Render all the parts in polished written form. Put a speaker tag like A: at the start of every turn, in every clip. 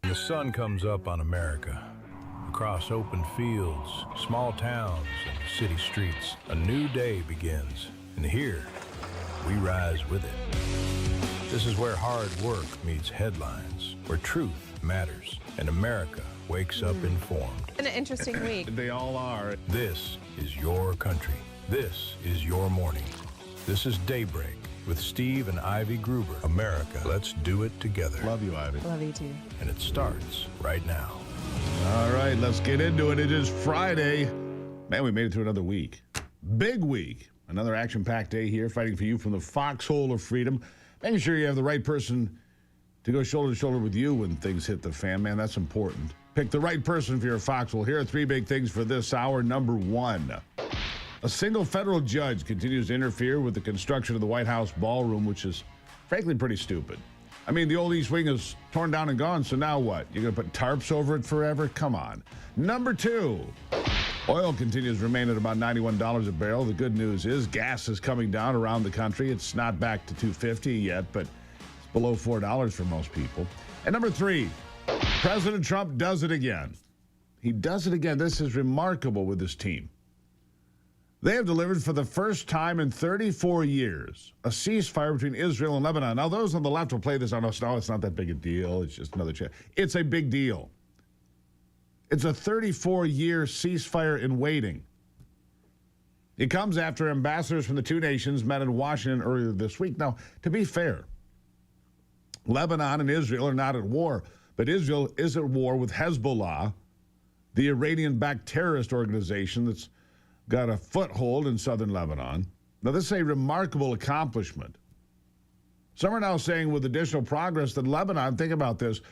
A: The sun comes up on America. Across open fields, small towns, and city streets, a new day begins. And here, we rise with it. This is where hard work meets headlines, where truth matters, and America wakes up informed.
B: An interesting week.
C: They all are.
A: This is your country. This is your morning. This is Daybreak with Steve and Ivy Gruber. America, let's do it together.
C: Love you, Ivy.
B: Love you too.
A: And it starts right now.
C: All right, let's get into it. It is Friday. Man, we made it through another week. Big week. Another action-packed day here, fighting for you from the foxhole of freedom. Making sure you have the right person to go shoulder to shoulder with you when things hit the fan. Man, that's important. Pick the right person for your foxhole. Here are three big things for this hour. Number one, a single federal judge continues to interfere with the construction of the White House ballroom, which is frankly pretty stupid. I mean, the old East Wing is torn down and gone, so now what? You're going to put tarps over it forever? Come on. Number two, oil continues to remain at about $91 a barrel. The good news is gas is coming down around the country. It's not back to $2.50 yet, but it's below $4 for most people. And number three, President Trump does it again. He does it again. This is remarkable with this team. They have delivered for the first time in 34 years a ceasefire between Israel and Lebanon. Now, those on the left will play this on us. No, it's not that big a deal. It's just another chance. It's a big deal. It's a 34-year ceasefire in waiting. It comes after ambassadors from the two nations met in Washington earlier this week. Now, to be fair, Lebanon and Israel are not at war, but Israel is at war with Hezbollah, the Iranian-backed terrorist organization that's got a foothold in southern Lebanon. Now, this is a remarkable accomplishment. Some are now saying with additional progress that Lebanon, think about this,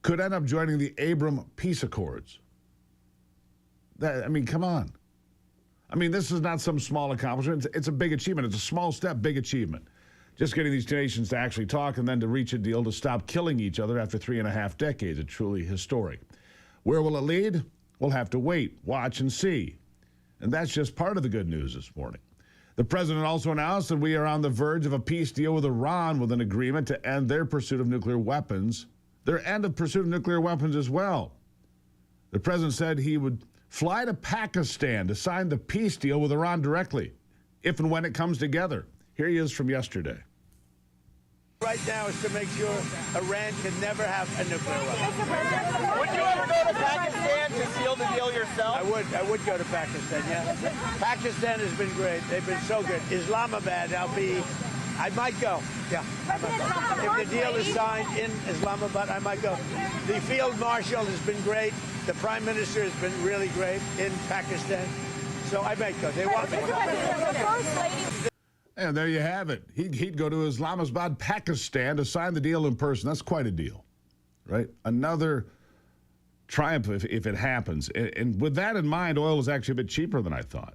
C: could end up joining the Abraham Peace Accords. I mean, come on. I mean, this is not some small accomplishment. It's a big achievement. It's a small step, big achievement. Just getting these two nations to actually talk and then to reach a deal to stop killing each other after 3.5 decades. It's truly historic. Where will it lead? We'll have to wait, watch, and see. And that's just part of the good news this morning. The president also announced that we are on the verge of a peace deal with Iran with an agreement to end their pursuit of nuclear weapons, their end of pursuit of nuclear weapons as well. The president said he would fly to Pakistan to sign the peace deal with Iran directly, if and when it comes together. Here he is from yesterday.
D: Right now is to make sure Iran can never have a nuclear weapon.
E: Would you ever go to Pakistan to seal the deal yourself?
D: I would go to Pakistan, yeah. Pakistan has been great. They've been so good. Islamabad, I might go. Yeah, I might go. If the deal is signed in Islamabad, I might go. The field marshal has been great. The prime minister has been really great in Pakistan. So I might go. They want me to go.
C: And there you have it. He'd go to Islamabad, Pakistan to sign the deal in person. That's quite a deal, right? Another triumph if it happens. And with that in mind, oil is actually a bit cheaper than I thought.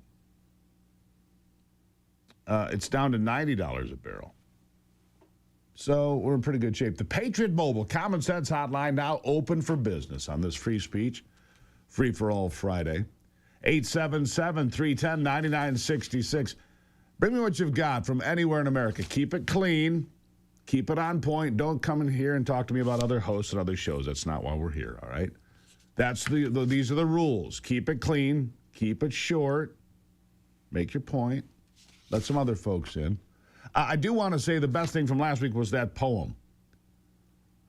C: It's down to $90 a barrel. So we're in pretty good shape. The Patriot Mobile Common Sense Hotline now open for business on this free speech, free for all Friday. 877-310-9966. Bring me what you've got from anywhere in America. Keep it clean. Keep it on point. Don't come in here and talk to me about other hosts and other shows. That's not why we're here, all right? These are the rules. Keep it clean. Keep it short. Make your point. Let some other folks in. I do want to say the best thing from last week was that poem.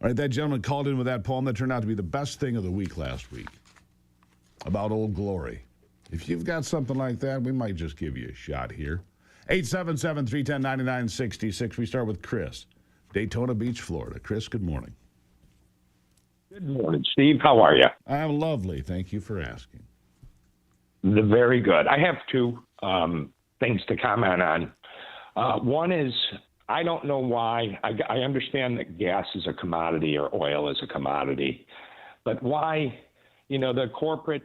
C: All right, that gentleman called in with that poem that turned out to be the best thing of the week last week about Old Glory. If you've got something like that, we might just give you a shot here. 877-310-9966. We start with Chris, Daytona Beach, Florida. Chris, good morning.
F: Good morning, Steve. How are you?
C: I'm lovely. Thank you for asking.
F: Very good. I have two things to comment on. One is, I don't know why. I understand that gas is a commodity or oil is a commodity, but why, the corporate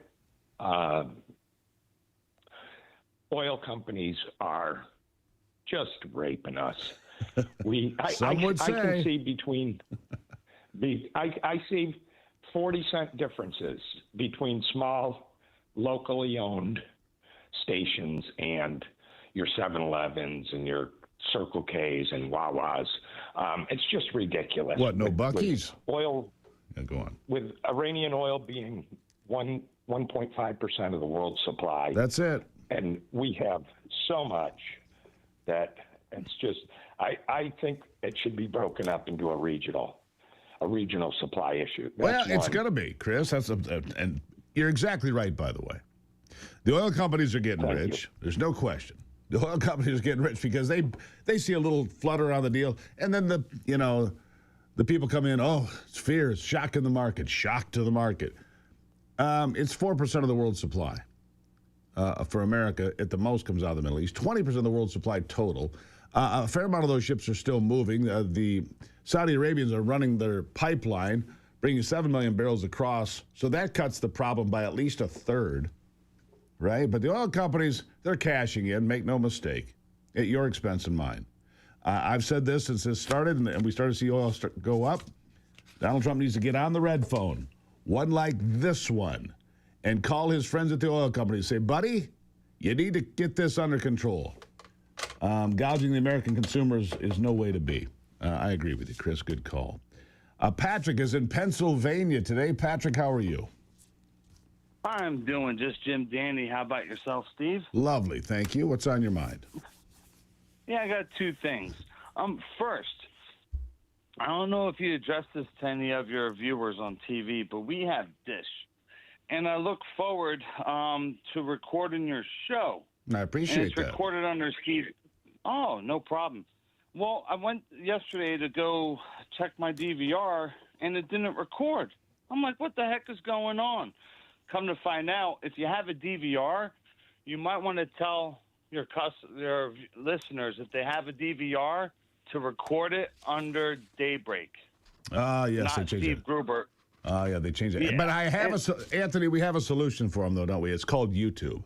F: oil companies are just raping us.
C: Some would say.
F: I can see I see 40-cent differences between small, locally owned stations and your 7-Elevens and your Circle K's and Wawa's. It's just ridiculous.
C: What, no Buc-ee's?
F: With oil,
C: Yeah, go on.
F: with Iranian oil being 1.5% of the world's supply.
C: That's it.
F: And we have so much that it's just, I think it should be broken up into a regional supply issue. That's
C: It's
F: one.
C: going to be, Chris. And you're exactly right, by the way. The oil companies are getting
F: Thank
C: rich.
F: you.
C: There's no question. The oil companies are getting rich because they see a little flutter on the deal, and then the people come in. Oh, it's fear, it's shock in the market, shock to the market. It's 4% of the world's supply for America. At the most, comes out of the Middle East. 20% of the world's supply total. A fair amount of those ships are still moving. The Saudi Arabians are running their pipeline, bringing 7 million barrels across. So that cuts the problem by at least a third. Right? But the oil companies, they're cashing in, make no mistake, at your expense and mine. I've said this since this started, and we started to see oil go up. Donald Trump needs to get on the red phone, one like this one, and call his friends at the oil companies. Say, buddy, you need to get this under control. Gouging the American consumers is no way to be. I agree with you, Chris. Good call. Patrick is in Pennsylvania today. Patrick, how are you?
B: I'm doing just Jim Dandy. How about yourself, Steve?
C: Lovely, thank you. What's on your mind?
B: Yeah, I got two things. First, I don't know if you addressed this to any of your viewers on TV, but we have Dish, and I look forward to recording your show.
C: I appreciate
B: and it's
C: that.
B: recorded under Steve. Oh, no problem. Well, I went yesterday to go check my DVR, and it didn't record. I'm like, what the heck is going on? Come to find out, if you have a DVR, you might want to tell your listeners, if they have a DVR, to record it under Daybreak.
C: Yes, they
B: not
C: changed
B: Steve
C: it.
B: Gruber.
C: Yeah, they changed it.
B: Yeah.
C: But I have Anthony, we have a solution for them, though, don't we? It's called YouTube.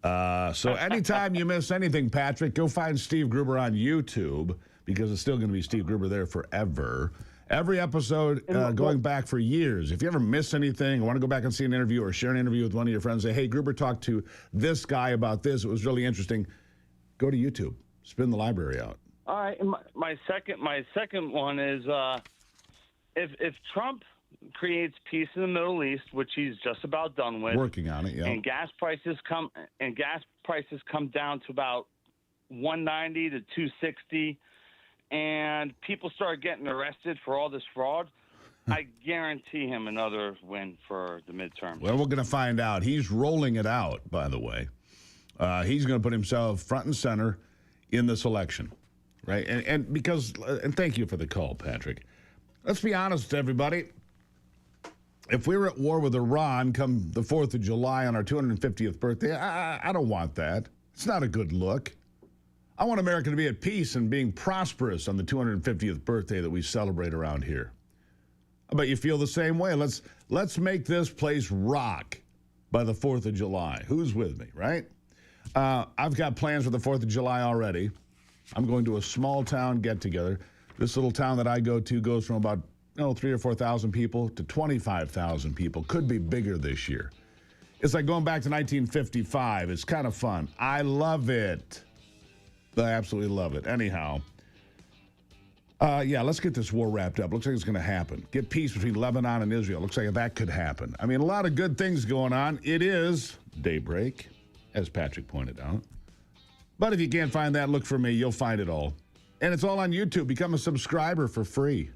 C: So anytime you miss anything, Patrick, go find Steve Gruber on YouTube, because it's still going to be Steve Gruber there forever. Every episode going back for years. If you ever miss anything, or want to go back and see an interview or share an interview with one of your friends, say, hey, Gruber talked to this guy about this. It was really interesting. Go to YouTube. Spin the library out.
B: All right. My second one is if Trump creates peace in the Middle East, which he's just about done with,
C: Working on it, yeah.
B: and gas prices come down to about 190 to 260. And people start getting arrested for all this fraud, I guarantee him another win for the midterm.
C: Well, we're going to find out. He's rolling it out, by the way. He's going to put himself front and center in this election, right? And thank you for the call, Patrick. Let's be honest, everybody. If we were at war with Iran come the 4th of July on our 250th birthday, I don't want that. It's not a good look. I want America to be at peace and being prosperous on the 250th birthday that we celebrate around here. I bet you feel the same way. Let's make this place rock by the 4th of July. Who's with me, right? I've got plans for the 4th of July already. I'm going to a small town get-together. This little town that I go to goes from about 3,000 or 4,000 people to 25,000 people. Could be bigger this year. It's like going back to 1955. It's kind of fun. I love it. I absolutely love it. Anyhow, let's get this war wrapped up. Looks like it's going to happen. Get peace between Lebanon and Israel. Looks like that could happen. I mean, a lot of good things going on. It is daybreak, as Patrick pointed out. But if you can't find that, look for me. You'll find it all. And it's all on YouTube. Become a subscriber for free.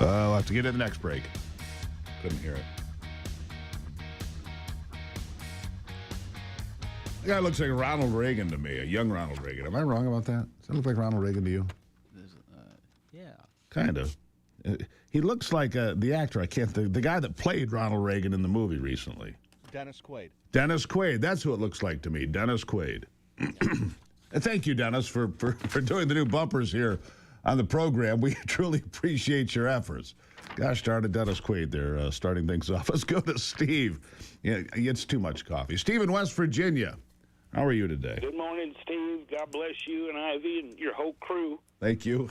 C: I'll have to get to the next break. Couldn't hear it. The guy looks like Ronald Reagan to me, a young Ronald Reagan. Am I wrong about that? Does that look like Ronald Reagan to you?
G: Yeah.
C: Kind of. He looks like the actor. I can't think. The guy that played Ronald Reagan in the movie recently.
G: Dennis Quaid.
C: Dennis Quaid. That's who it looks like to me. Dennis Quaid. And thank you, Dennis, for doing the new bumpers here on the program. We truly appreciate your efforts. Gosh darn it, Dennis Quaid there starting things off. Let's go to Steve. Yeah, it's too much coffee. Steve in West Virginia. How are you today?
H: Good morning, Steve. God bless you and Ivy and your whole crew.
C: Thank you.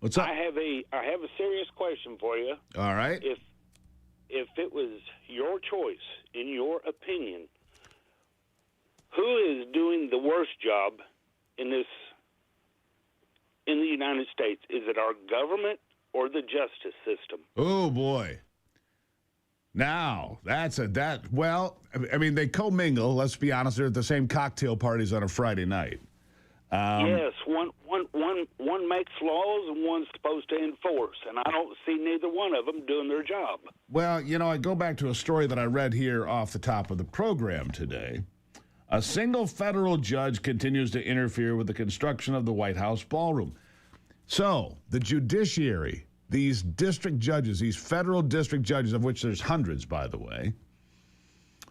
C: What's up?
H: I have a serious question for you.
C: All right.
H: If it was your choice, in your opinion, who is doing the worst job in the United States? Is it our government or the justice system?
C: Oh boy. Now, well, I mean, they commingle, let's be honest, they're at the same cocktail parties on a Friday night.
H: Yes, one makes laws and one's supposed to enforce, and I don't see neither one of them doing their job.
C: Well, I go back to a story that I read here off the top of the program today. A single federal judge continues to interfere with the construction of the White House ballroom. So, the judiciary, these district judges, these federal district judges, of which there's hundreds, by the way,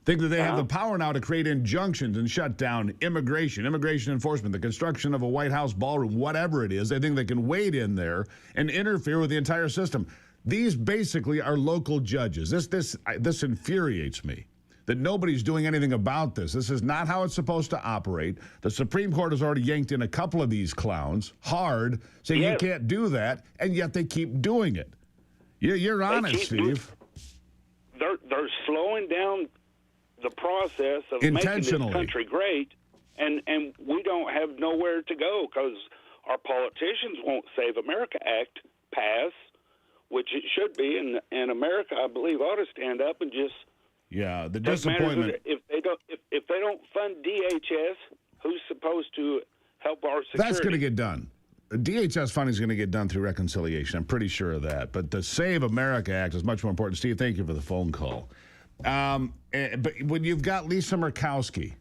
C: think that they have the power now to create injunctions and shut down immigration enforcement, the construction of a White House ballroom, whatever it is. They think they can wade in there and interfere with the entire system. These basically are local judges. This infuriates me, that nobody's doing anything about this. This is not how it's supposed to operate. The Supreme Court has already yanked in a couple of these clowns hard, saying you can't do that, and yet they keep doing it. You're on it, Steve.
H: They're slowing down the process of making this country great, and we don't have nowhere to go because our politicians won't Save America Act pass, which it should be, and America, I believe, ought to stand up and just
C: the disappointment.
H: If they don't fund DHS, who's supposed to help our security?
C: That's going to get done. DHS funding is going to get done through reconciliation. I'm pretty sure of that. But the Save America Act is much more important. Steve, thank you for the phone call. But when you've got Lisa Murkowski,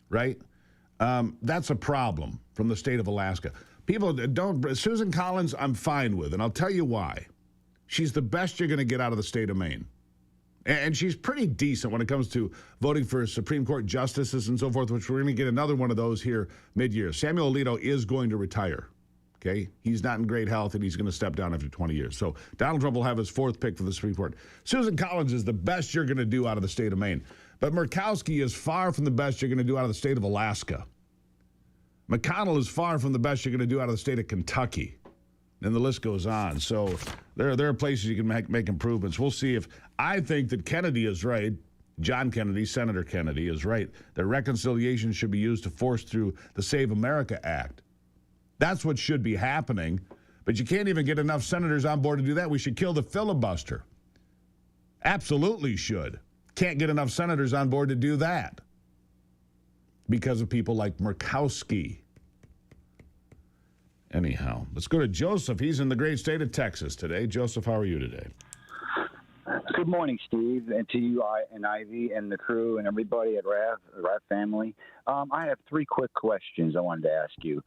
C: right, that's a problem from the state of Alaska. People don't. Susan Collins, I'm fine with, and I'll tell you why. She's the best you're going to get out of the state of Maine. And she's pretty decent when it comes to voting for Supreme Court justices and so forth, which we're going to get another one of those here mid-year. Samuel Alito is going to retire. Okay, he's not in great health, and he's going to step down after 20 years. So Donald Trump will have his fourth pick for the Supreme Court. Susan Collins is the best you're going to do out of the state of Maine. But Murkowski is far from the best you're going to do out of the state of Alaska. McConnell is far from the best you're going to do out of the state of Kentucky. And the list goes on. So there are places you can make improvements. We'll see if I think that Kennedy is right. John Kennedy, Senator Kennedy, is right. That reconciliation should be used to force through the Save America Act. That's what should be happening. But you can't even get enough senators on board to do that. We should kill the filibuster. Absolutely should. Can't get enough senators on board to do that because of people like Murkowski. Anyhow, let's go to Joseph. He's in the great state of Texas today. Joseph, how are you today?
I: Good morning, Steve, and to you and Ivy and the crew and everybody at RAF family. I have three quick questions I wanted to ask you.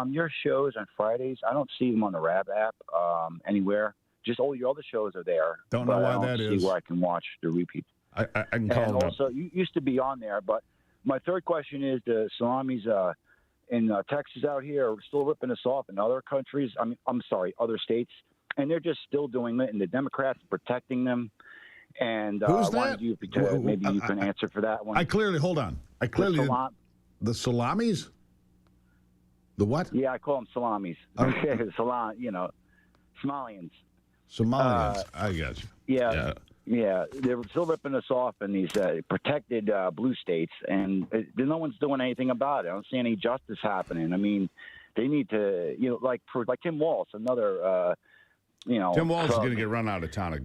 I: Your shows on Fridays, I don't see them on the RAV app anywhere. Just all your other shows are there.
C: Don't know why that is.
I: I don't see where I can watch the repeat.
C: I can call
I: and
C: them
I: also,
C: up.
I: you used to be on there, but my third question is the salamis in Texas out here are still ripping us off in other countries. I'm sorry, other states. And they're just still doing it, and the Democrats are protecting them. And
C: Who's
I: I wanted
C: that?
I: you to, maybe you can answer for that one.
C: Hold on. The salamis? The what?
I: Yeah, I call them salamis.
C: Okay.
I: Somalians.
C: Somalians. I got you.
I: Yeah. They're still ripping us off in these protected blue states, and no one's doing anything about it. I don't see any justice happening. I mean, they need to, like Tim Walz, another,
C: Tim Walz is going to get run out of town.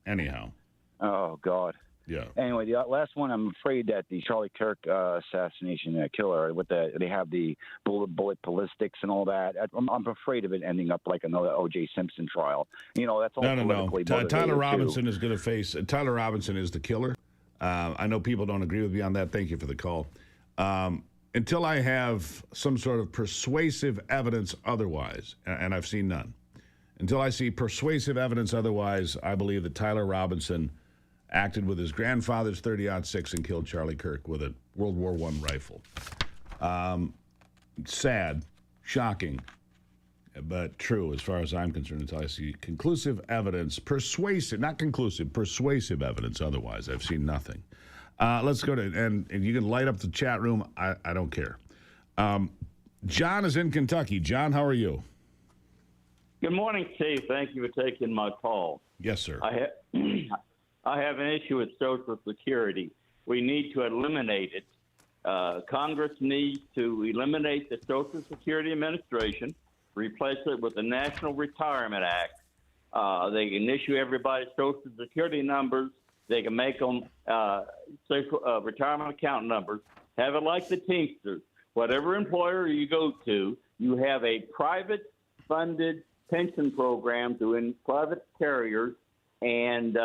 C: Anyhow.
I: Oh, God.
C: Yeah.
I: Anyway, the last one, I'm afraid that the Charlie Kirk assassination killer, they have the bullet ballistics and all that. I'm afraid of it ending up like another O.J. Simpson trial. That's all politically motivated.
C: Tyler Robinson is going to face. Tyler Robinson is the killer. I know people don't agree with me on that. Thank you for the call. Until I have some sort of persuasive evidence otherwise, and I've seen none. Until I see persuasive evidence otherwise, I believe that Tyler Robinson acted with his grandfather's .30-06 and killed Charlie Kirk with a World War I rifle. Sad, shocking, but true as far as I'm concerned until I see conclusive evidence, persuasive, not conclusive, persuasive evidence otherwise. I've seen nothing. Let's go to, and you can light up the chat room. I don't care. John is in Kentucky. John, how are you?
J: Good morning, Steve. Thank you for taking my call.
C: Yes, sir.
J: I have an issue with Social Security. We need to eliminate it. Congress needs to eliminate the Social Security Administration, replace it with the National Retirement Act. They can issue everybody's Social Security numbers. They can make them retirement account numbers. Have it like the Teamsters. Whatever employer you go to, you have a private funded pension program through private carriers, and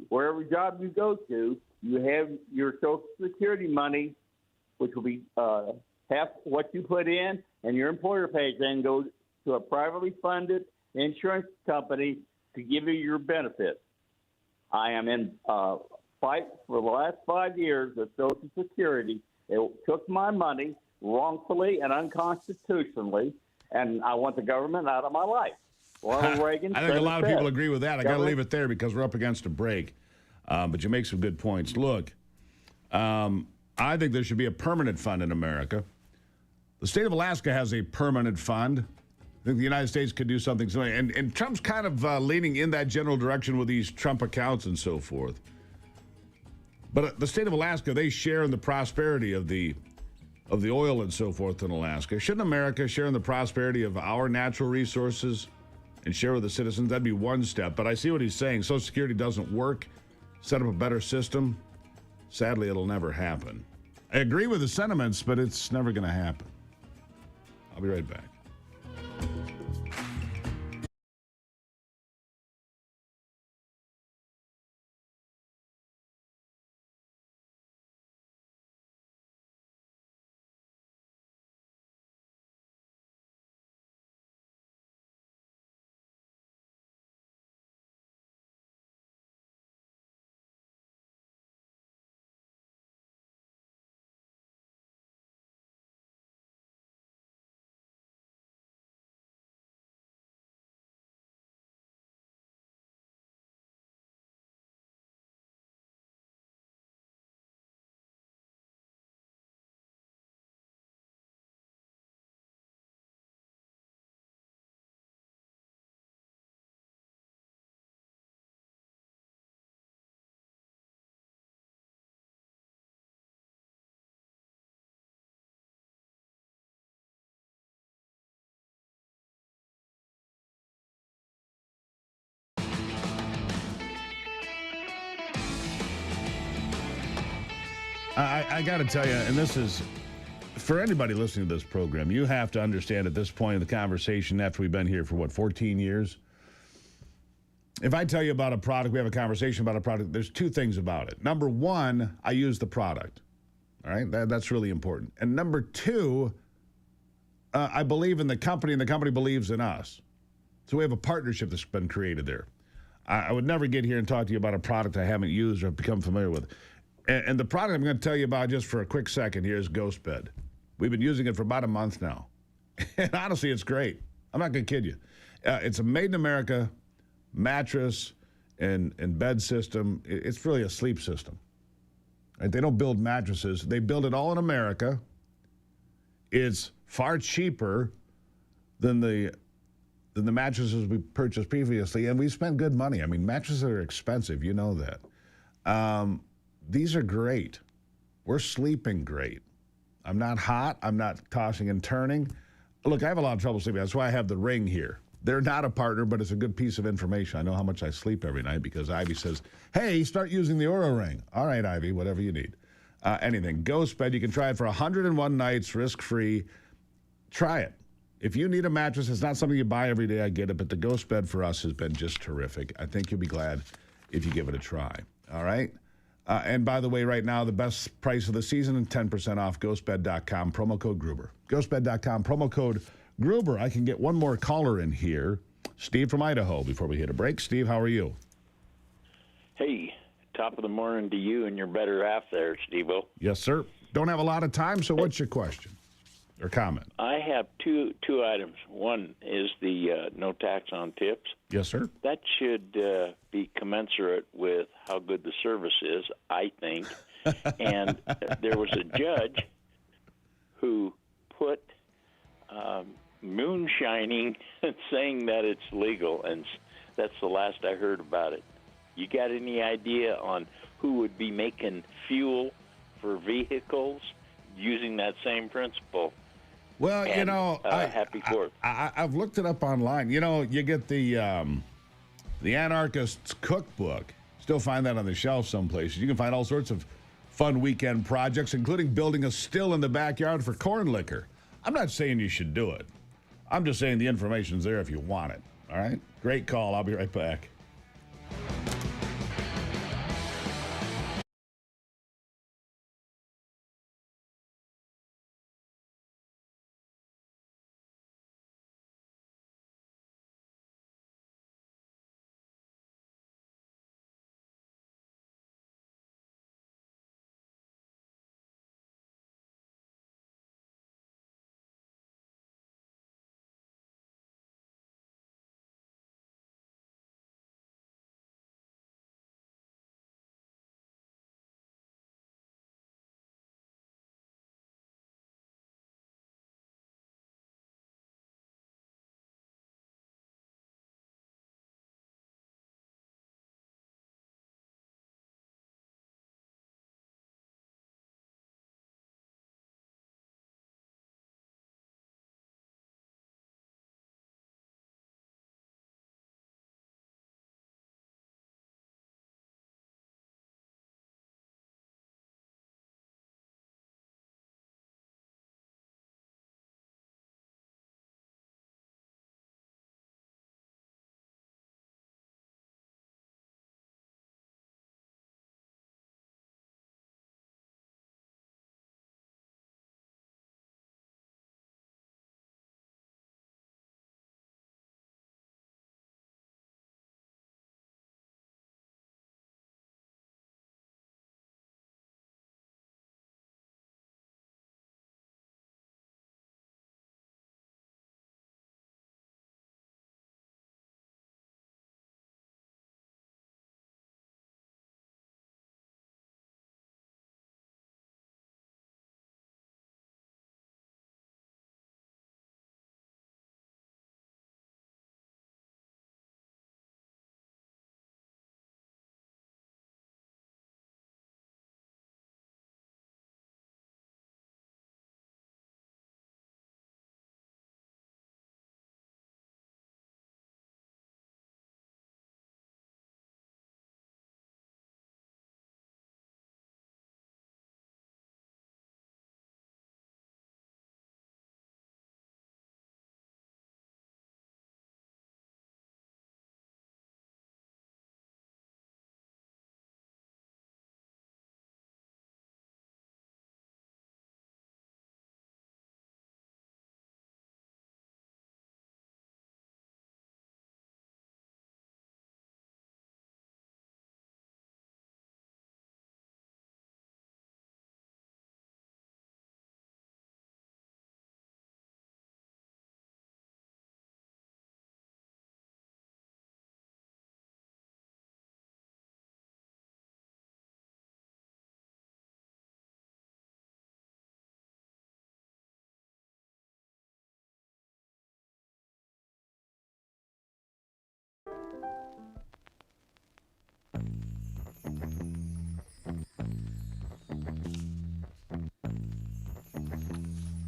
J: wherever job you go to, you have your Social Security money, which will be half what you put in, and your employer pays then goes to a privately funded insurance company to give you your benefits. I am in fight for the last 5 years of Social Security. They took my money wrongfully and unconstitutionally, and I want the government out of my life. Ronald Reagan.
C: I think a lot of people agree with that. I got to leave it there because we're up against a break. But you make some good points. Look, I think there should be a permanent fund in America. The state of Alaska has a permanent fund. I think the United States could do something similar. And Trump's kind of leaning in that general direction with these Trump accounts and so forth. But the state of Alaska, they share in the prosperity of the oil and so forth in Alaska. Shouldn't America share in the prosperity of our natural resources and share with the citizens? That'd be one step. But I see what he's saying. Social Security doesn't work. Set up a better system. Sadly, it'll never happen. I agree with the sentiments, but it's never going to happen. I'll be right back. I got to tell you, and this is, for anybody listening to this program, you have to understand at this point in the conversation, after we've been here for, 14 years? If I tell you about a product, we have a conversation about a product, there's two things about it. Number one, I use the product. All right? That's really important. And number two, I believe in the company, and the company believes in us. So we have a partnership that's been created there. I would never get here and talk to you about a product I haven't used or have become familiar with. And the product I'm going to tell you about just for a quick second here is Ghost Bed. We've been using it for about a month now. And honestly, it's great. I'm not going to kid you. It's a made-in-America mattress and bed system. It's really a sleep system. Right? They don't build mattresses. They build it all in America. It's far cheaper than the mattresses we purchased previously, and we spent good money. I mean, mattresses are expensive. You know that. These are great. We're sleeping great. I'm not hot. I'm not tossing and turning. Look, I have a lot of trouble sleeping. That's why I have the ring here. They're not a partner, but it's a good piece of information. I know how much I sleep every night because Ivy says, hey, start using the Oura Ring. All right, Ivy, whatever you need. Anything. GhostBed, you can try it for 101 nights, risk-free. Try it. If you need a mattress, it's not something you buy every day, I get it, but the GhostBed for us has been just terrific. I think you'll be glad if you give it a try. All right? And by the way, right now, the best price of the season and 10% off, ghostbed.com, promo code Gruber. Ghostbed.com, promo code Gruber. I can get one more caller in here. Steve from Idaho, before we hit a break. Steve, how are you?
K: Hey, top of the morning to you and your better half there, Steve-O.
C: Yes, sir. Don't have a lot of time, so what's your question or comment?
K: I have two items. One is the no tax on tips.
C: Yes, sir.
K: That should be commensurate with how good the service is, I think. And there was a judge who put moonshining, saying that it's legal, and that's the last I heard about it. You got any idea on who would be making fuel for vehicles using that same principle?
C: Well,
K: and,
C: you know,
K: happy Fourth.
C: I've looked it up online. You know, you get the Anarchist's Cookbook. Still find that on the shelf some places. You can find all sorts of fun weekend projects, including building a still in the backyard for corn liquor. I'm not saying you should do it. I'm just saying the information's there if you want it. All right? Great call. I'll be right back.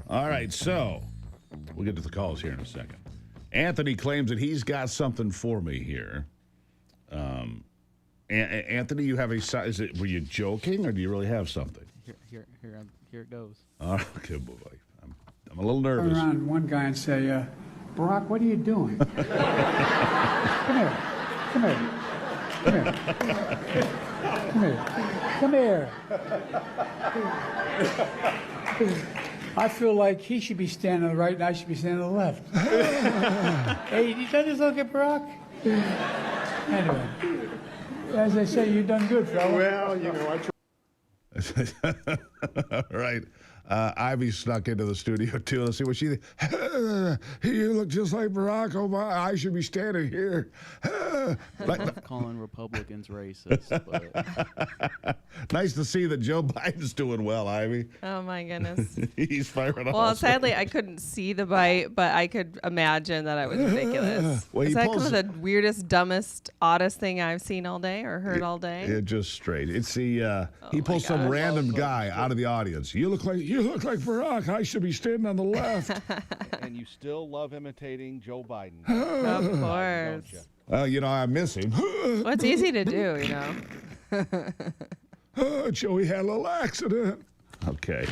C: All right, so we'll get to the calls here in a second. Anthony claims that he's got something for me here. Anthony, you have a... Were you joking, or do you really have something?
G: Here it goes.
C: Okay, boy. I'm a little nervous.
L: Turn around one guy and say, Barack, what are you doing? Come here. Come here. Come here. Come here. Come here. I feel like he should be standing on the right and I should be standing on the left. Hey, you done this look at Barack? Anyway, as I say, you've done good, fella.
C: Well, you know, All right. Ivy snuck into the studio, too. Let's see what she thinks. You look just like Barack Obama. I should be standing here.
G: Calling Republicans racist. But...
C: Nice to see that Joe Biden's doing well, Ivy.
M: Oh, my goodness.
C: He's firing off.
M: Well, sadly, I couldn't see the bite, but I could imagine that it was ridiculous.
C: Well,
M: is that kind of the weirdest, dumbest, oddest thing I've seen all day or heard all day?
C: It just straight. It's the he pulls some random guy out of the audience. You look like Barack. I should be standing on the left.
G: And you still love imitating Joe Biden.
M: Of course.
C: You know, I miss him.
M: Well, it's easy to do, you know.
C: Joey had a little accident. Okay.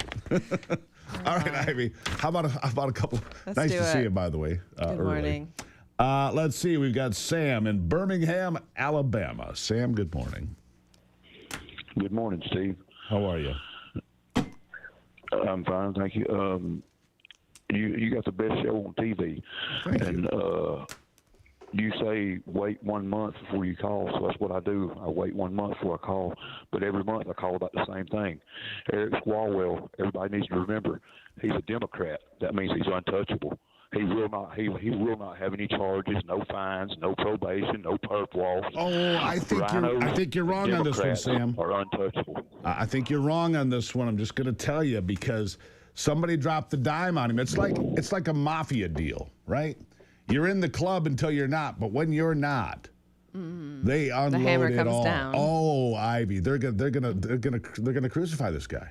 C: All right, Ivy. How about a couple? Nice to see you, by the way.
M: Good morning.
C: Let's see. We've got Sam in Birmingham, Alabama. Sam, good morning.
N: Good morning, Steve.
C: How are you?
N: I'm fine, thank you. You got the best show on TV.
C: Thank
N: you. You say wait 1 month before you call, so that's what I do. I wait 1 month before I call, but every month I call about the same thing. Eric Swalwell, everybody needs to remember, he's a Democrat. That means he's untouchable. He will not have any charges, no fines, no probation, no perp walls.
C: Oh, I think you're wrong on this one, Sam.
N: Are untouchable.
C: I think you're wrong on this one. I'm just going to tell you because somebody dropped the dime on him. It's like a mafia deal, right? You're in the club until you're not, but when you're not, they unload
M: the hammer
C: it
M: comes
C: all.
M: down.
C: Oh, Ivy, they're gonna crucify this guy.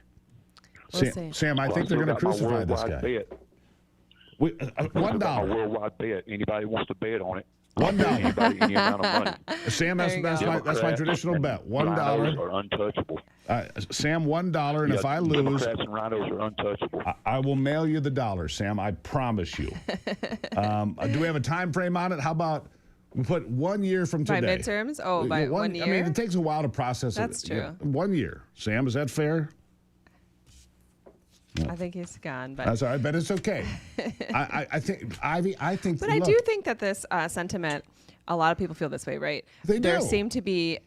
C: Sam, I think they're gonna crucify this guy. $1.
N: A worldwide bet. Anybody wants to bet on it?
C: $1.
N: Anybody, any amount of money.
C: Sam, that's my traditional bet. $1.
N: Rhinos are untouchable.
C: Sam, $1, and if I lose,
N: Democrats and rhinos are untouchable.
C: I will mail you the dollar, Sam. I promise you. Do we have a time frame on it? How about we put 1 year from today?
M: By midterms? Oh, by 1 year?
C: I mean, it takes a while to process it.
M: That's true.
C: Yeah, 1 year. Sam, is that fair?
M: I think he's gone, but
C: that's all right. But it's okay. I think Ivy.
M: But I do think that this sentiment, a lot of people feel this way, right? There seem to be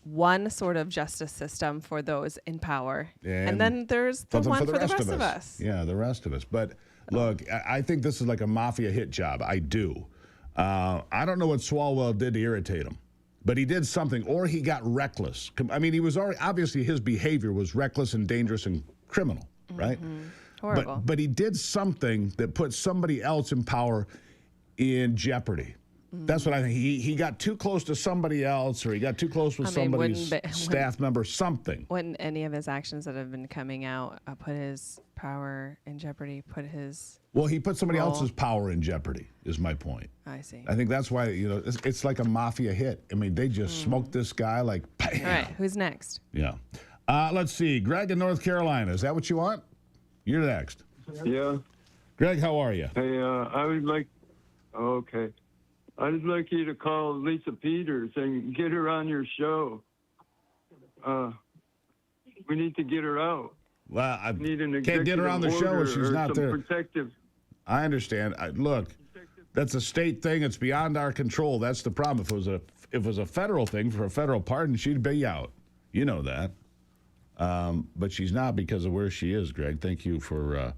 M: one sort of justice system for those in power, and then there's the one for the rest of us.
C: Yeah, the rest of us. But look, I think this is like a mafia hit job. I do. I don't know what Swalwell did to irritate him, but he did something, or he got reckless. I mean, he was already obviously his behavior was reckless and dangerous and criminal. Right?
M: Horrible.
C: But he did something that put somebody else in power in jeopardy. That's what I think. He got too close to somebody else, or he got too close with somebody's staff member, something.
M: Wouldn't any of his actions that have been coming out put his power in jeopardy,
C: Well, he put somebody else's power in jeopardy, is my point.
M: I see.
C: I think that's why, it's like a mafia hit. I mean, they just smoked this guy like, bam.
M: All right, who's next?
C: Yeah. Let's see. Greg in North Carolina. Is that what you want? You're next.
O: Yeah.
C: Greg, how are you?
O: Hey, I would like, okay. I'd like you to call Lisa Peters and get her on your show. We need to get her out.
C: Well, I
O: can't
C: get her on the show if she's not there.
O: Protective.
C: I understand. Look, that's a state thing. It's beyond our control. That's the problem. If it was a federal thing for a federal pardon, she'd be out. You know that. But she's not because of where she is, Greg. Thank you for...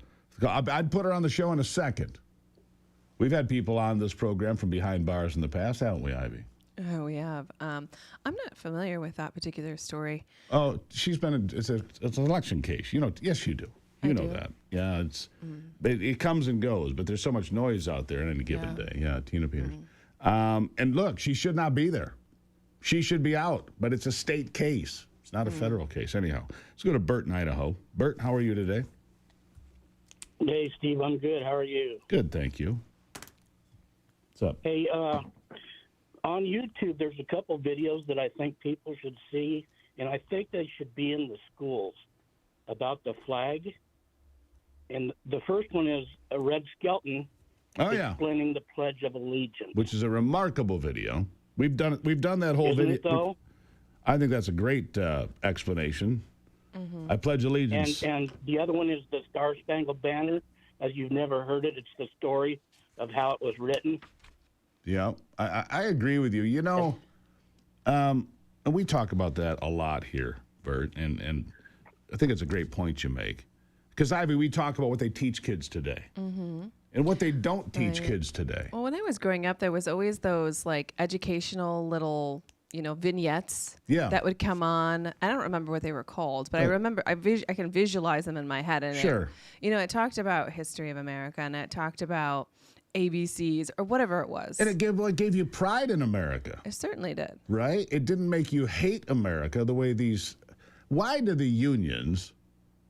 C: I'd put her on the show in a second. We've had people on this program from behind bars in the past, haven't we, Ivy?
M: Oh, we have. I'm not familiar with that particular story.
C: Oh, she's been... It's an election case. Yes, you do. You know that. Yeah, it comes and goes, but there's so much noise out there on any given day. Yeah, Tina Peters. And look, she should not be there. She should be out, but it's a state case. It's not a federal case. Anyhow, let's go to Bert in Idaho. Bert, how are you today?
P: Hey, Steve, I'm good. How are you?
C: Good, thank you. What's up?
P: Hey, on YouTube, there's a couple videos that I think people should see, and I think they should be in the schools about the flag. And the first one is a red skeleton explaining the Pledge of Allegiance,
C: which is a remarkable video. We've done that whole
P: Isn't
C: video.
P: It, though?
C: I think that's a great explanation. I pledge allegiance.
P: And the other one is the Star Spangled Banner. As you've never heard it, it's the story of how it was written.
C: Yeah, I agree with you. You know, and we talk about that a lot here, Bert, and I think it's a great point you make. Because, Ivy, we talk about what they teach kids today and what they don't teach kids today.
M: Well, when I was growing up, there was always those, like, educational little, vignettes that would come on. I don't remember what they were called, but I remember, I can visualize them in my head. And it talked about history of America, and it talked about ABCs or whatever it was.
C: And it gave you pride in America.
M: It certainly did.
C: Right? It didn't make you hate America the way these... Why do the unions...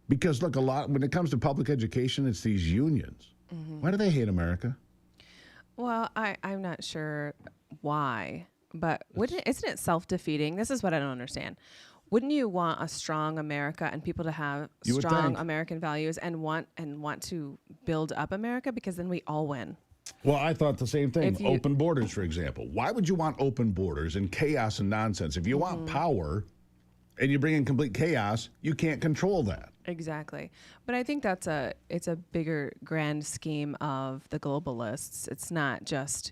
C: Because, look, when it comes to public education, it's these unions. Why do they hate America?
M: Well, I'm not sure why, but isn't it self-defeating? This is what I don't understand. Wouldn't you want a strong America and people to have strong American values and want to build up America? Because then we all win.
C: Well, I thought the same thing. Open borders, for example. Why would you want open borders and chaos and nonsense? If you want power and you bring in complete chaos, you can't control that.
M: Exactly. But I think it's a bigger grand scheme of the globalists. It's not just,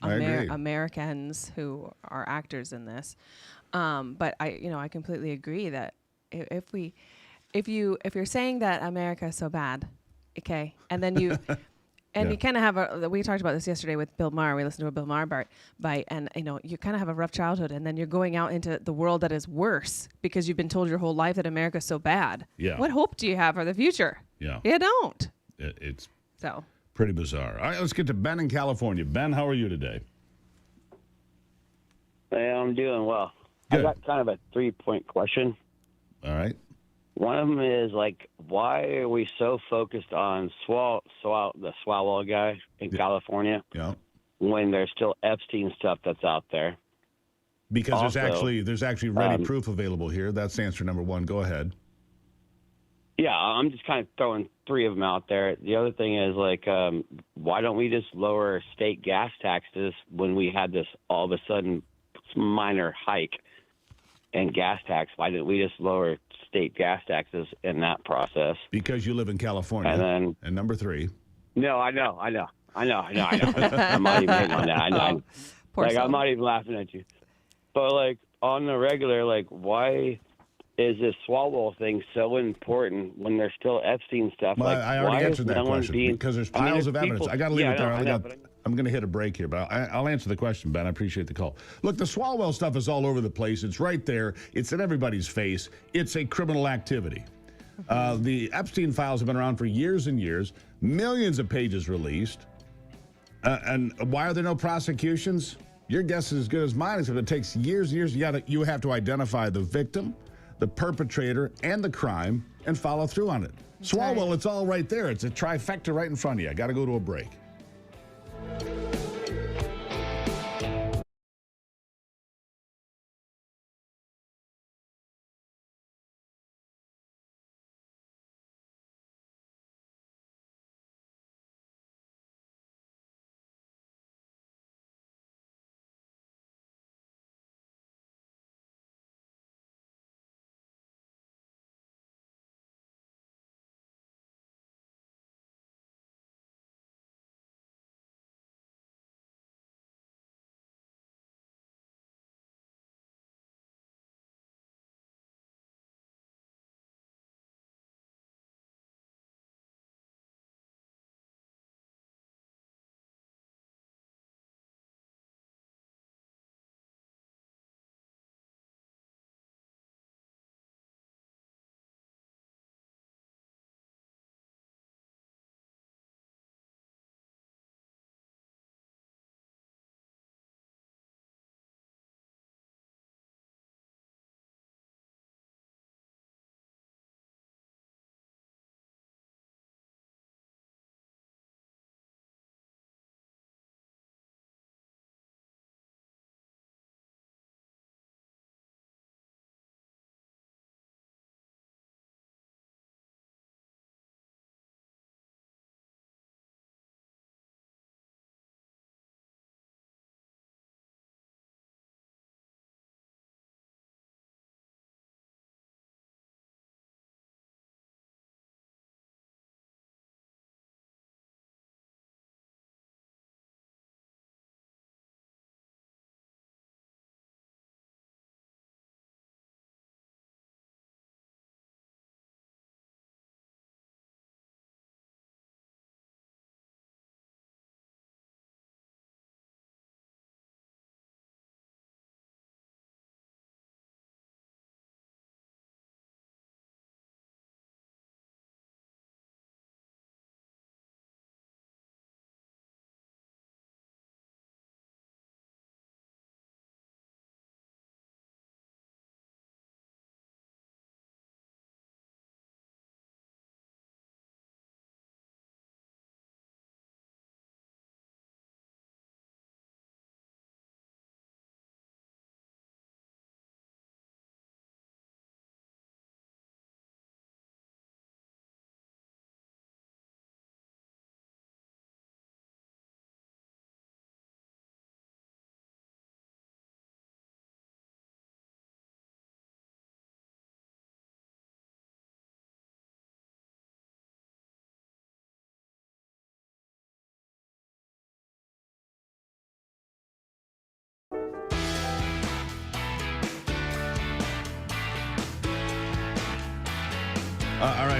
M: Americans who are actors in this. But I completely agree that if you're saying that America is so bad, okay, and then you you kind of have we talked about this yesterday with Bill Maher. We listened to a Bill Maher bite, and you kind of have a rough childhood, and then you're going out into the world that is worse because you've been told your whole life that America's so bad.
C: Yeah.
M: What hope do you have for the future?
C: Yeah.
M: You don't.
C: It's
M: so
C: pretty bizarre. All right, let's get to Ben in California. Ben, how are you today?
Q: Hey, I'm doing well.
C: Good.
Q: I got kind of a 3-point question.
C: All right.
Q: One of them is, why are we so focused on the Swalwell guy in California when there's still Epstein stuff that's out there?
C: Because
Q: also,
C: there's actually ready proof available here. That's answer number one. Go ahead.
Q: Yeah, I'm just kind of throwing 3 of them out there. The other thing is, why don't we just lower state gas taxes when we had this all of a sudden minor hike in gas tax? Why didn't we just lower state gas taxes in that process?
C: Because you live in California. And number 3.
Q: No, I know. I'm not even hitting on that. I'm not even laughing at you. But on the regular, why is this Swalwell thing so important when there's still Epstein stuff?
C: Well, I already answered that question because there's piles of evidence. I got to leave it there. I'm going to hit a break here, but I'll answer the question, Ben. I appreciate the call. Look, the Swalwell stuff is all over the place. It's right there. It's in everybody's face. It's a criminal activity. The Epstein files have been around for years and years. Millions of pages released. And why are there no prosecutions? Your guess is as good as mine, except it takes years and years. You have to identify the victim, the perpetrator, and the crime, and follow through on it. Swalwell, it's all right there. It's a trifecta right in front of you. I got to go to a break.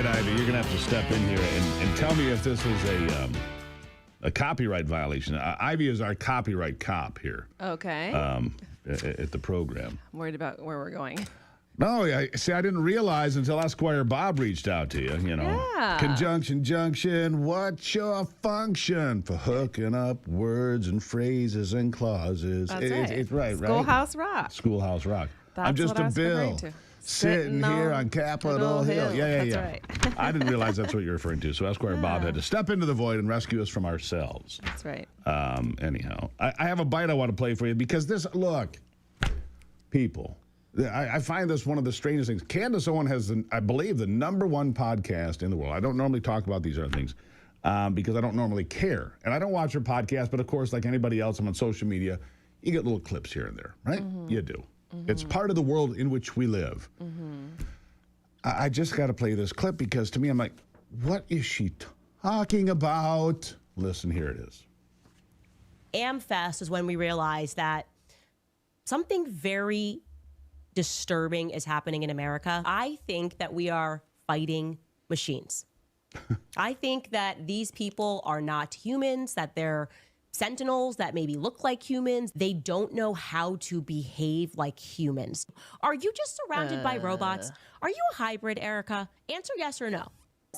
C: right, Ivy, you're going to have to step in here and tell me if this is a copyright violation. Ivy is our copyright cop here.
M: Okay.
C: At the program.
M: I'm worried about where we're going.
C: No, I didn't realize until Esquire Bob reached out to you,
M: Yeah.
C: Conjunction, junction, what's your function for hooking up words and phrases and clauses?
M: That's right.
C: It's right,
M: Schoolhouse Rock.
C: Schoolhouse Rock.
M: That's
C: I'm just
M: what I
C: a
M: was
C: bill
M: referring to.
C: sitting here on Capitol Hill. Yeah.
M: That's right.
C: I didn't realize that's what you're referring to. So Esquire Bob had to step into the void and rescue us from ourselves.
M: That's right.
C: Anyhow, I have a bite I want to play for you because look, people. I find this one of the strangest things. Candace Owen has, I believe, the #1 podcast in the world. I don't normally talk about these other things because I don't normally care. And I don't watch her podcast, but of course, like anybody else, I'm on social media. You get little clips here and there, right? Mm-hmm. You do. Mm-hmm. It's part of the world in which we live. Mm-hmm. I just got to play this clip because to me, I'm like, what is she talking about? Listen, here it is.
R: AmFest is when we realized that something very disturbing is happening in America. I think that we are fighting machines. I think that these people are not humans, that they're sentinels that maybe look like humans. They don't know how to behave like humans. Are you just surrounded by robots? Are you a hybrid, Erica? Answer yes or no.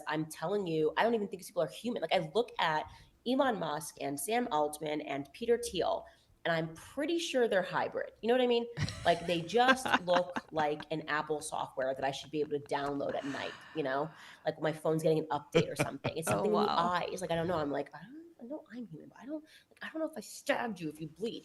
R: I'm telling you, I don't even think these people are human. Like, I look at Elon Musk and Sam Altman and Peter Thiel, and I'm pretty sure they're hybrid. You know what I mean? Like, they just look like an Apple software that I should be able to download at night, Like when my phone's getting an update or something. It's something in the eyes. Like, I don't know. I'm like, I know I'm human, but I don't know if I stabbed you if you bleed,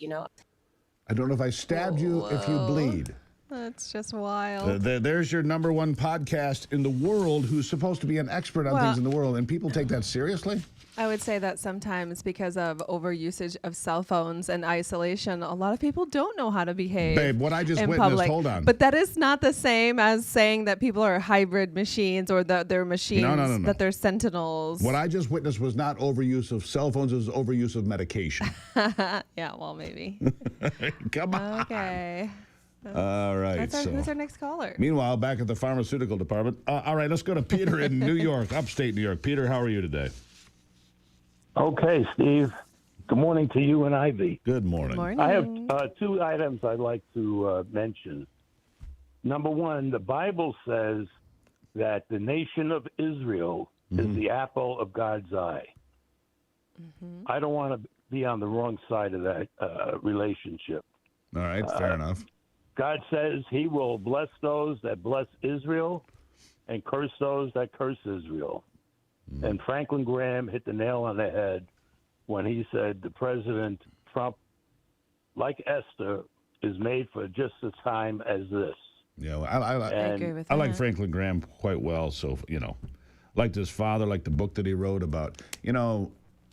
C: I don't know if I stabbed you if you bleed.
M: That's just wild.
C: There's your #1 podcast in the world who's supposed to be an expert on things in the world, and people take that seriously?
M: I would say that sometimes because of overusage of cell phones and isolation, a lot of people don't know how to behave.
C: Babe, what I just
M: in
C: witnessed,
M: public.
C: hold on.
M: But that is not the same as saying that people are hybrid machines or that they're machines,
C: No.
M: that they're sentinels.
C: What I just witnessed was not overuse of cell phones, it was overuse of medication.
M: Yeah, well, maybe.
C: Come on.
M: Okay.
C: All right.
M: Who's our next caller?
C: Meanwhile, back at the pharmaceutical department. All right, let's go to Peter in New York, upstate New York. Peter, how are you today?
S: Okay, Steve. Good morning to you and Ivy.
C: Good morning.
M: Morning.
S: I have 2 items I'd like to mention. Number 1, the Bible says that the nation of Israel is the apple of God's eye. Mm-hmm. I don't want to be on the wrong side of that relationship.
C: All right, fair enough.
S: God says he will bless those that bless Israel and curse those that curse Israel. And Franklin Graham hit the nail on the head when he said the President Trump, like Esther, is made for just a time as this.
C: Yeah, well, I agree with that. I like Franklin Graham quite well. So, liked his father, liked the book that he wrote about,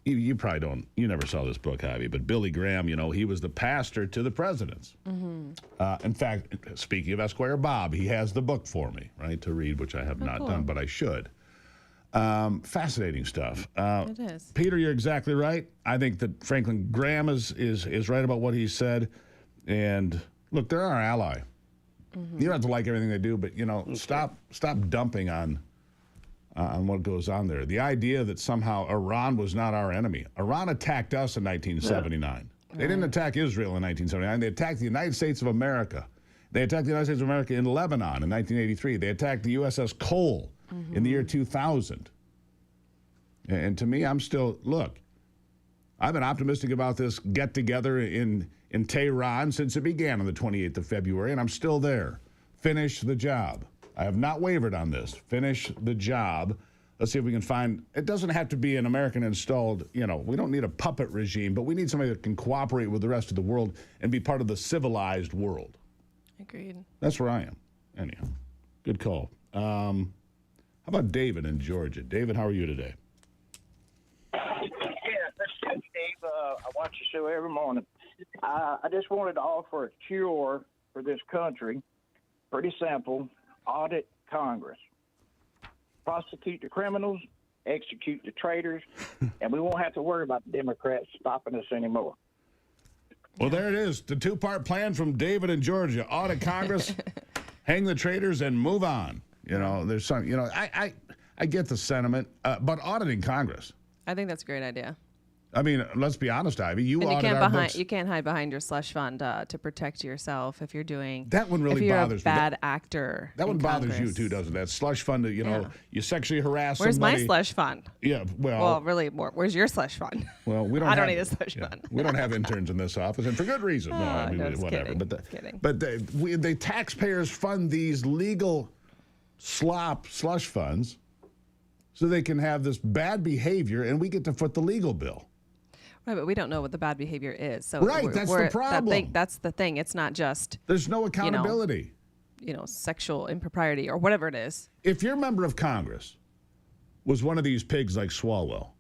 C: you probably don't, you never saw this book, have you? But Billy Graham, he was the pastor to the presidents. Mm-hmm. In fact, speaking of Esquire Bob, he has the book for me, right, to read, which I have not done, but I should. Fascinating stuff.
M: It is.
C: Peter, you're exactly right. I think that Franklin Graham is right about what he said. And look, they're our ally. Mm-hmm. You don't have to like everything they do, but stop dumping on what goes on there. The idea that somehow Iran was not our enemy. Iran attacked us in 1979. Yeah. They didn't attack Israel in 1979. They attacked the United States of America. They attacked the United States of America in Lebanon in 1983. They attacked the USS Cole in the year 2000. And to me, I've been optimistic about this get-together in Tehran since it began on the 28th of February, and I'm still there. Finish the job. I have not wavered on this. Finish the job. Let's see if we can find, it doesn't have to be an American-installed, we don't need a puppet regime, but we need somebody that can cooperate with the rest of the world and be part of the civilized world.
M: Agreed.
C: That's where I am. Anyhow, good call. How about David in Georgia? David, how are you today?
T: Yeah, that's good, Steve. I watch your show every morning. I just wanted to offer a cure for this country. Pretty simple. Audit Congress. Prosecute the criminals, execute the traitors, and we won't have to worry about the Democrats stopping us anymore.
C: Well, there it is. The 2-part plan from David in Georgia. Audit Congress, hang the traitors, and move on. There's some, I I get the sentiment, but auditing Congress.
M: I think that's a great idea.
C: I mean, let's be honest, Ivy. You audit our books.
M: You can't hide behind your slush fund to protect yourself if you're doing.
C: That one really
M: if you're
C: bothers
M: a bad actor.
C: That one bothers you too, doesn't it? That slush fund. You sexually harass
M: Where's
C: somebody.
M: my slush fund?
C: Yeah, well,
M: really more. Where's your slush fund?
C: Well, we don't.
M: I don't need a slush fund.
C: We don't have interns in this office, and for good reason. No, I mean, whatever.
M: Kidding.
C: But the taxpayers fund these legal slush funds, so they can have this bad behavior, and we get to foot the legal bill.
M: Right, but we don't know what the bad behavior is. So
C: that's the problem.
M: That's the thing. It's not just.
C: There's no accountability.
M: Sexual impropriety or whatever it is.
C: If your member of Congress was one of these pigs like Swalwell,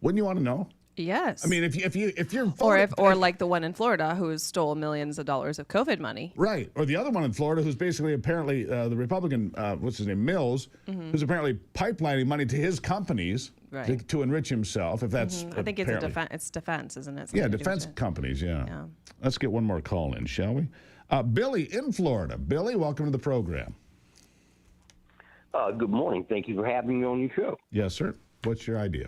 C: wouldn't you want to know?
M: Yes.
C: I mean, if you're
M: or like the one in Florida who stole millions of dollars of COVID money.
C: Right. Or the other one in Florida who's basically apparently the Republican, what's his name, Mills, who's apparently pipelining money to his companies to enrich himself. If that's
M: I think it's defense, isn't it?
C: Yeah, defense companies. Yeah. Let's get one more call in, shall we? Billy in Florida. Billy, welcome to the program.
U: Good morning. Thank you for having me on your show.
C: Yes, sir. What's your idea?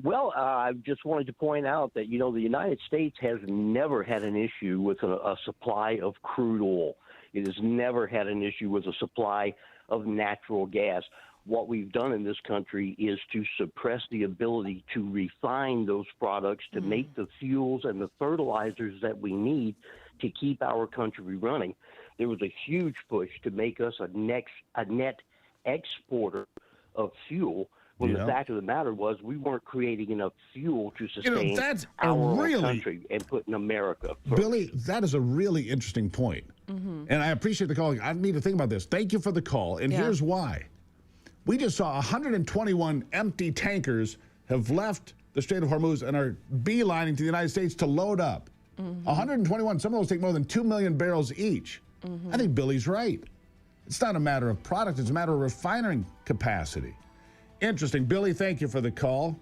U: Well, I just wanted to point out that, the United States has never had an issue with a supply of crude oil. It has never had an issue with a supply of natural gas. What we've done in this country is to suppress the ability to refine those products to make the fuels and the fertilizers that we need to keep our country running. There was a huge push to make us a net exporter of fuel, when the fact of the matter was we weren't creating enough fuel to sustain our country and put in America first.
C: Billy, that is a really interesting point. And I appreciate the call. I need to think about this. Thank you for the call. And here's why. We just saw 121 empty tankers have left the Strait of Hormuz and are beelining to the United States to load up. 121. Some of those take more than 2 million barrels each. I think Billy's right. It's not a matter of product. It's a matter of refining capacity. Interesting. Billy, thank you for the call.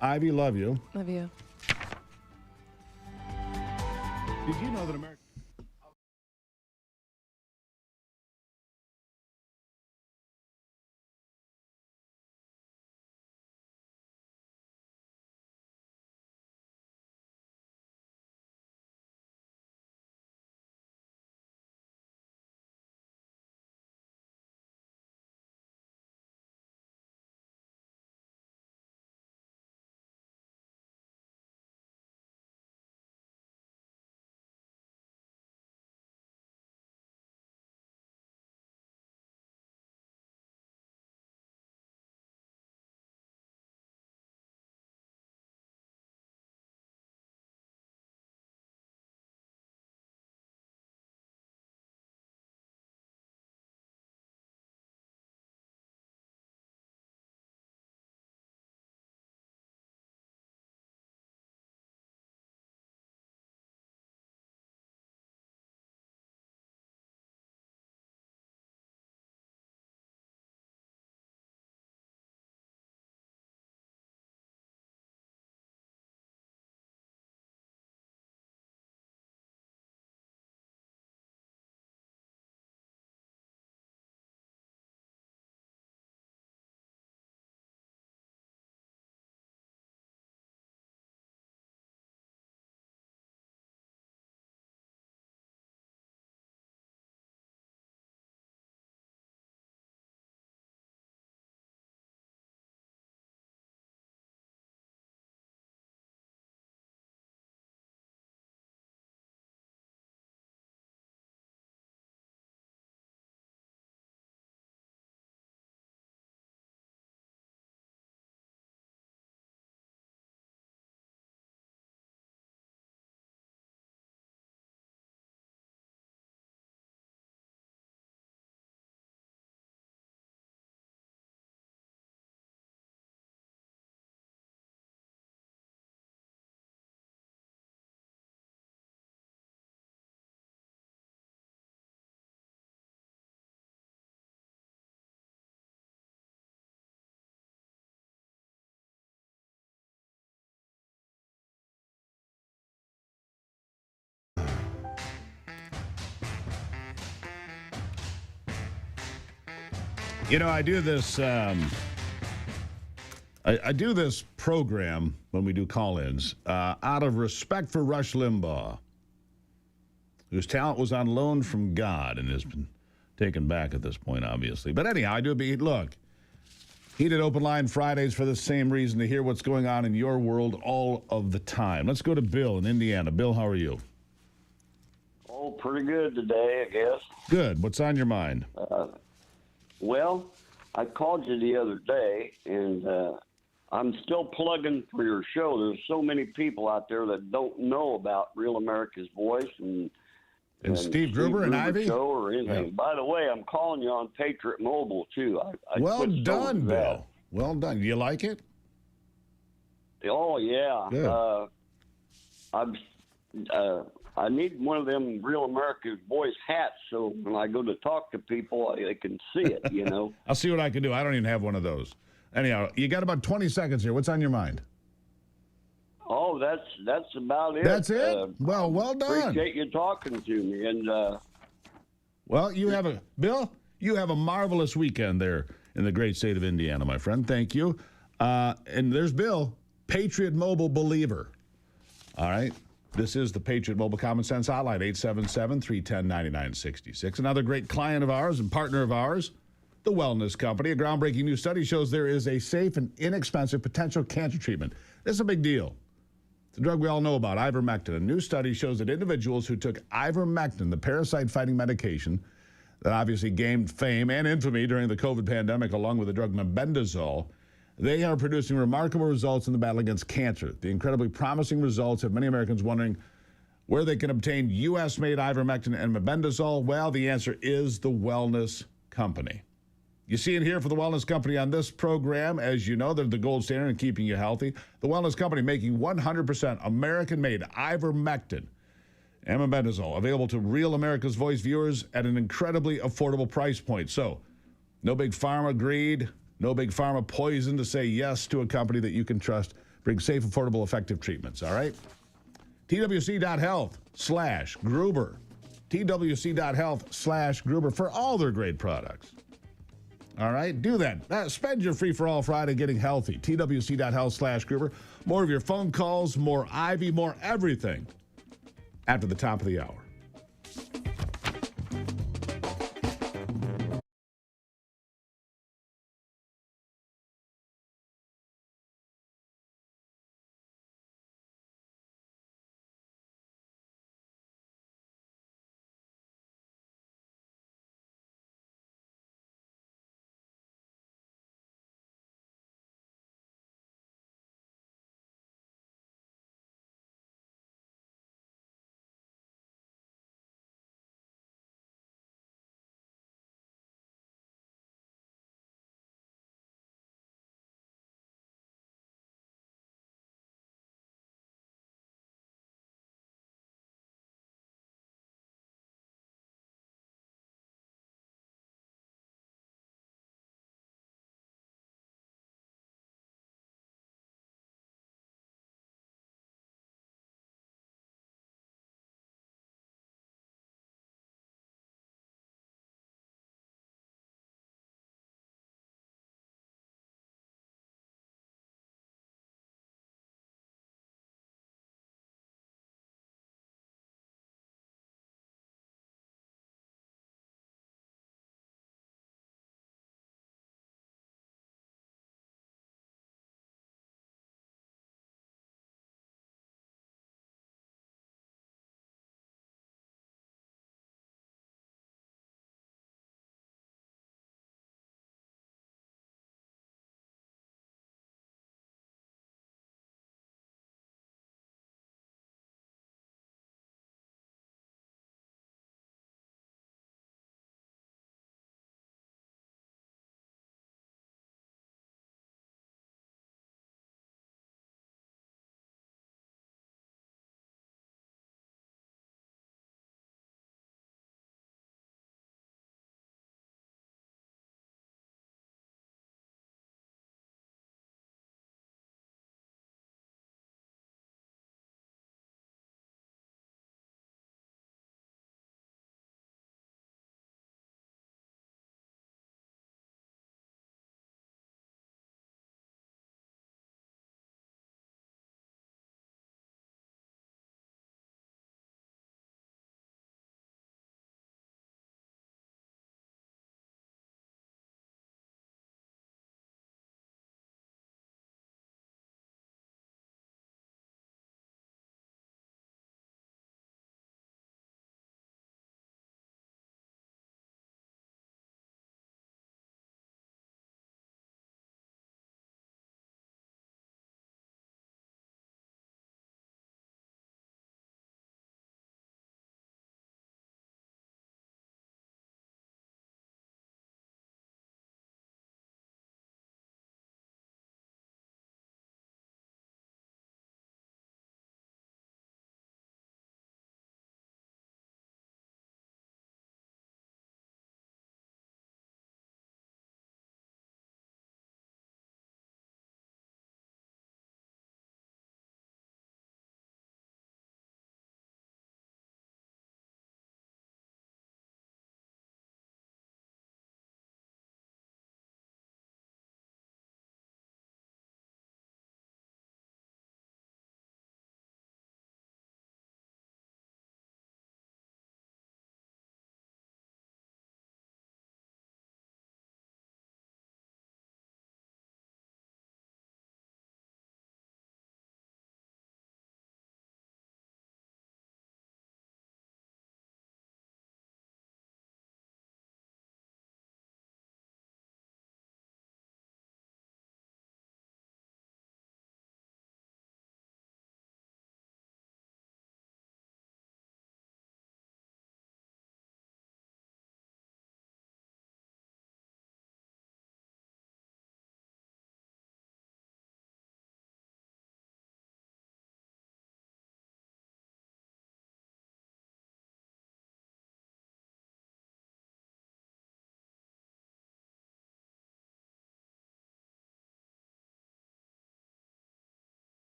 C: Ivy, love you.
M: Love you.
C: Did you know that America... You know, I do this. I do this program when we do call-ins out of respect for Rush Limbaugh, whose talent was on loan from God and has been taken back at this point, obviously. But anyhow, I do look. He did Open Line Fridays for the same reason, to hear what's going on in your world all of the time. Let's go to Bill in Indiana. Bill, how are you?
A: Oh, pretty good today, I guess.
C: Good. What's on your mind?
A: Well, I called you the other day, and I'm still plugging for your show. There's so many people out there that don't know about Real America's Voice and
C: Steve Gruber and Ivy?
A: Show or anything.
C: Yeah.
A: By the way, I'm calling you on Patriot Mobile, too. I
C: Well
A: switched
C: done,
A: over to
C: Bill.
A: that.
C: Well done. Do you like it?
A: Oh, yeah.
C: Good.
A: I need one of them Real America's Voice hats so when I go to talk to people, they can see it, you know.
C: I'll see what I can do. I don't even have one of those. Anyhow, you got about 20 seconds here. What's on your mind?
A: Oh, that's about it.
C: That's it? Well done.
A: Appreciate you talking to me. And
C: well, Bill, you have a marvelous weekend there in the great state of Indiana, my friend. Thank you. And there's Bill, Patriot Mobile believer. All right. This is the Patriot Mobile Common Sense Hotline, 877-310-9966. Another great client of ours and partner of ours, the Wellness Company. A groundbreaking new study shows there is a safe and inexpensive potential cancer treatment. This is a big deal. It's a drug we all know about, ivermectin. A new study shows that individuals who took ivermectin, the parasite-fighting medication that obviously gained fame and infamy during the COVID pandemic, along with the drug mebendazole, they are producing remarkable results in the battle against cancer. The incredibly promising results have many Americans wondering where they can obtain U.S.-made ivermectin and mebendazole. Well, the answer is the Wellness Company. You see it here for the Wellness Company on this program. As you know, they're the gold standard in keeping you healthy. The Wellness Company making 100% American-made ivermectin and mebendazole available to Real America's Voice viewers at an incredibly affordable price point. So, no big pharma greed, no big pharma poison to say yes to a company that you can trust. Bring safe, affordable, effective treatments, all right? TWC.health/Gruber. TWC.health/Gruber for all their great products. All right, do that. Spend your free-for-all Friday getting healthy. TWC.health/Gruber. More of your phone calls, more Ivy, more everything after the top of the hour.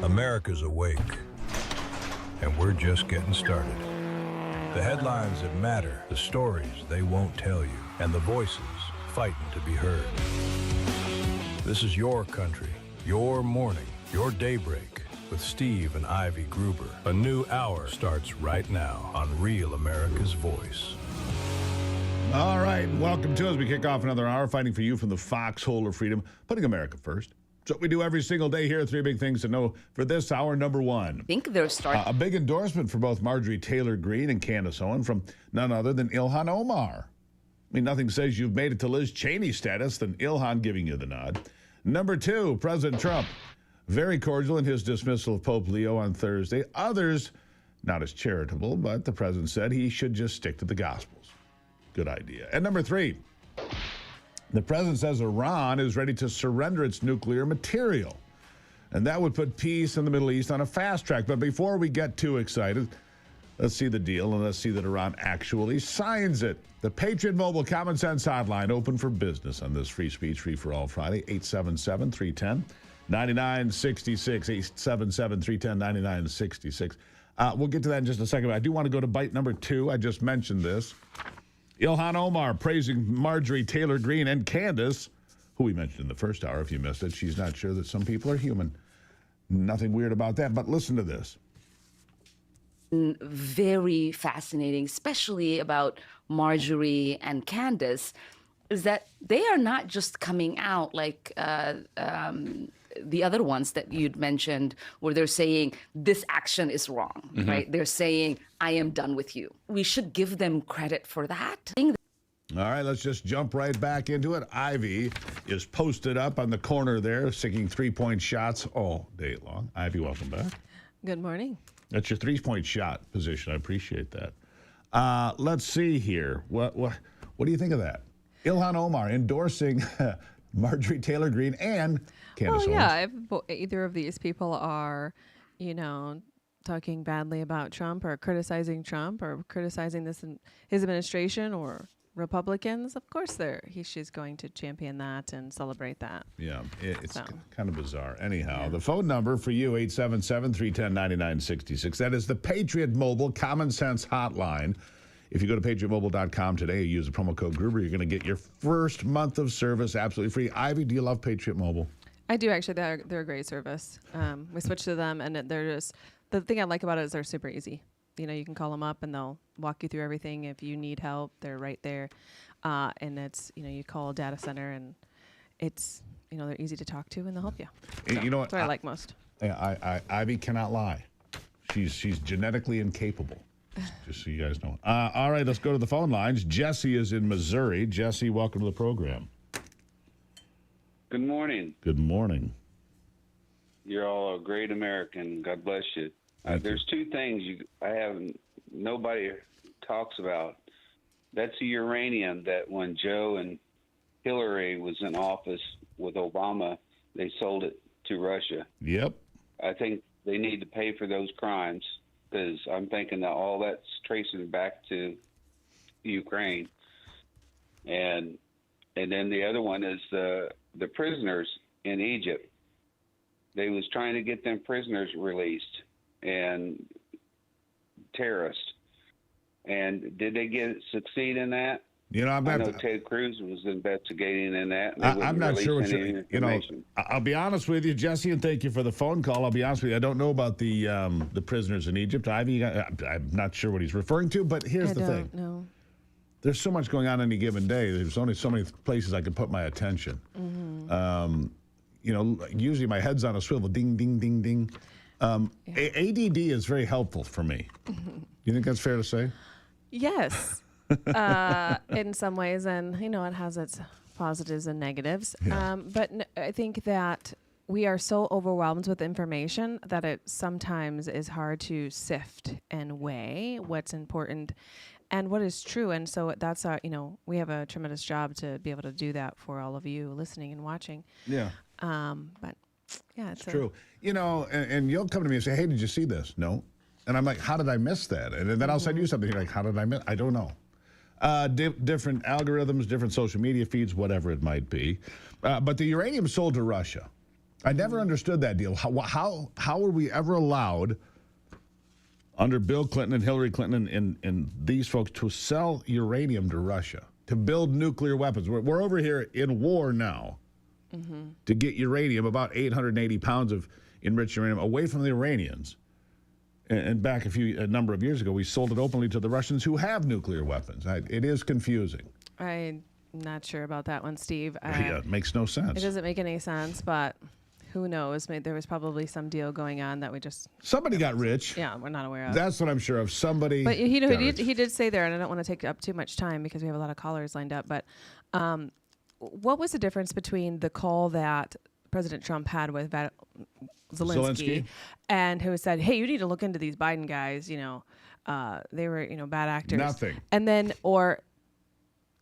E: America's awake, and we're just getting started. The headlines that matter, the stories they won't tell you, and the voices fighting to be heard. This is your country, your morning, your daybreak with Steve and Ivy Gruber. A new hour starts right now on Real America's Voice.
C: All right, welcome to us. We kick off another hour fighting for you from the foxhole of freedom, putting America first. So we do every single day here. 3 big things to know for this hour. Number one,
V: I think they're starting.
C: A big endorsement for both Marjorie Taylor Greene and Candace Owen from none other than Ilhan Omar. I mean, nothing says you've made it to Liz Cheney status than Ilhan giving you the nod. Number two, President Trump, very cordial in his dismissal of Pope Leo on Thursday. Others, not as charitable, but the president said he should just stick to the Gospels. Good idea. And number three, the president says Iran is ready to surrender its nuclear material. And that would put peace in the Middle East on a fast track. But before we get too excited, let's see the deal and let's see that Iran actually signs it. The Patriot Mobile Common Sense Hotline open for business on this Free Speech Free for All Friday, 877-310-9966, 877-310-9966. We'll get to that in just a second. But I do want to go to bite number two. I just mentioned this. Ilhan Omar praising Marjorie Taylor Greene and Candace, who we mentioned in the first hour. If you missed it, she's not sure that some people are human. Nothing weird about that. But listen to this.
V: Very fascinating, especially about Marjorie and Candace, is that they are not just coming out like the other ones that you'd mentioned, where they're saying this action is wrong, right? They're saying, I am done with you. We should give them credit for that.
C: All right, let's just jump right back into it. Ivy is posted up on the corner there, sinking three-point shots all day long. Ivy, welcome back.
M: Good morning.
C: That's your three-point shot position. I appreciate that. Let's see here. What do you think of that? Ilhan Omar endorsing Marjorie Taylor Greene and Candace Owens.
M: Yeah, if either of these people are, talking badly about Trump or criticizing his administration or Republicans, of course she's going to champion that and celebrate that.
C: Yeah, it's kind of bizarre. Anyhow, the phone number for you, 877-310-9966. That is the Patriot Mobile Common Sense Hotline. If you go to patriotmobile.com today, use the promo code Gruber, you're going to get your first month of service absolutely free. Ivy, do you love Patriot Mobile?
M: I do, actually. They're a great service. We switched to them, and they're just, the thing I like about it is they're super easy. You can call them up, and they'll walk you through everything. If you need help, they're right there. And it's, you call a data center, and it's, they're easy to talk to, and they'll help you. So
C: you know what?
M: That's what I like most.
C: Ivy cannot lie. She's genetically incapable. Just so you guys know. All right, let's go to the phone lines. Jesse is in Missouri. Jesse, welcome to the program.
W: Good morning.
C: Good morning.
W: You're all a great American. God bless you. There's two things nobody talks about. That's the uranium that when Joe and Hillary was in office with Obama, they sold it to Russia.
C: Yep.
W: I think they need to pay for those crimes, because I'm thinking that all that's tracing back to Ukraine. And then the other one is the prisoners in Egypt. They was trying to get them prisoners released and terrorists. And did they succeed in that? I know Ted Cruz was investigating in that.
C: I'm not sure what I'll be honest with you, Jesse, and thank you for the phone call. I'll be honest with you. I don't know about the prisoners in Egypt. Ivy, I'm not sure what he's referring to, but here's the thing.
M: No.
C: There's so much going on any given day. There's only so many places I can put my attention. Usually my head's on a swivel, ding, ding, ding, ding. ADD is very helpful for me. You think that's fair to say?
M: Yes. In some ways, and it has its positives and negatives.
C: Yeah.
M: But I think that we are so overwhelmed with information that it sometimes is hard to sift and weigh what's important and what is true. And so that's we have a tremendous job to be able to do that for all of you listening and watching.
C: Yeah.
M: But yeah, it's
C: true. And you'll come to me and say, "Hey, did you see this?" No. And I'm like, "How did I miss that?" And then I'll send you something. You're like, "How did I miss?" I don't know. Different algorithms, different social media feeds, whatever it might be. But the uranium sold to Russia. I never understood that deal. How were we ever allowed under Bill Clinton and Hillary Clinton and these folks to sell uranium to Russia, to build nuclear weapons? We're over here in war now to get uranium, about 880 pounds of enriched uranium, away from the Iranians. And back a number of years ago, we sold it openly to the Russians who have nuclear weapons. It is confusing.
M: I'm not sure about that one, Steve.
C: Yeah, it makes no sense.
M: It doesn't make any sense, but who knows? Maybe there was probably some deal going on that we just...
C: Somebody got rich.
M: Yeah, we're not aware of.
C: That's what I'm sure of. Somebody
M: But he did say there, and I don't want to take up too much time because we have a lot of callers lined up, but what was the difference between the call that President Trump had with Zelensky and who said, hey, you need to look into these Biden guys, they were, bad actors.
C: Nothing.
M: And then, or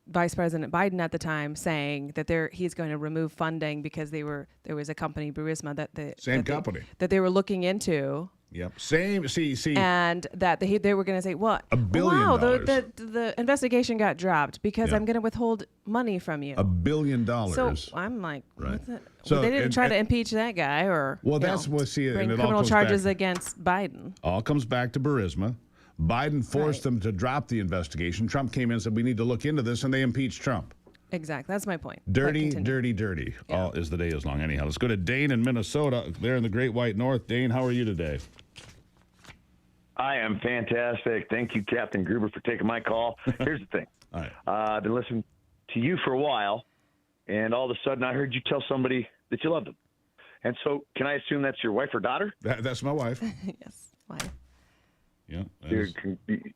M: Vice President Biden at the time saying that he's going to remove funding because there was a company, Burisma, that they were looking into.
C: Yep. Same. See.
M: And that they were going to say, what?
C: $1 billion.
M: Wow, the investigation got dropped because I'm going to withhold money from you.
C: $1 billion.
M: So I'm like,
C: right.
M: So they didn't try to impeach that guy or
C: bring
M: criminal charges against Biden.
C: All comes back to Burisma. Biden forced them to drop the investigation. Trump came in and said, we need to look into this, and they impeached Trump.
M: Exactly. That's my point.
C: Dirty. Yeah. All is the day is long. Anyhow, let's go to Dane in Minnesota. There in the Great White North. Dane, how are you today?
B: I am fantastic. Thank you, Captain Gruber, for taking my call. Here's the thing.
C: All right.
B: I've been listening to you for a while, and all of a sudden I heard you tell somebody that you loved them. And so can I assume that's your wife or daughter?
C: That's my wife.
M: Yes, wife.
C: Yeah.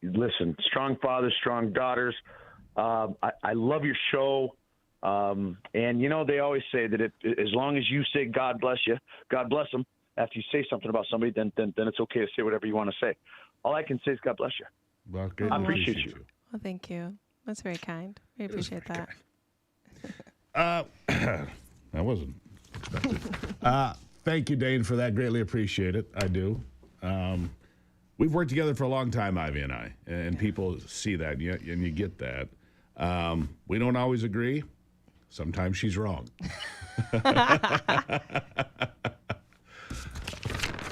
B: Listen, strong fathers, strong daughters. I love your show. And, they always say that as long as you say God bless you, God bless them, after you say something about somebody, then it's okay to say whatever you want to say. All I can say is God bless you.
C: Well,
B: I appreciate you.
M: Well, thank you. That's very kind. We appreciate that.
C: That wasn't expected. Thank you, Dane, for that. Greatly appreciate it. I do. We've worked together for a long time, Ivy and I, and people see that, and you get that. We don't always agree. Sometimes she's wrong.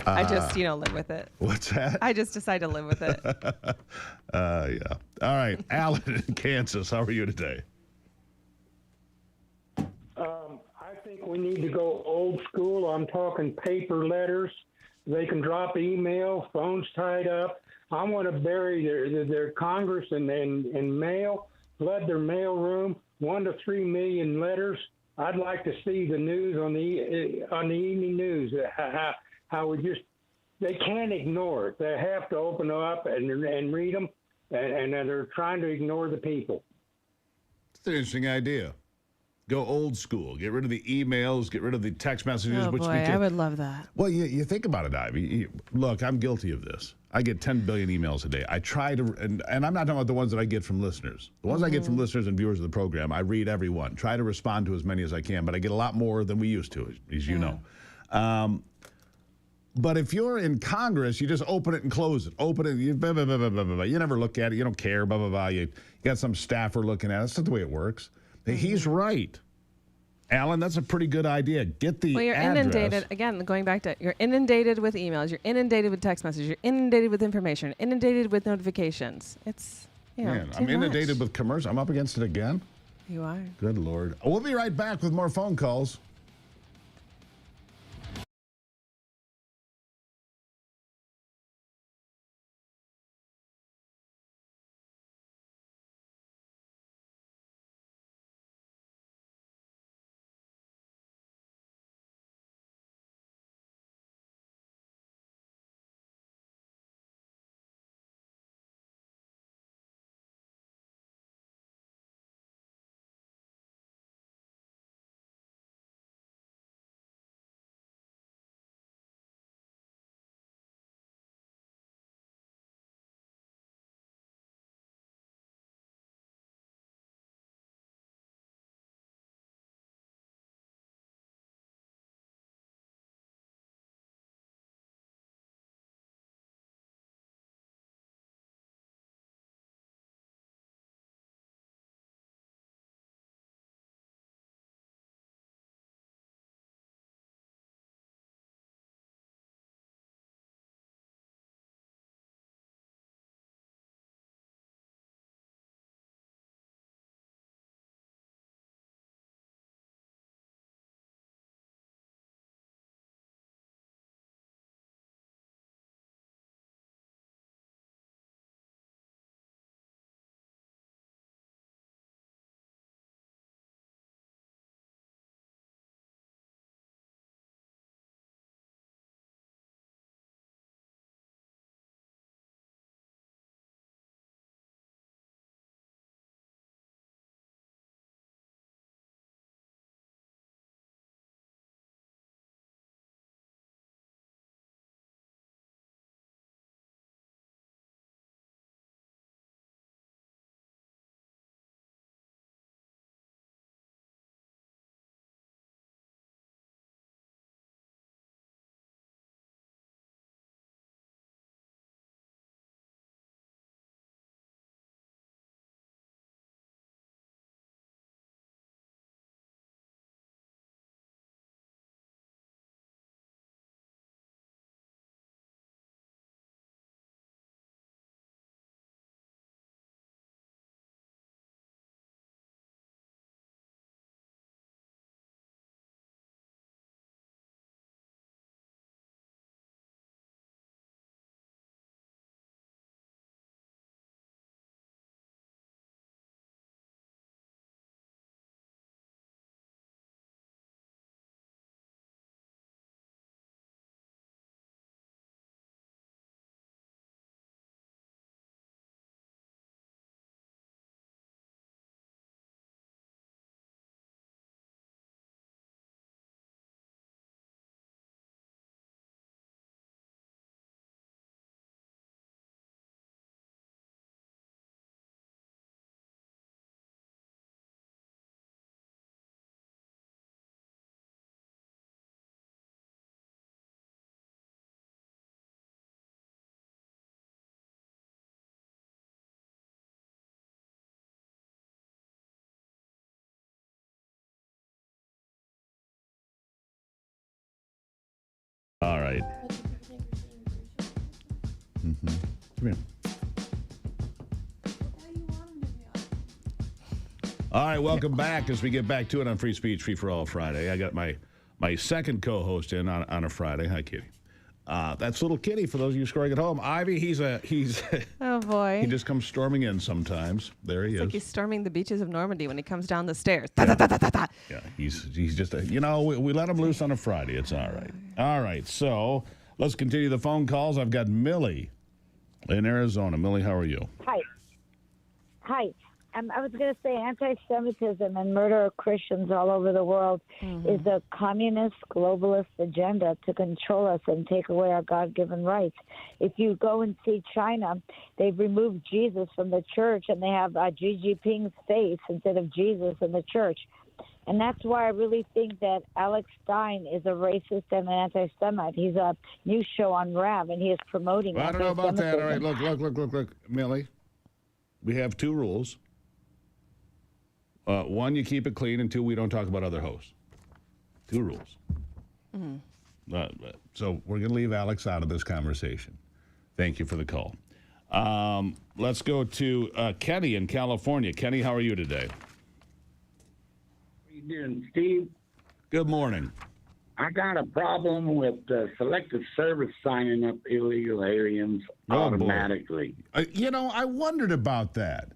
M: I just, live with it.
C: What's that?
M: I just decide to live with it.
C: Yeah. All right. Alan in Kansas, how are you today?
D: I think we need to go old school. I'm talking paper letters. They can drop email, phones tied up. I want to bury their Congress and mail, flood their mail room, 1 to 3 million letters. I'd like to see the news on the evening news. How they can't ignore it. They have to open up and read them, and they're trying to ignore the people.
C: It's an interesting idea. Go old school. Get rid of the emails. Get rid of the text messages.
M: Oh, boy, I would love that.
C: Well, you think about it, Ivy. Look, I'm guilty of this. I get 10 billion emails a day. I try to, and I'm not talking about the ones that I get from listeners. The ones I get from listeners and viewers of the program, I read every one. Try to respond to as many as I can, but I get a lot more than we used to, as you know. But if you're in Congress, you just open it and close it. Open it, you never look at it. You don't care, blah, blah, blah. You got some staffer looking at it. That's not the way it works. He's right. Alan, that's a pretty good idea. Get the
M: Well, you're
C: address.
M: inundated, again, going back to, you're inundated with emails, you're inundated with text messages, you're inundated with information, you're inundated with notifications. It's,
C: Man, I'm inundated with commercials. I'm up against it again.
M: You are.
C: Good Lord. We'll be right back with more phone calls. right. Mm-hmm. Come here. All right, welcome back as we get back to it on Free Speech, Free for All Friday. I got my second co-host in on a Friday. Hi, Kitty. That's little Kitty for those of you scoring at home. Ivy, he's
M: oh boy,
C: he just comes storming in sometimes. There he is.
M: Like he's storming the beaches of Normandy when he comes down the stairs.
C: Yeah, he's just we let him loose on a Friday. It's all right. All right, so let's continue the phone calls. I've got Millie in Arizona. Millie, how are you?
F: Hi. I was going to say anti-Semitism and murder of Christians all over the world is a communist, globalist agenda to control us and take away our God-given rights. If you go and see China, they've removed Jesus from the church, and they have Xi Jinping's face instead of Jesus in the church. And that's why I really think that Alex Stein is a racist and an anti-Semite. He's a news show on RAV, and he is promoting
C: I don't know about that. All right, look, Millie. We have two rules. One, you keep it clean, and two, we don't talk about other hosts. Two rules. So we're going to leave Alex out of this conversation. Thank you for the call. Let's go to Kenny in California. Kenny, how are you today?
H: How you doing, Steve?
C: Good morning.
H: I got a problem with Selective Service signing up illegal aliens automatically.
C: I wondered about that.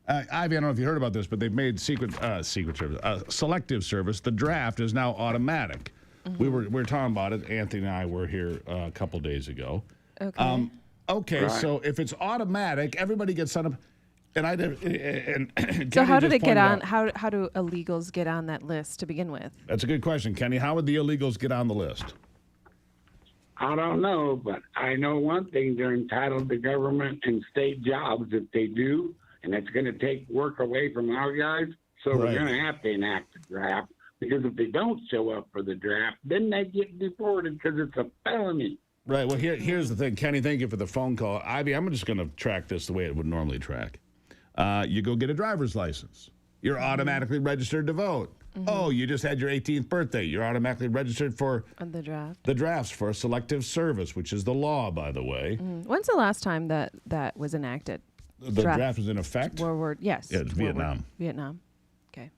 C: Ivy, I don't know if you heard about this, but they've made Secret Service, Selective Service. The draft is now automatic. We were talking about it. Anthony and I were here a couple days ago.
M: Okay.
C: Okay, so if it's automatic, everybody gets signed up. And
M: so how do they get on? How do illegals get on that list to begin with?
C: That's a good question, Kenny. How would the illegals get on the list?
H: I don't know, but I know one thing: they're entitled to government and state jobs if they do. And it's going to take work away from our guys. So we're going to have to enact the draft, because if they don't show up for the draft, then they get deported because it's a felony.
C: Right. Well, here's the thing. Kenny, thank you for the phone call. Ivy, I'm just going to track this the way it would normally track. You go get a driver's license. You're automatically registered to vote. Oh, you just had your 18th birthday. You're automatically registered for
M: the draft.
C: The drafts for a Selective Service, which is the law, by the way.
M: When's the last time that was enacted?
C: The draft was in effect?
M: Yes.
C: Yeah, it's Vietnam.
M: Vietnam. Okay.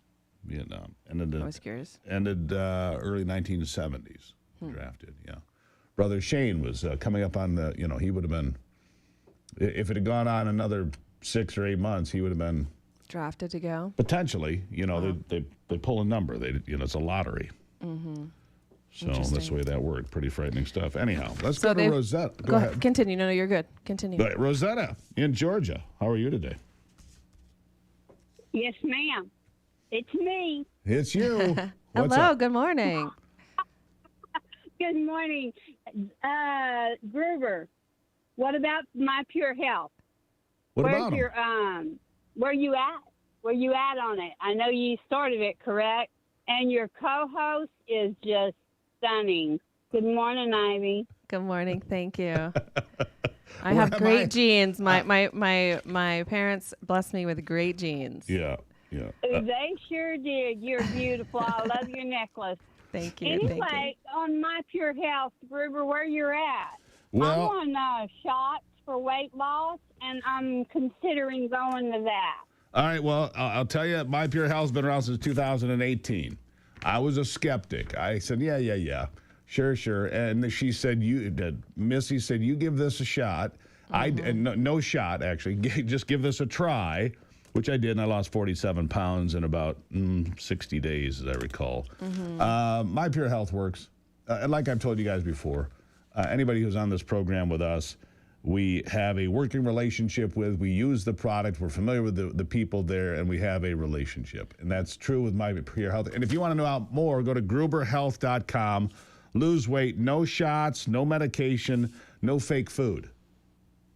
C: Vietnam.
M: I was curious.
C: Ended early 1970s. Drafted, yeah. Brother Shane was coming up on the, he would have been, if it had gone on another 6 or 8 months, he would have been
M: drafted to go.
C: Potentially, they pull a number. It's a lottery. So that's the way that worked. Pretty frightening stuff. Anyhow, let's go to Rosetta. Go ahead.
M: Continue. No, you're good. Continue.
C: But Rosetta in Georgia. How are you today?
I: Yes, ma'am. It's me.
C: It's you.
M: Hello. Good morning.
I: Good morning. Gruber, what about My Pure Health?
C: Where's
I: your where you at? Where you at on it? I know you started it, correct? And your co-host is just stunning. Good morning, Ivy.
M: Good morning. Thank you. I have great genes. My parents blessed me with great genes.
C: Yeah.
I: They sure did. You're beautiful. I love your necklace.
M: Thank you.
I: Anyway, on My Pure Health, Gruber, where you're at?
C: Well,
I: I'm on shots for weight loss, and I'm considering going to that.
C: All right. Well, I'll tell you, My Pure Health's been around since 2018. I was a skeptic. I said, yeah. Sure. And she said, Missy said, you give this a shot. No shot, actually. Just give this a try, which I did, and I lost 47 pounds in about 60 days, as I recall. My Pure Health works. Like I've told you guys before, anybody who's on this program with us, we have a working relationship with. We use the product. We're familiar with the people there, and we have a relationship. And that's true with My Pure Health. And if you want to know more, go to gruberhealth.com. Lose weight, no shots, no medication, no fake food.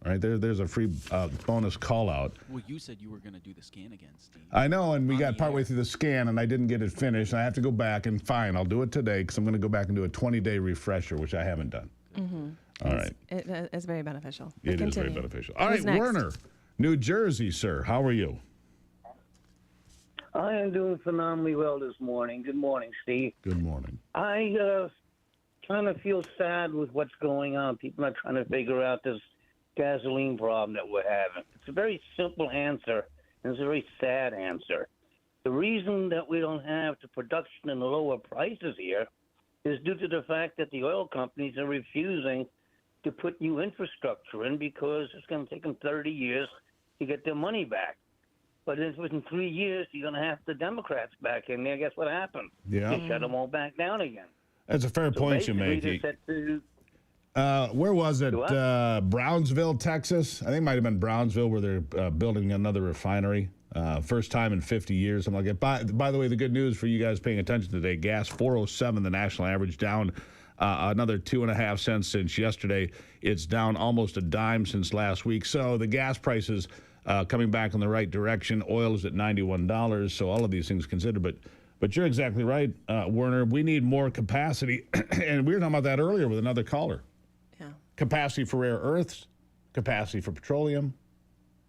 C: All right, there's a free bonus call out.
G: Well, you said you were going to do the scan again, Steve.
C: I know, and we got partway through the scan, and I didn't get it finished. And I have to go back, and fine, I'll do it today, because I'm going to go back and do a 20-day refresher, which I haven't done. All right.
M: It's very beneficial.
C: It is very beneficial. All right, Werner, New Jersey, sir. How are you?
X: I am doing phenomenally well this morning. Good morning, Steve.
C: Good morning.
X: I
J: kind of feel sad with what's going on. People are trying to figure out this gasoline problem that we're having. It's a very simple answer, and it's a very sad answer. The reason that we don't have the production and the lower prices here is due to the fact that the oil companies are refusing to put new infrastructure in because it's going to take them 30 years to get their money back. But within 3 years, you're going to have the Democrats back in there. Guess what happened?
C: Yeah.
J: They shut them all back down again.
C: That's a fair point you make. Where was it? Brownsville, Texas? I think it might have been Brownsville where they're building another refinery. First time in 50 years, something like that. By the way, the good news for you guys paying attention today, gas $4.07, the national average, down another 2.5 cents since yesterday. It's down almost a dime since last week. So the gas prices coming back in the right direction. Oil is at $91. So all of these things considered. But you're exactly right, Werner. We need more capacity. And we were talking about that earlier with another caller.
M: Yeah.
C: Capacity for rare earths, capacity for petroleum.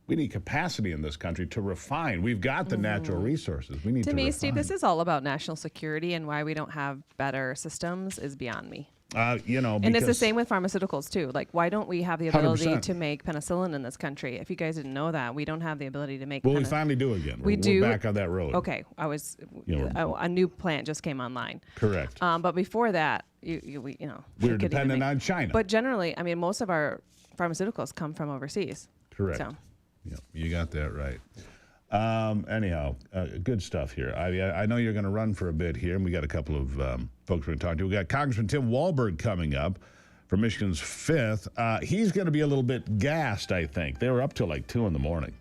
C: We need capacity in this country to refine. We've got the natural resources. We need to refine.
M: To me, Steve, this is all about national security, and why we don't have better systems is beyond me.
C: And
M: it's the same with pharmaceuticals too. Like, why don't we have the ability
C: 100%.
M: to make penicillin in this country? If you guys didn't know that, we don't have the ability to make.
C: Well, we finally do again.
M: We're back
C: on that road.
M: Okay, a new plant just came online.
C: Correct.
M: But before that, we
C: were dependent on China.
M: But generally, I mean, most of our pharmaceuticals come from overseas.
C: Correct.
M: So.
C: Yep, you got that right. Anyhow, good stuff here. I know you're going to run for a bit here, and we got a couple of folks we're going to talk to. We got Congressman Tim Walberg coming up from Michigan's 5th. He's going to be a little bit gassed, I think. They were up till like 2 in the morning,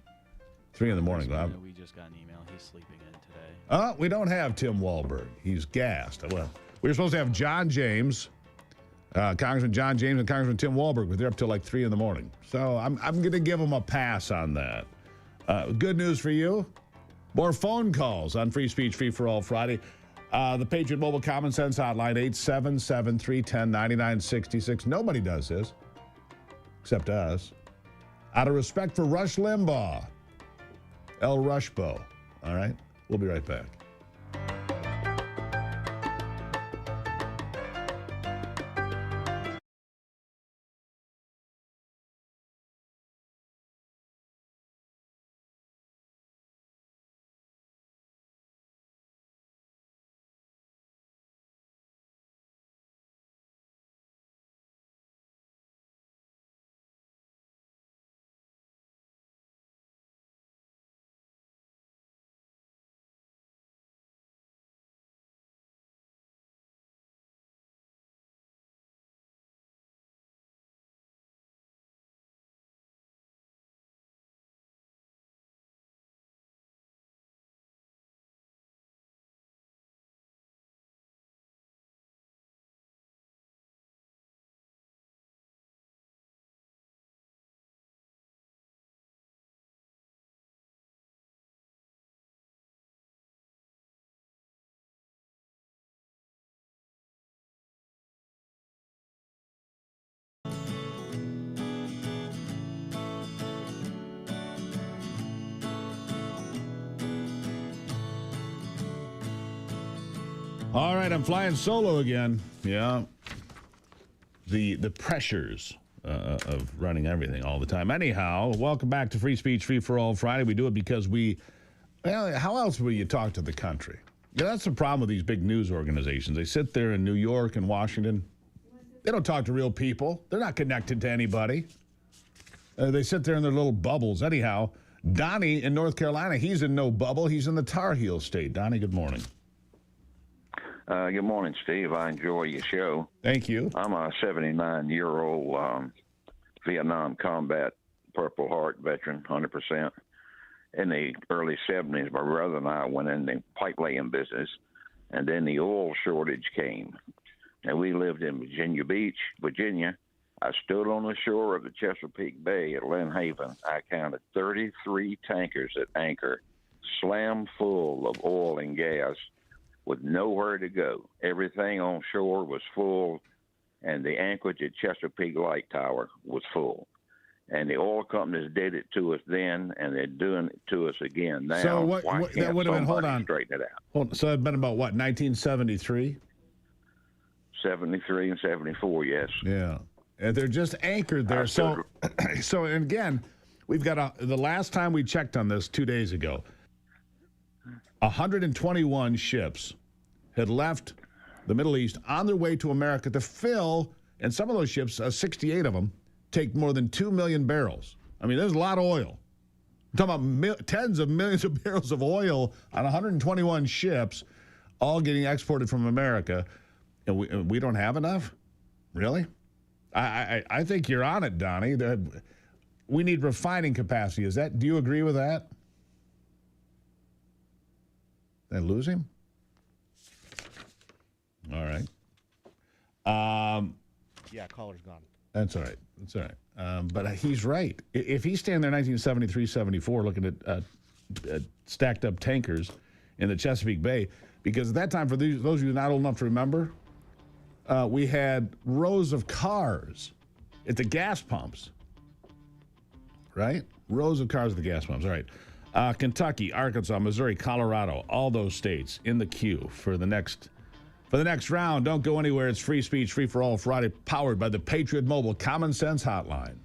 C: 3 in the morning.
G: We just got an email. He's sleeping in today.
C: We don't have Tim Walberg. He's gassed. Well, we were supposed to have John James, Congressman John James and Congressman Tim Walberg, but they're up till like 3 in the morning. So I'm going to give them a pass on that. Good news for you. More phone calls on Free Speech, Free for All Friday. The Patriot Mobile Common Sense Hotline, 877-310-9966. Nobody does this except us. Out of respect for Rush Limbaugh. El Rushbo. All right? We'll be right back. All right, I'm flying solo again. Yeah. The pressures of running everything all the time. Anyhow, welcome back to Free Speech, Free for All Friday. We do it because how else will you talk to the country? Yeah, that's the problem with these big news organizations. They sit there in New York and Washington. They don't talk to real people. They're not connected to anybody. They sit there in their little bubbles. Anyhow, Donnie in North Carolina, he's in no bubble. He's in the Tar Heel state. Donnie, good morning.
K: Good morning, Steve. I enjoy your show.
C: Thank you.
K: I'm a 79-year-old Vietnam combat Purple Heart veteran, 100%. In the early 70s, my brother and I went in the pipe laying business, and then the oil shortage came. And we lived in Virginia Beach, Virginia. I stood on the shore of the Chesapeake Bay at Lynn Haven. I counted 33 tankers at anchor, slam full of oil and gas, with nowhere to go. Everything on shore was full, and the anchorage at Chesapeake Light Tower was full. And the oil companies did it to us then, and they're doing it to us again now.
C: So what that would have been, hold on.
K: Straighten it out.
C: So it'd been about, what, 1973?
K: 73 and 74, yes.
C: Yeah. And they're just anchored there. So, and again, we've got the last time we checked on this 2 days ago, 121 ships had left the Middle East on their way to America to fill, and some of those ships, 68 of them, take more than 2 million barrels. I mean, there's a lot of oil. I'm talking about tens of millions of barrels of oil on 121 ships, all getting exported from America, and we don't have enough? Really? I think you're on it, Donnie. We need refining capacity. Do you agree with that? Did I lose him? All right.
L: Yeah, caller's gone.
C: That's all right. That's all right. But he's right. If he's standing there 1973, 74 looking at stacked up tankers in the Chesapeake Bay, because at that time, for those of you not old enough to remember, we had rows of cars at the gas pumps, right? Rows of cars at the gas pumps. All right. Kentucky, Arkansas, Missouri, Colorado, all those states in the queue for the next round. Don't go anywhere. It's Free Speech, Free for All Friday, powered by the Patriot Mobile Common Sense Hotline.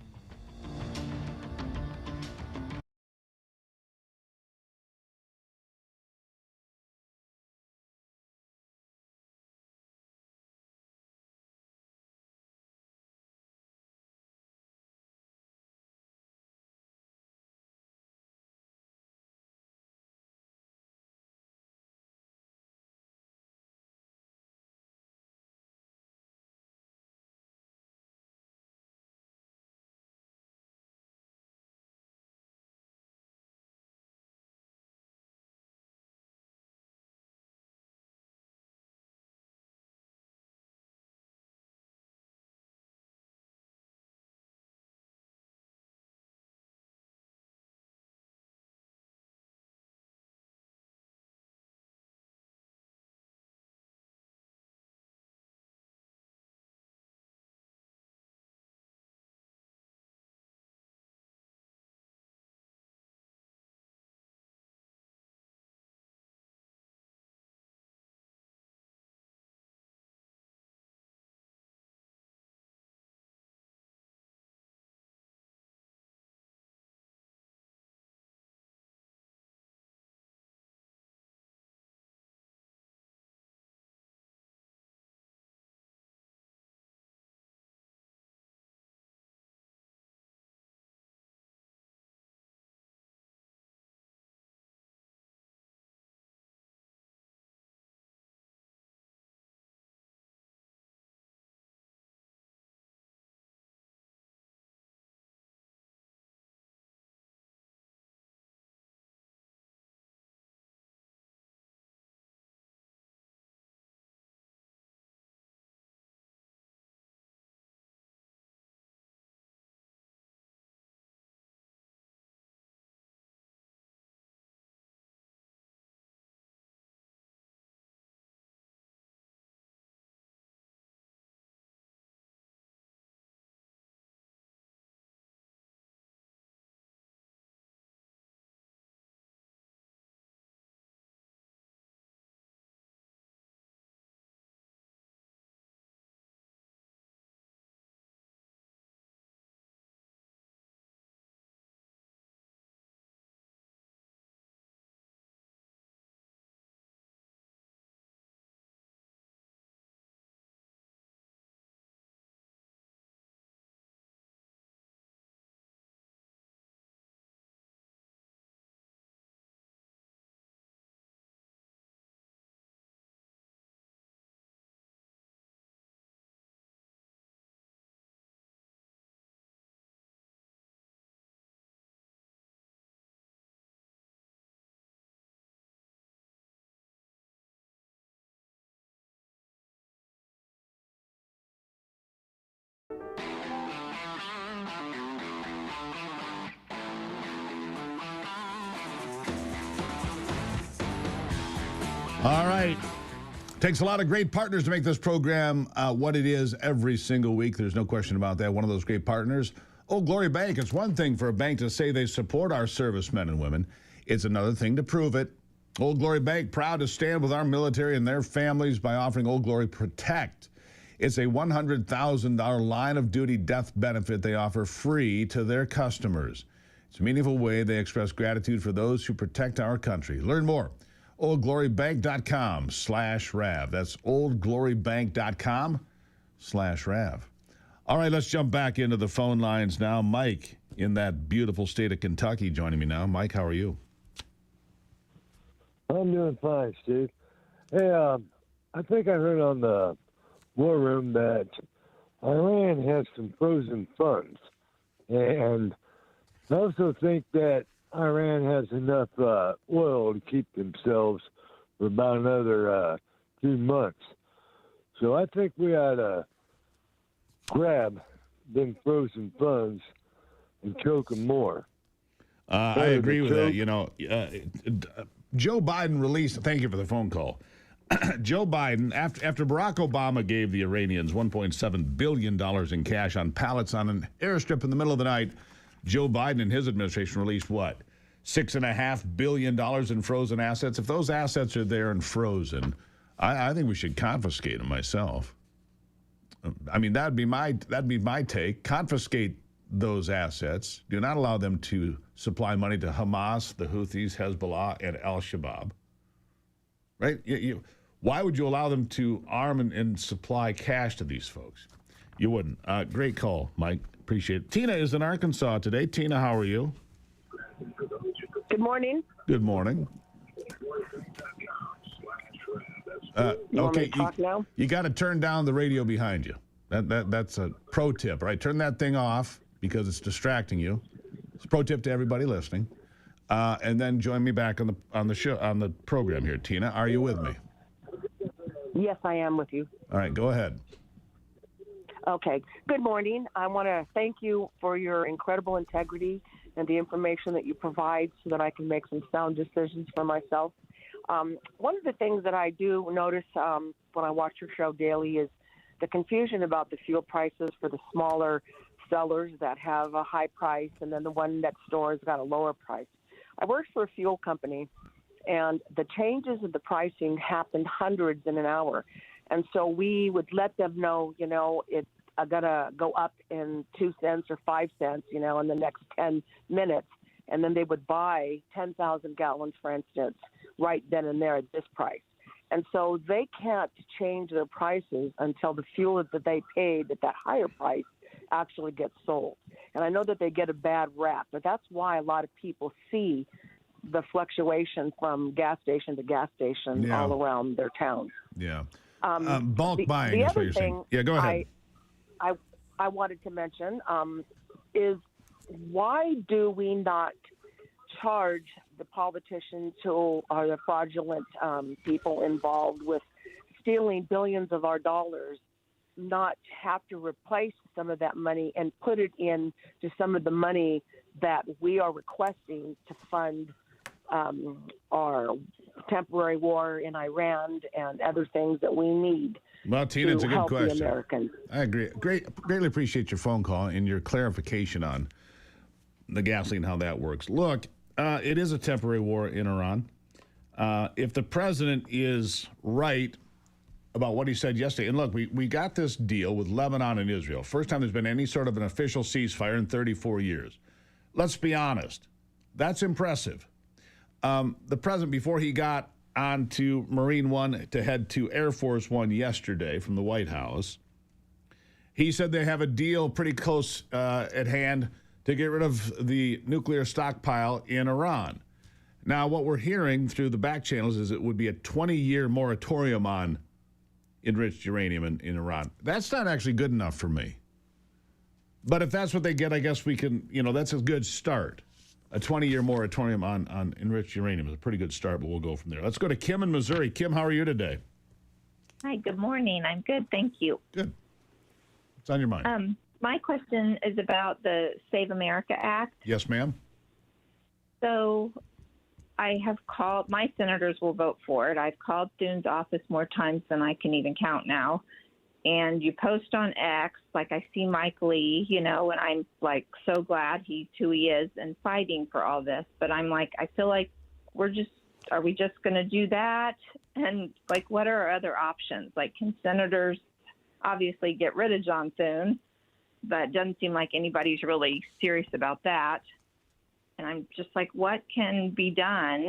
C: All right. Takes a lot of great partners to make this program what it is every single week. There's no question about that. One of those great partners, Old Glory Bank. It's one thing for a bank to say they support our servicemen and women. It's another thing to prove it. Old Glory Bank, proud to stand with our military and their families by offering Old Glory Protect. It's a $100,000 line of duty death benefit they offer free to their customers. It's a meaningful way they express gratitude for those who protect our country. Learn more. OldGloryBank.com/RAV. That's OldGloryBank.com/RAV. All right, let's jump back into the phone lines now. Mike in that beautiful state of Kentucky joining me now. Mike, how are you?
L: I'm doing fine, Steve. Hey, I think I heard on the War Room that Iran has some frozen funds. And I also think that Iran has enough oil to keep themselves for about another 2 months. So I think we ought to grab them frozen funds and choke them more.
C: I agree with that. You know, Joe Biden released, thank you for the phone call. Joe Biden, after Barack Obama gave the Iranians $1.7 billion in cash on pallets on an airstrip in the middle of the night, Joe Biden and his administration released what? $6.5 billion in frozen assets. If those assets are there and frozen, I think we should confiscate them myself. I mean, that'd be my take. Confiscate those assets. Do not allow them to supply money to Hamas, the Houthis, Hezbollah, and Al-Shabaab. Right? Why would you allow them to arm and supply cash to these folks? You wouldn't. Great call, Mike. Appreciate it. Tina is in Arkansas today. Tina, how are you?
N: Good morning.
C: Good morning. Okay, you got to turn down the radio behind you. That's a pro tip, right? Turn that thing off because it's distracting you. It's a pro tip to everybody listening. And then join me back on the show, on the program here. Tina, are you with me?
N: Yes, I am with you.
C: All right, go ahead.
N: Okay. Good morning. I want to thank you for your incredible integrity and the information that you provide so that I can make some sound decisions for myself. One of the things that I do notice when I watch your show daily is the confusion about the fuel prices for the smaller sellers that have a high price, and then the one next door has got a lower price. I worked for a fuel company, and the changes in the pricing happened hundreds in an hour. And so we would let them know, you know, it's going to go up in 2 cents or 5 cents, you know, in the next 10 minutes. And then they would buy 10,000 gallons, for instance, right then and there at this price. And so they can't change their prices until the fuel that they paid at that higher price actually gets sold. And I know that they get a bad rap, but that's why a lot of people see the fluctuation from gas station to gas station all around their towns.
C: Yeah. Bulk buying is what you're saying. Yeah, go ahead.
N: I wanted to mention is why do we not charge the politicians who are the fraudulent people involved with stealing billions of our dollars, not have to replace some of that money and put it in to some of the money that we are requesting to fund our temporary war in Iran and other things that we need.
C: Well, Tina, it's a good question.
N: The Americans.
C: I agree. Greatly appreciate your phone call and your clarification on the gasoline, how that works. Look, it is a temporary war in Iran. If the president is right about what he said yesterday, and look, we got this deal with Lebanon and Israel. First time there's been any sort of an official ceasefire in 34 years. Let's be honest. That's impressive. The president, before he got on to Marine One to head to Air Force One yesterday from the White House, he said they have a deal pretty close at hand to get rid of the nuclear stockpile in Iran. Now, what we're hearing through the back channels is it would be a 20-year moratorium on enriched uranium in Iran. That's not actually good enough for me. But if that's what they get, I guess we can, that's a good start. A 20-year moratorium on enriched uranium is a pretty good start, but we'll go from there. Let's go to Kim in Missouri. Kim, how are you today?
O: Hi, good morning. I'm good, thank you.
C: Good. What's on your mind?
O: My question is about the Save America Act.
C: Yes, ma'am.
O: So I have called, my senators will vote for it. I've called Thune's office more times than I can even count now. And you post on X, like I see Mike Lee, and I'm like so glad he's who he is and fighting for all this. But I'm like, I feel like are we just going to do that? And like, what are our other options? Like, can senators, obviously get rid of John Thune, but it doesn't seem like anybody's really serious about that. And I'm just like, what can be done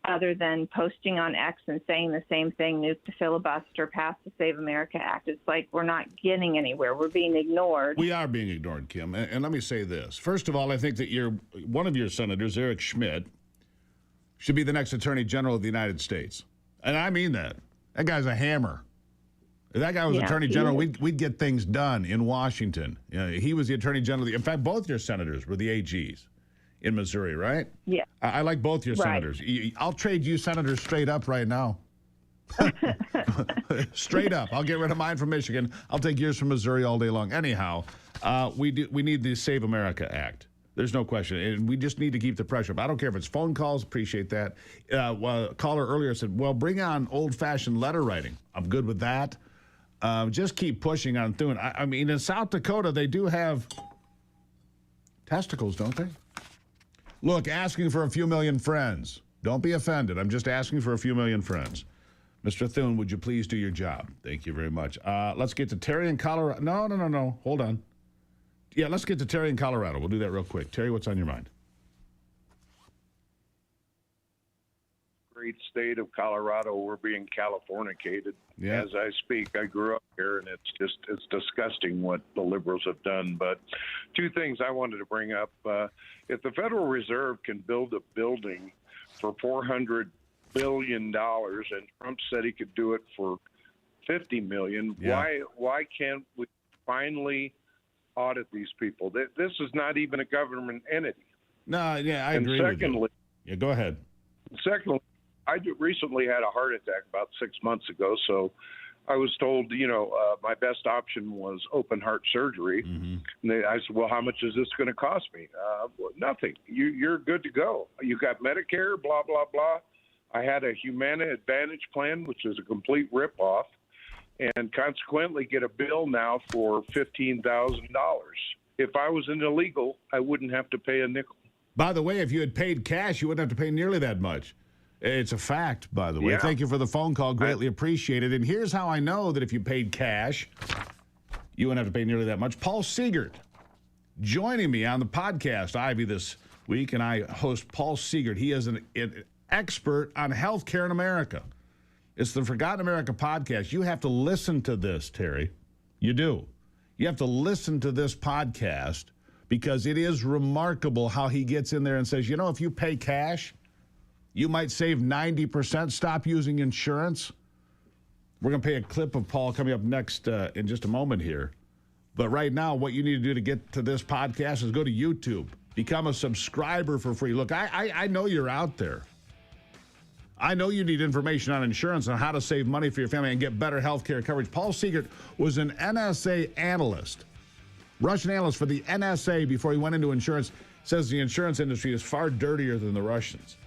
O: other than posting on X and saying the same thing, nuke the filibuster, pass the Save America Act? It's like we're not getting anywhere. We're being ignored.
C: We are being ignored, Kim. And let me say this. First of all, I think that one of your senators, Eric Schmidt, should be the next Attorney General of the United States. And I mean that. That guy's a hammer. If that guy was Attorney General, we'd get things done in Washington. He was the Attorney General. In fact, both your senators were the AGs in Missouri, right?
O: Yeah.
C: I like both your senators. I'll trade you senators straight up right now. Straight up. I'll get rid of mine from Michigan. I'll take yours from Missouri all day long. Anyhow, we need the Save America Act. There's no question. And we just need to keep the pressure up. I don't care if it's phone calls. Appreciate that. A caller earlier said, well, bring on old-fashioned letter writing. I'm good with that. Just keep pushing on Thune. I mean, in South Dakota, they do have testicles, don't they? Look, asking for a few million friends. Don't be offended. I'm just asking for a few million friends. Mr. Thune, would you please do your job? Thank you very much. Let's get to Terry in Colorado. No. Hold on. Yeah, let's get to Terry in Colorado. We'll do that real quick. Terry, what's on your mind?
P: Great state of Colorado. We're being Californicated as I speak. I grew up here, and it's disgusting what the liberals have done. But two things I wanted to bring up. If the Federal Reserve can build a building for $400 billion, and Trump said he could do it for $50 million, why can't we finally audit these people? This is not even a government entity.
C: No, yeah, I agree with you. Yeah, go ahead.
P: Secondly, I recently had a heart attack about 6 months ago, so I was told, my best option was open heart surgery. And I said, well, how much is this going to cost me? Nothing. You're good to go. You got Medicare, blah, blah, blah. I had a Humana Advantage plan, which is a complete ripoff, and consequently get a bill now for $15,000. If I was an illegal, I wouldn't have to pay a nickel.
C: By the way, if you had paid cash, you wouldn't have to pay nearly that much. It's a fact, by the way.
P: Yeah.
C: Thank you for the phone call. Greatly appreciated. And here's how I know that if you paid cash, you wouldn't have to pay nearly that much. Paul Siegert joining me on the podcast, Ivy, this week, and I host Paul Siegert. He is an expert on healthcare in America. It's the Forgotten America podcast. You have to listen to this, Terry. You do. You have to listen to this podcast because it is remarkable how he gets in there and says, if you pay cash, you might save 90%. Stop using insurance. We're going to play a clip of Paul coming up next in just a moment here. But right now, what you need to do to get to this podcast is go to YouTube. Become a subscriber for free. Look, I know you're out there. I know you need information on insurance and how to save money for your family and get better health care coverage. Paul Siegert was an NSA analyst, Russian analyst for the NSA before he went into insurance. Says the insurance industry is far dirtier than the Russians.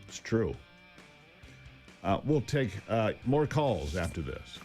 C: It's true. We'll take more calls after this.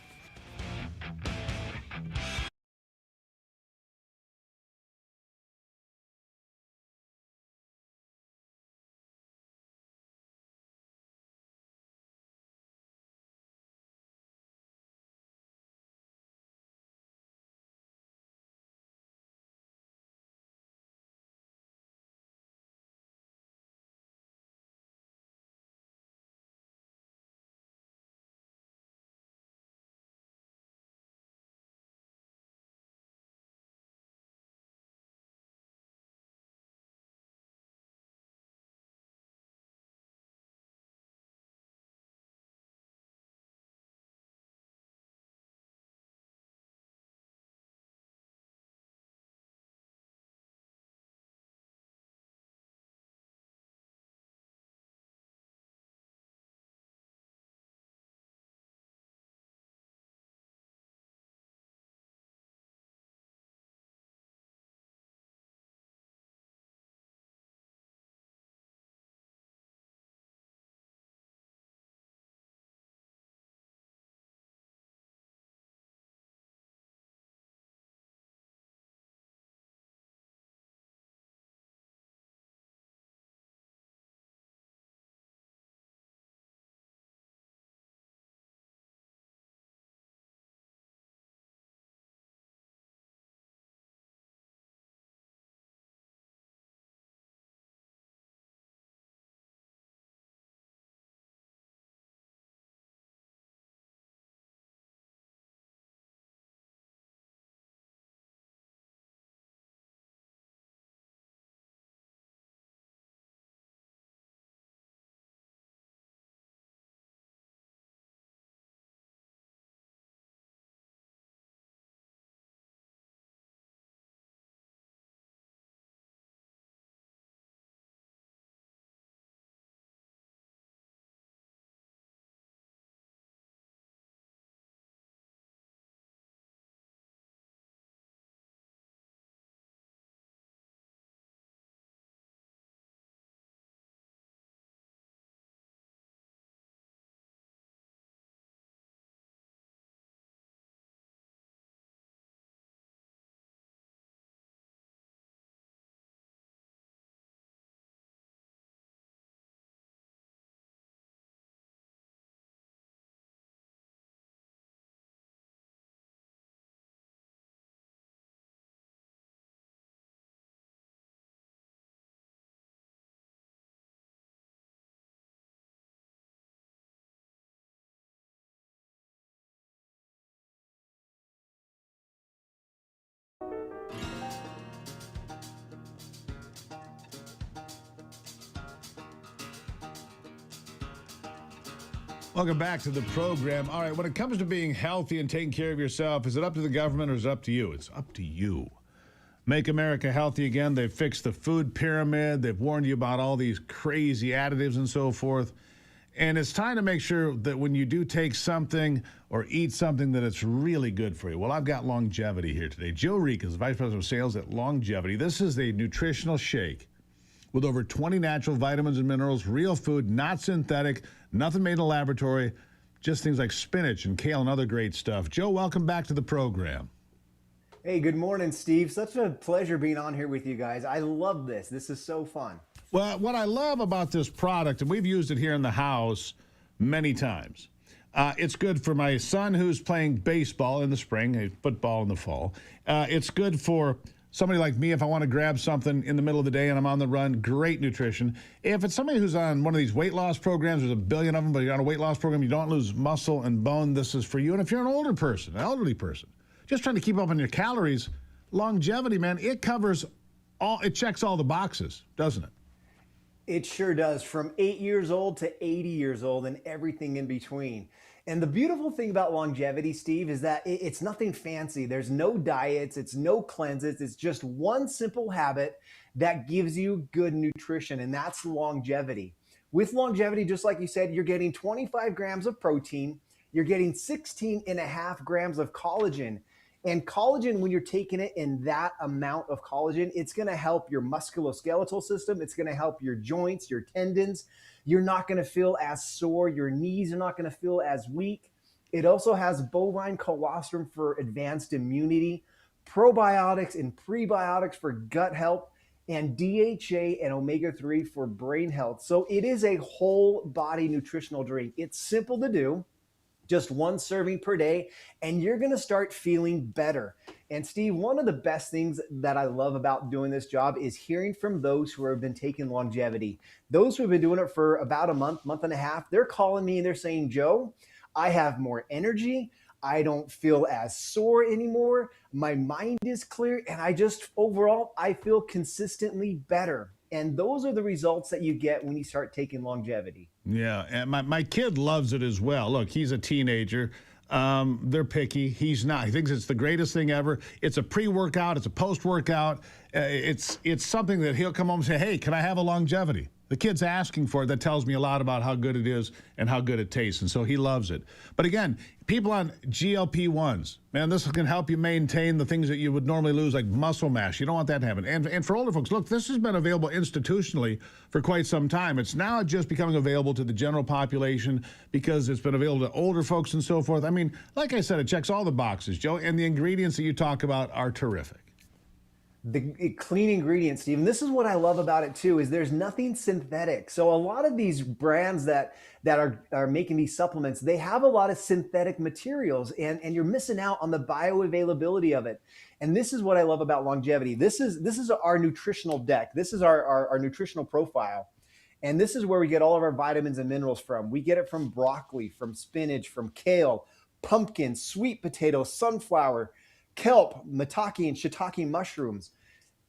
C: Welcome back to the program. All right, when it comes to being healthy and taking care of yourself, is it up to the government or is it up to you? It's up to you. Make America healthy again. They've fixed the food pyramid. They've warned you about all these crazy additives and so forth. And it's time to make sure that when you do take something or eat something that it's really good for you. Well, I've got Longevity here today. Joe Reek is the Vice President of Sales at Longevity. This is a nutritional shake with over 20 natural vitamins and minerals, real food, not synthetic, nothing made in a laboratory, just things like spinach and kale and other great stuff. Joe, welcome back to the program.
Q: Hey, good morning, Steve. Such a pleasure being on here with you guys. I love this. This is so fun.
C: Well, what I love about this product, and we've used it here in the house many times, it's good for my son who's playing baseball in the spring, football in the fall. It's good for somebody like me if I want to grab something in the middle of the day and I'm on the run. Great nutrition. If it's somebody who's on one of these weight loss programs, there's a billion of them, but you're on a weight loss program, you don't lose muscle and bone, this is for you. And if you're an older person, an elderly person, just trying to keep up on your calories, Longevity, man, it covers all, it checks all the boxes, doesn't it?
Q: It sure does, from 8 years old to 80 years old and everything in between. And the beautiful thing about Longevity, Steve, is that it's nothing fancy. There's no diets, it's no cleanses. It's just one simple habit that gives you good nutrition, and that's longevity. With Longevity, just like you said, you're getting 25 grams of protein, you're getting 16.5 grams of collagen. And collagen, when you're taking it in that amount of collagen, it's going to help your musculoskeletal system. It's going to help your joints, your tendons. You're not going to feel as sore. Your knees are not going to feel as weak. It also has bovine colostrum for advanced immunity, probiotics and prebiotics for gut health, and DHA and omega-3 for brain health. So it is a whole body nutritional drink. It's simple to do. Just one serving per day, and you're going to start feeling better. And Steve, one of the best things that I love about doing this job is hearing from those who have been taking Longevity. Those who have been doing it for about a month, month and a half, they're calling me and they're saying, Joe, I have more energy. I don't feel as sore anymore. My mind is clear. And overall, I feel consistently better. And those are the results that you get when you start taking Longevity.
C: Yeah, and my kid loves it as well. Look, he's a teenager. They're picky. He's not. He thinks it's the greatest thing ever. It's a pre-workout. It's a post-workout. It's something that he'll come home and say, hey, can I have a Longevity? The kid's asking for it. That tells me a lot about how good it is and how good it tastes. And so he loves it. But again, people on GLP-1s, man, this can help you maintain the things that you would normally lose, like muscle mass. You don't want that to happen. And for older folks, look, this has been available institutionally for quite some time. It's now just becoming available to the general population because it's been available to older folks and so forth. I mean, like I said, it checks all the boxes, Joe, and the ingredients that you talk about are terrific.
Q: The clean ingredients, Steve. And this is what I love about it too, is there's nothing synthetic. So a lot of these brands that are making these supplements, they have a lot of synthetic materials and you're missing out on the bioavailability of it. And this is what I love about Longevity. This is our nutritional deck. This is our nutritional profile. And this is where we get all of our vitamins and minerals from. We get it from broccoli, from spinach, from kale, pumpkin, sweet potato, sunflower, kelp, maitake, and shiitake mushrooms.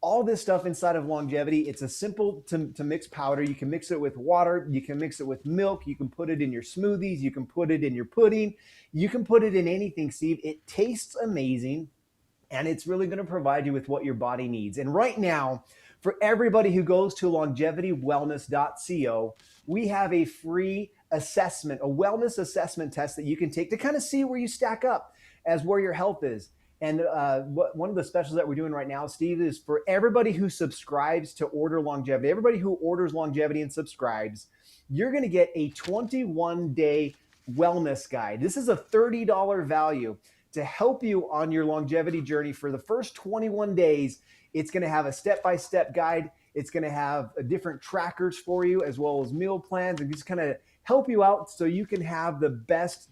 Q: All this stuff inside of Longevity. It's a simple to mix powder. You can mix it with water. You can mix it with milk. You can put it in your smoothies. You can put it in your pudding. You can put it in anything, Steve. It tastes amazing, and it's really going to provide you with what your body needs. And right now, for everybody who goes to longevitywellness.co, we have a free assessment, a wellness assessment test that you can take to kind of see where you stack up as where your health is. And one of the specials that we're doing right now, Steve, is for everybody who subscribes to Order Longevity, everybody who orders Longevity and subscribes, you're going to get a 21-day wellness guide. This is a $30 value to help you on your longevity journey for the first 21 days. It's going to have a step-by-step guide. It's going to have different trackers for you as well as meal plans and just kind of help you out so you can have the best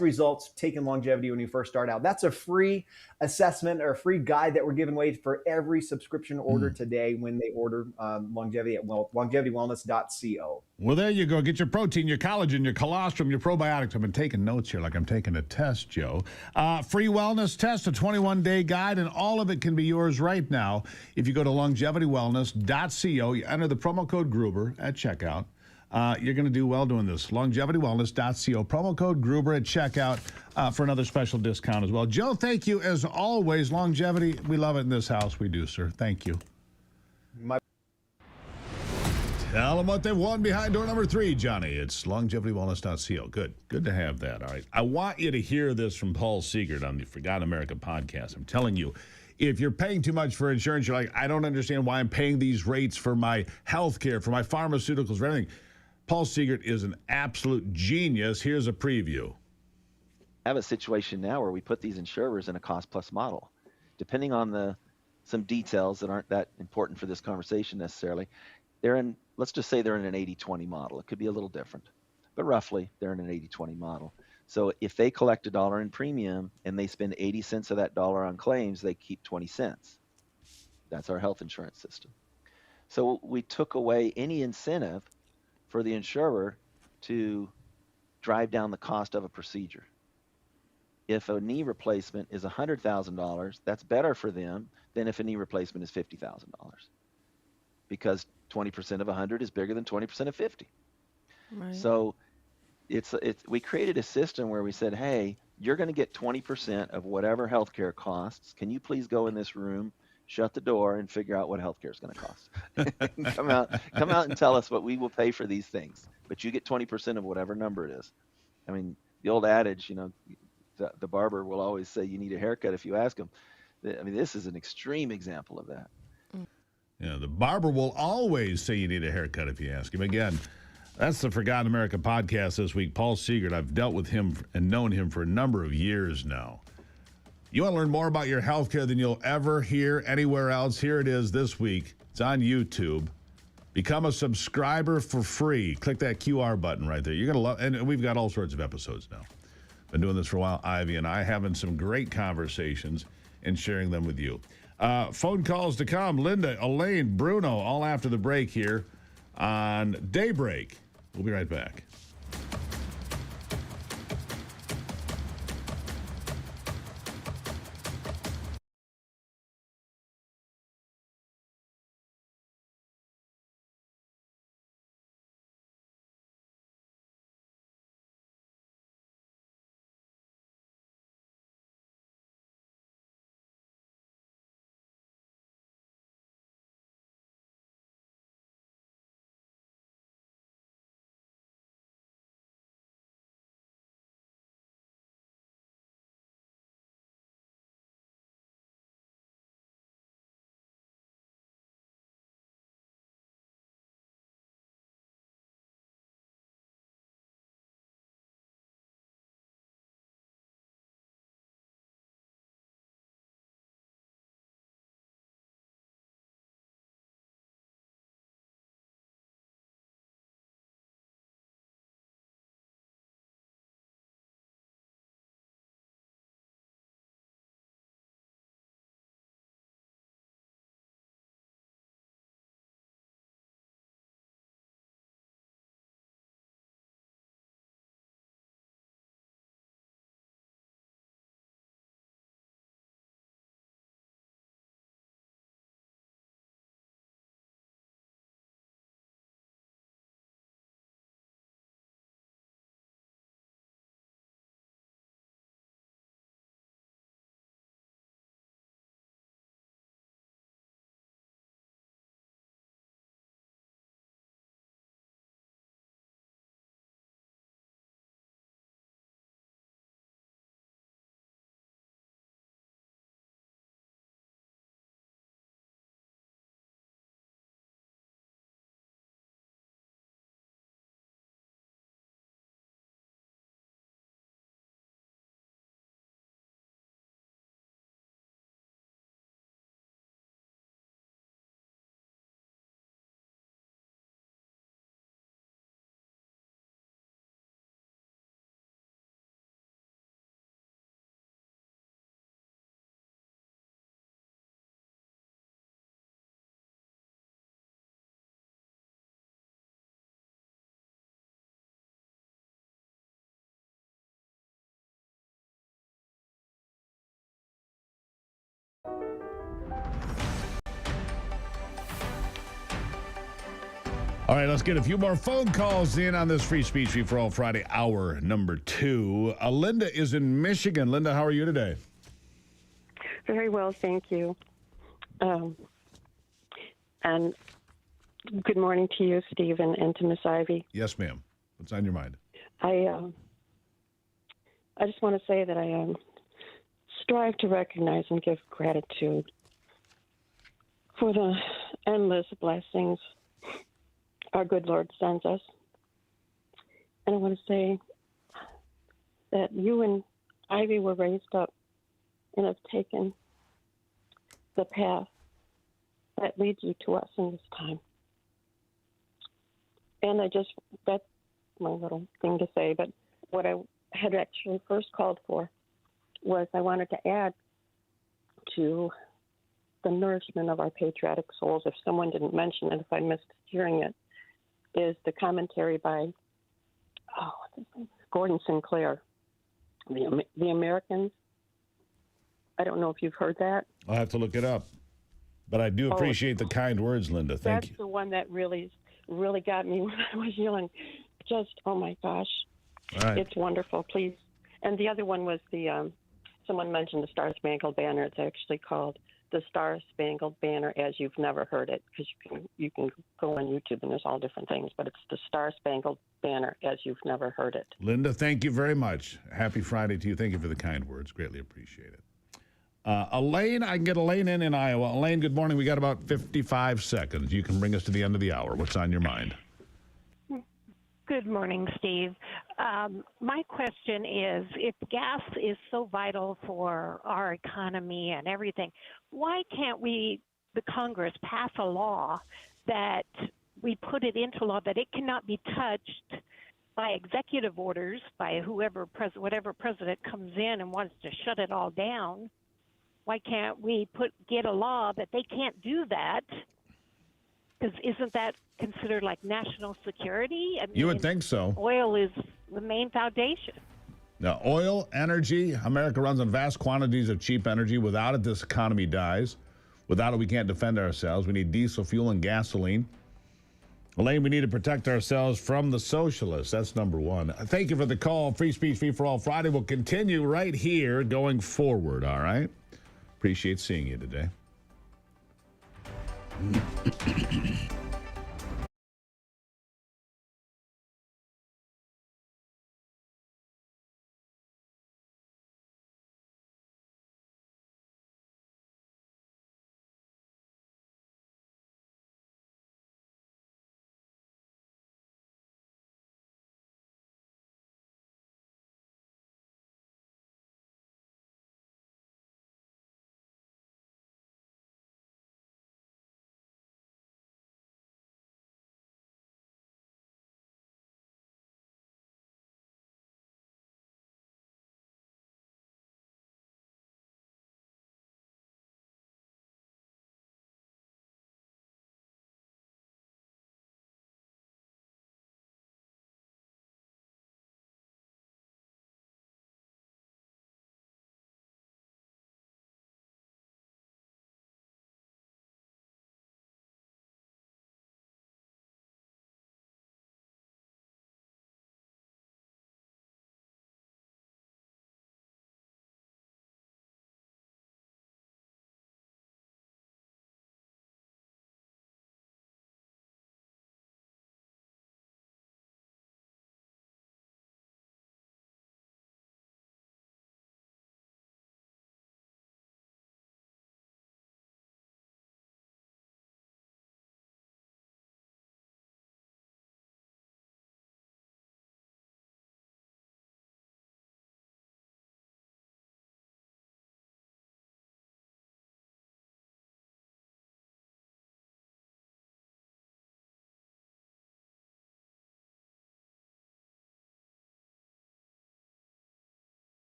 Q: results taking Longevity when you first start out. That's a free assessment or a free guide that we're giving away for every subscription order today when they order Longevity at longevitywellness.co.
C: Well, there you go. Get your protein, your collagen, your colostrum, your probiotics. I've been taking notes here like I'm taking a test, Joe. Free wellness test, a 21-day guide, and all of it can be yours right now. If you go to longevitywellness.co, you enter the promo code Gruber at checkout. You're going to do well doing this. LongevityWellness.co. Promo code Gruber at checkout for another special discount as well. Joe, thank you as always. Longevity, we love it in this house. We do, sir. Thank you. Tell them what they've won behind door number 3, Johnny. It's LongevityWellness.co. Good to have that. All right. I want you to hear this from Paul Siegert on the Forgotten America podcast. I'm telling you, if you're paying too much for insurance, you're like, I don't understand why I'm paying these rates for my health care, for my pharmaceuticals, for everything. Paul Siegert is an absolute genius. Here's a preview.
R: I have a situation now where we put these insurers in a cost-plus model. Depending on some details that aren't that important for this conversation necessarily, let's just say they're in an 80-20 model. It could be a little different, but roughly they're in an 80-20 model. So if they collect $1 in premium and they spend 80 cents of that dollar on claims, they keep 20 cents. That's our health insurance system. So we took away any incentive for the insurer to drive down the cost of a procedure. If a knee replacement is $100,000, that's better for them than if a knee replacement is $50,000, because 20% of 100 is bigger than 20% of 50. Right. So we created a system where we said, hey, you're going to get 20% of whatever healthcare costs. Can you please go in this room, shut the door, and figure out what healthcare is going to cost? come out and tell us what we will pay for these things. But you get 20% of whatever number it is. I mean, the old adage, the barber will always say you need a haircut if you ask him. I mean, this is an extreme example of that.
C: Yeah, the barber will always say you need a haircut if you ask him. Again, that's the Forgotten America podcast this week. Paul Siegert, I've dealt with him and known him for a number of years now. You want to learn more about your health care than you'll ever hear anywhere else? Here it is this week. It's on YouTube. Become a subscriber for free. Click that QR button right there. You're going to love, and we've got all sorts of episodes now. Been doing this for a while, Ivy and I, having some great conversations and sharing them with you. Phone calls to come. Linda, Elaine, Bruno, all after the break here on Daybreak. We'll be right back. All right, let's get a few more phone calls in on this Free Speech Free for All Friday, hour number 2. Linda is in Michigan. Linda, how are you today?
S: Very well, thank you. And good morning to you, Stephen, and to Miss Ivy.
C: Yes, ma'am. What's on your mind?
S: I just want to say that I strive to recognize and give gratitude for the endless blessings our good Lord sends us. And I want to say that you and Ivy were raised up and have taken the path that leads you to us in this time. And that's my little thing to say, but what I had actually first called for was I wanted to add to the nourishment of our patriotic souls, if someone didn't mention it, if I missed hearing it, is the commentary by Gordon Sinclair, The Americans. I don't know if you've heard that.
C: I'll have to look it up. But I do appreciate the kind words, Linda. Thank you.
S: That's the one that really got me when I was young. Just, oh my gosh.
C: All right.
S: It's wonderful, please. And the other one was someone mentioned the Star Spangled Banner. It's actually called the Star Spangled Banner as you've never heard it, because you can go on YouTube and there's all different things, but it's the Star Spangled Banner as you've never heard it.
C: Linda, thank you very much. Happy Friday to you. Thank you for the kind words. Greatly appreciate it. Elaine, I can get Elaine in Iowa. Elaine, good morning. We got about 55 seconds. You can bring us to the end of the hour. What's on your mind?
T: Good morning, Steve. My question is, if gas is so vital for our economy and everything, why can't the Congress, pass a law that we put it into law that it cannot be touched by executive orders by whatever president comes in and wants to shut it all down? Why can't we get a law that they can't do that? Because isn't that considered like national security? I mean,
C: You would think so.
T: Oil is the main foundation.
C: Now, oil, energy, America runs on vast quantities of cheap energy. Without it, this economy dies. Without it, we can't defend ourselves. We need diesel fuel and gasoline. Elaine, we need to protect ourselves from the socialists. That's number one. Thank you for the call. Free Speech, Free for All Friday will continue right here going forward, all right? Appreciate seeing you today.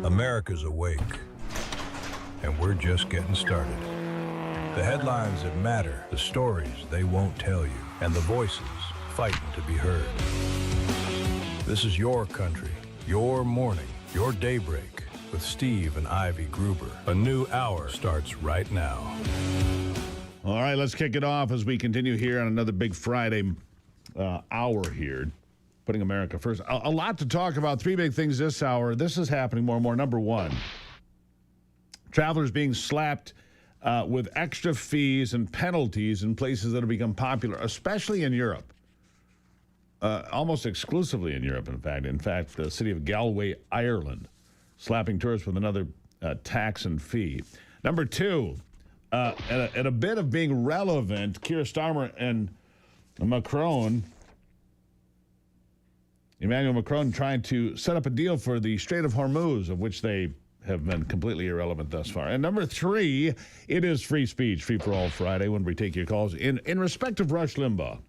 A: America's awake, and we're just getting started. The headlines that matter, the stories they won't tell you, and the voices fighting to be heard. This is your country, your morning, your daybreak with Steve and Ivy Gruber. A new hour starts right now.
C: All right, let's kick it off as we continue here on another big Friday hour here, putting America first. A lot to talk about. Three big things this hour. This is happening more and more. Number one, travelers being slapped with extra fees and penalties in places that have become popular, especially in Europe. Almost exclusively in Europe, in fact. In fact, the city of Galway, Ireland, slapping tourists with another tax and fee. Number two, at a bit of being relevant, Keir Starmer and Emmanuel Macron trying to set up a deal for the Strait of Hormuz, of which they have been completely irrelevant thus far. And number three, it is Free Speech, Free for All Friday, when we take your calls. In respect of Rush Limbaugh,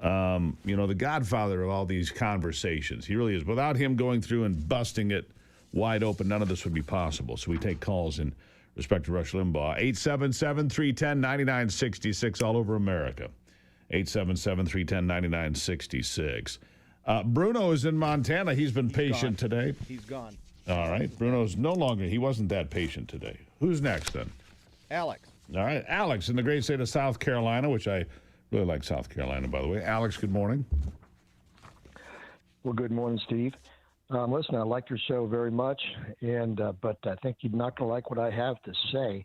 C: the godfather of all these conversations, he really is. Without him going through and busting it wide open, none of this would be possible. So we take calls in respect to Rush Limbaugh. 877-310-9966 all over America. 877-310-9966. Bruno is in Montana. He's been patient today.
E: He's gone.
C: All right. Bruno's no longer. He wasn't that patient today. Who's next then?
E: Alex.
C: All right. Alex in the great state of South Carolina, which I really like South Carolina, by the way. Alex, good morning.
U: Well, good morning, Steve. Listen, I like your show very much, but I think you're not going to like what I have to say.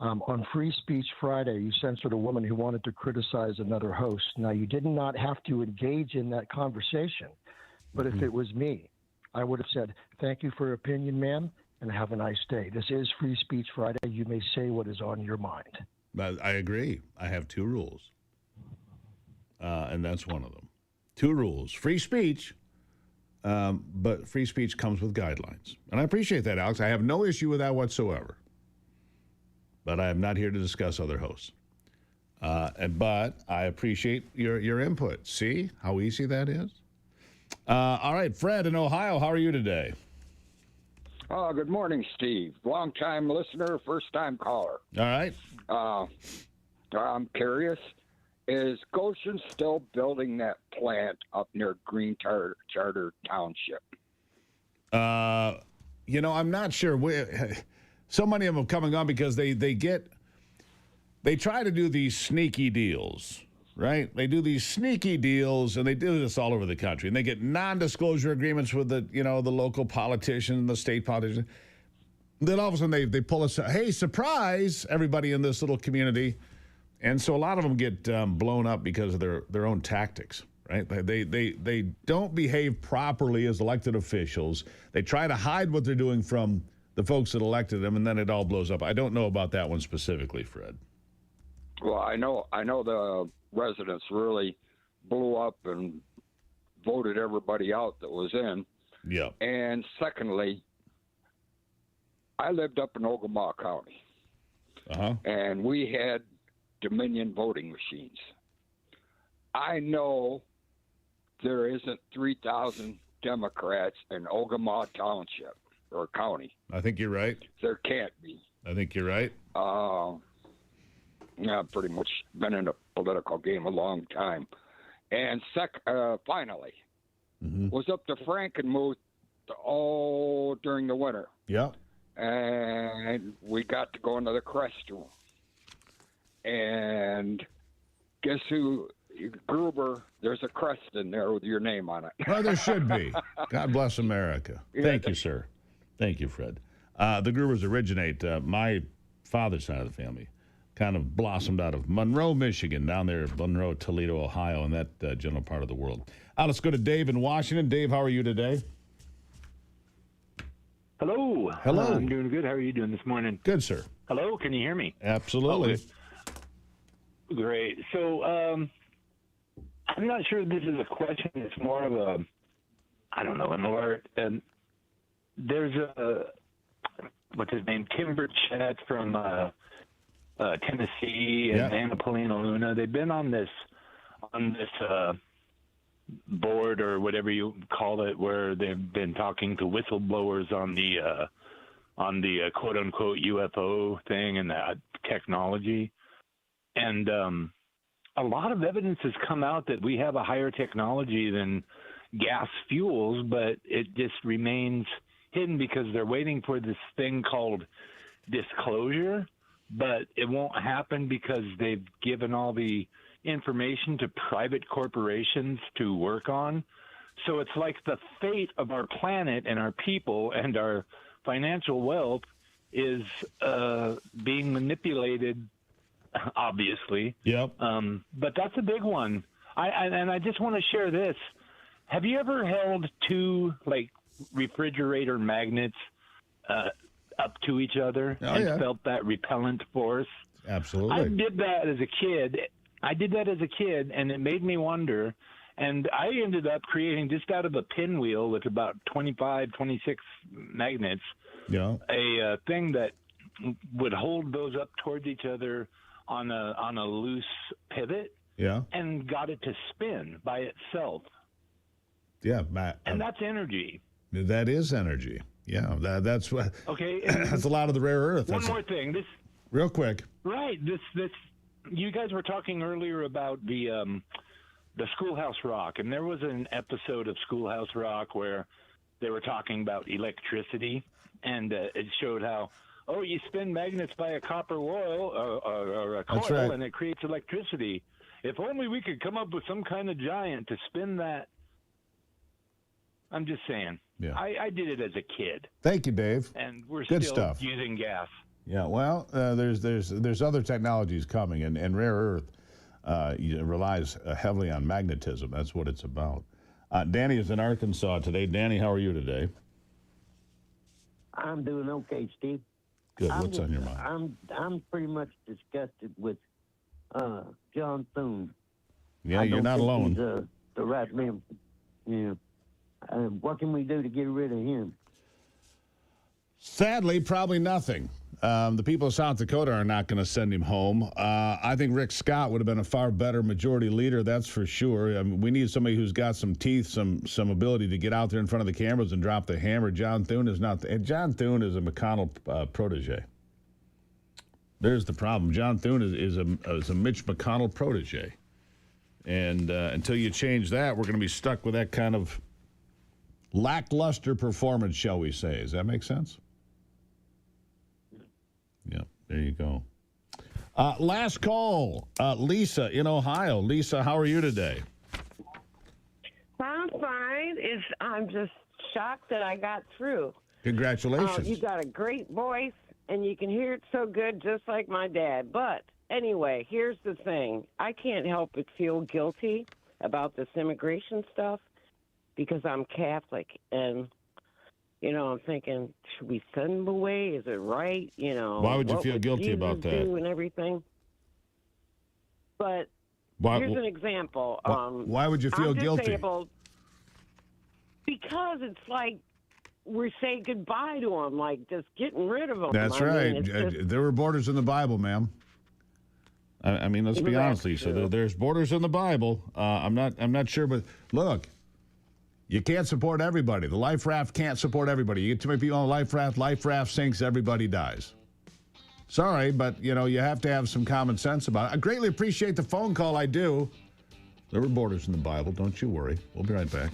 U: On Free Speech Friday, you censored a woman who wanted to criticize another host. Now, you did not have to engage in that conversation, but if it was me, I would have said, thank you for your opinion, ma'am, and have a nice day. This is Free Speech Friday. You may say what is on your mind.
C: I agree. I have two rules, and that's one of them. Two rules. Free speech, but free speech comes with guidelines. And I appreciate that, Alex. I have no issue with that whatsoever. But I am not here to discuss other hosts. But I appreciate your input. See how easy that is? All right, Fred in Ohio, how are you today?
X: Oh, good morning, Steve. Long-time listener, first-time caller.
C: All right.
X: I'm curious, is Goshen still building that plant up near Green Charter Township?
C: I'm not sure. So many of them coming on because they try to do these sneaky deals, right? They do these sneaky deals, and they do this all over the country. And they get non-disclosure agreements with the local politician, the state politician. Then all of a sudden they pull us, hey, surprise, everybody in this little community. And so a lot of them get blown up because of their own tactics, right? They don't behave properly as elected officials. They try to hide what they're doing from the folks that elected them, and then it all blows up. I don't know about that one specifically, Fred.
X: Well, I know the residents really blew up and voted everybody out that was in.
C: Yeah.
X: And secondly, I lived up in Ogama County, and we had Dominion voting machines. I know there isn't 3,000 Democrats in Ogama Township or county.
C: I think you're right.
X: There can't be.
C: I think you're right.
X: I've pretty much been in the political game a long time. And finally, was up to Frankenmuth during the winter.
C: Yeah.
X: And we got to go into the crest room. And guess who? Gruber, there's a crest in there with your name on it.
C: Well, there should be. God bless America. Thank you, sir. Thank you, Fred. The Grubers originate, my father's side of the family, kind of blossomed out of Monroe, Michigan, down there, Monroe, Toledo, Ohio, and that general part of the world. Let's go to Dave in Washington. Dave, how are you today?
Y: Hello.
C: Hello.
Y: I'm doing good. How are you doing this morning?
C: Good, sir.
Y: Hello. Can you hear me?
C: Absolutely.
Y: Oh, great. So I'm not sure if this is a question. It's more of an alert. And there's what's his name? Tim Burchett from Tennessee and Anna Polina Luna. They've been on this board or whatever you call it, where they've been talking to whistleblowers on the quote unquote UFO thing and that technology. And a lot of evidence has come out that we have a higher technology than gas fuels, but it just remains hidden because they're waiting for this thing called disclosure, but it won't happen because they've given all the information to private corporations to work on. So it's like the fate of our planet and our people and our financial wealth is being manipulated, obviously.
C: Yep.
Y: But that's a big one. I just want to share this. Have you ever held two like refrigerator magnets up to each other and felt that repellent force?
C: Absolutely.
Y: I did that as a kid, and it made me wonder. And I ended up creating, just out of a pinwheel with about 25, 26 magnets, a thing that would hold those up towards each other on a loose pivot, and got it to spin by itself.
C: Yeah,
Y: and that's energy.
C: That is energy. Yeah, that's what.
Y: Okay,
C: that's a lot of the rare earth.
Y: One more thing. This
C: real quick.
Y: Right. This. You guys were talking earlier about the Schoolhouse Rock, and there was an episode of Schoolhouse Rock where they were talking about electricity, and it showed how you spin magnets by a copper coil or a coil, and it creates electricity. If only we could come up with some kind of giant to spin that. I'm just saying.
C: Yeah.
Y: I did it as a kid.
C: Thank you, Dave.
Y: And we're
C: Good
Y: still
C: stuff.
Y: using gas.
C: Yeah, well, there's other technologies coming, and rare earth relies heavily on magnetism. That's what it's about. Danny is in Arkansas today. Danny, how are you today?
B: I'm doing okay, Steve.
C: Good. What's on your mind?
B: I'm pretty much disgusted with John Thune.
C: Yeah, you're not alone.
B: He's the right man. Yeah. What can we do to get rid of him?
C: Sadly, probably nothing. The people of South Dakota are not going to send him home. I think Rick Scott would have been a far better majority leader, that's for sure. I mean, we need somebody who's got some teeth, some ability to get out there in front of the cameras and drop the hammer. John Thune is not. John Thune is a McConnell protege. There's the problem. John Thune is a Mitch McConnell protege. And until you change that, we're going to be stuck with that kind of lackluster performance, shall we say. Does that make sense? Yeah, there you go. Last call, Lisa in Ohio. Lisa, how are you today?
D: I'm fine. I'm just shocked that I got through.
C: Congratulations.
D: You got a great voice, and you can hear it so good, just like my dad. But anyway, here's the thing. I can't help but feel guilty about this immigration stuff because I'm Catholic, and I'm thinking, should we send them away? Is it right?
C: Why would you feel guilty
D: Jesus
C: about that?
D: do and everything. But here's an example.
C: Why would you feel guilty?
D: Disabled because it's like we're saying goodbye to them, like just getting rid of them.
C: That's right. There were borders in the Bible, ma'am. I mean, let's be honest, Lisa. There's borders in the Bible. I'm not sure, but look. You can't support everybody. The life raft can't support everybody. You get too many people on the life raft sinks, everybody dies. Sorry, but, you have to have some common sense about it. I greatly appreciate the phone call, I do. There were borders in the Bible, don't you worry. We'll be right back.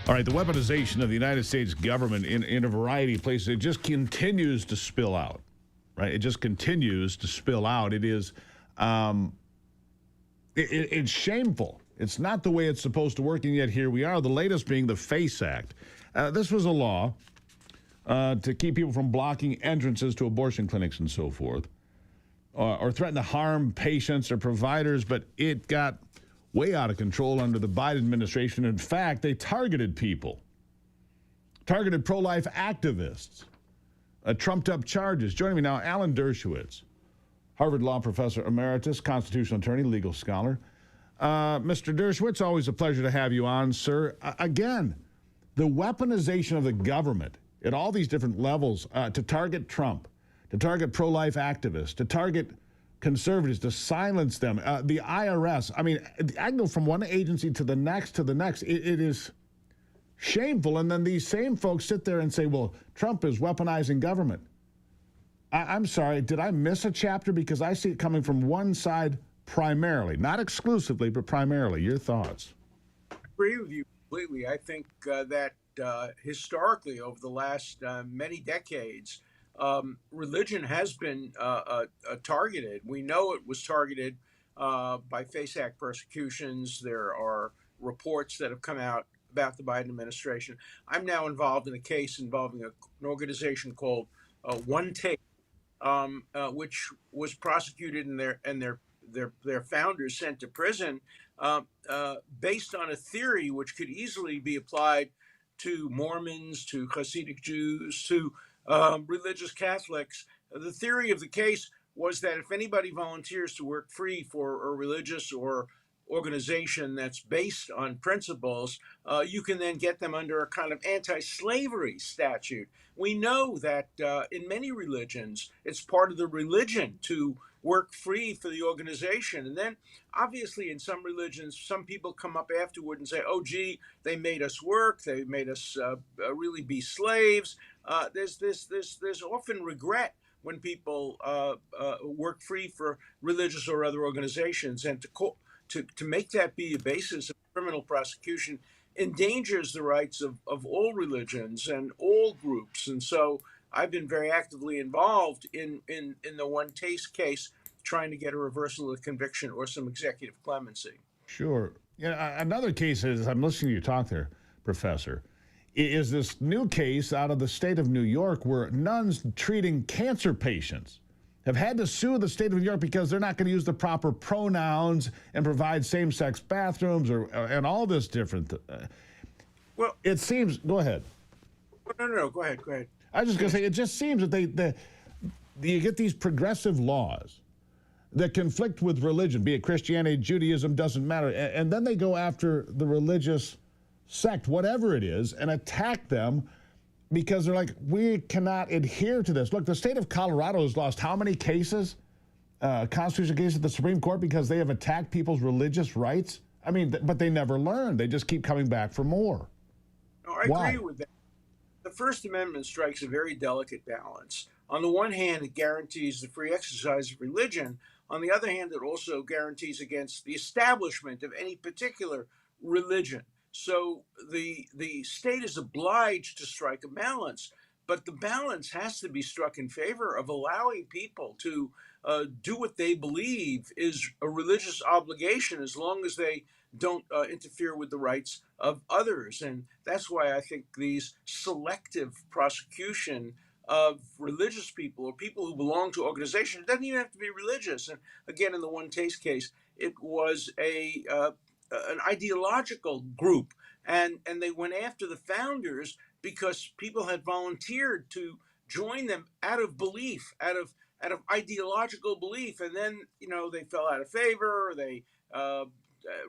C: All right, the weaponization of the United States government in a variety of places, it just continues to spill out, right? It just continues to spill out. It is, it's shameful. It's not the way it's supposed to work, and yet here we are, the latest being the FACE Act. This was a law to keep people from blocking entrances to abortion clinics and so forth, or threaten to harm patients or providers, but it got way out of control under the Biden administration. In fact, they targeted people, targeted pro-life activists, trumped up charges. Joining me now, Alan Dershowitz, Harvard Law Professor Emeritus, constitutional attorney, legal scholar. Mr. Dershowitz, always a pleasure to have you on, sir. Again, the weaponization of the government at all these different levels to target Trump, to target pro-life activists, to target conservatives, to silence them. The IRS, I mean, I can go from one agency to the next. It is shameful. And then these same folks sit there and say, well, Trump is weaponizing government. I'm sorry, did I miss a chapter? Because I see it coming from one side primarily, not exclusively, but primarily. Your thoughts?
E: I agree with you completely. I think that historically, over the last many decades, religion has been targeted. We know it was targeted by FACE Act persecutions. There are reports that have come out about the Biden administration. I'm now involved in a case involving an organization called One Take, which was prosecuted and their founders sent to prison based on a theory which could easily be applied to Mormons, to Hasidic Jews, to religious Catholics. The theory of the case was that if anybody volunteers to work free for a religious or organization that's based on principles, you can then get them under a kind of anti-slavery statute. We know that in many religions, it's part of the religion to work free for the organization. And then obviously in some religions, some people come up afterward and say, oh, gee, they made us work. They made us really be slaves. There's often regret when people work free for religious or other organizations, and to make that be a basis of criminal prosecution endangers the rights of all religions and all groups. And so I've been very actively involved in the One Taste case, trying to get a reversal of conviction or some executive clemency.
C: Sure. Yeah, another case is, I'm listening to you talk there, Professor, is this new case out of the state of New York where nuns treating cancer patients have had to sue the state of New York because they're not going to use the proper pronouns and provide same-sex bathrooms and all this different.
E: Well,
C: it seems. Go ahead.
E: No. Go ahead.
C: I was just going to say, it just seems that you get these progressive laws that conflict with religion, be it Christianity, Judaism, doesn't matter, and then they go after the religious sect, whatever it is, and attack them because they're like, we cannot adhere to this. Look, the state of Colorado has lost how many cases, constitutional cases at the Supreme Court because they have attacked people's religious rights? I mean, but they never learn. They just keep coming back for more.
E: No, I agree with that. The First Amendment strikes a very delicate balance. On the one hand, it guarantees the free exercise of religion. On the other hand, it also guarantees against the establishment of any particular religion. So the state is obliged to strike a balance, but the balance has to be struck in favor of allowing people to do what they believe is a religious obligation, as long as they don't interfere with the rights of others. And that's why I think these selective prosecution of religious people or people who belong to organizations, it doesn't even have to be religious. And again, in the One Taste case, it was an ideological group, and they went after the founders because people had volunteered to join them out of belief, out of ideological belief, and then they fell out of favor, they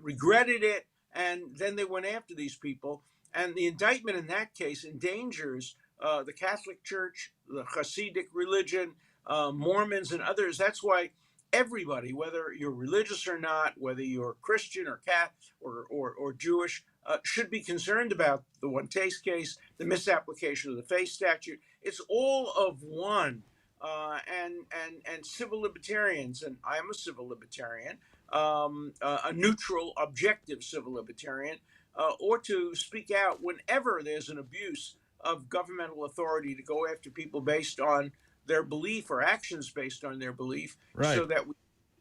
E: regretted it, and then they went after these people. And the indictment in that case endangers the Catholic Church, the Hasidic religion, Mormons, and others. That's why everybody, whether you're religious or not, whether you're Christian or Catholic or Jewish, should be concerned about the One Taste case, the misapplication of the FACE statute. It's all of one. And civil libertarians, and I'm a civil libertarian, a neutral, objective civil libertarian, or to speak out whenever there's an abuse of governmental authority to go after people based on their belief or actions based on their belief,
C: Right.
E: so that we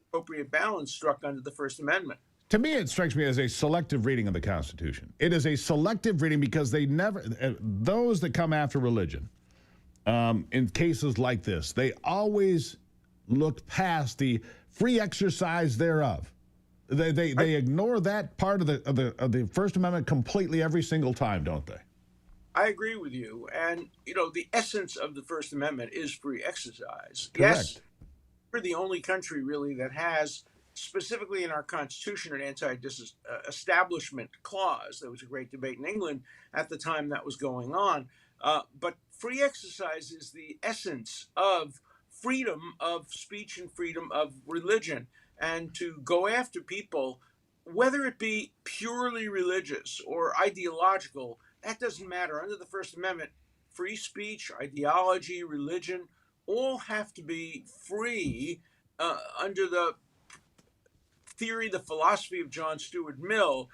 E: appropriate balance struck under the First Amendment.
C: To me, it strikes me as a selective reading of the Constitution. It is a selective reading because they never, those that come after religion, in cases like this, they always look past the free exercise thereof. They ignore that part of the First Amendment completely every single time, don't they?
E: I agree with you. And, the essence of the First Amendment is free exercise.
C: Correct.
E: Yes, we're the only country really that has, specifically in our Constitution, an anti-disestablishment clause. There was a great debate in England at the time that was going on. But free exercise is the essence of freedom of speech and freedom of religion. And to go after people, whether it be purely religious or ideological, that doesn't matter. Under the First Amendment, free speech, ideology, religion, all have to be free under the theory, the philosophy of John Stuart Mill,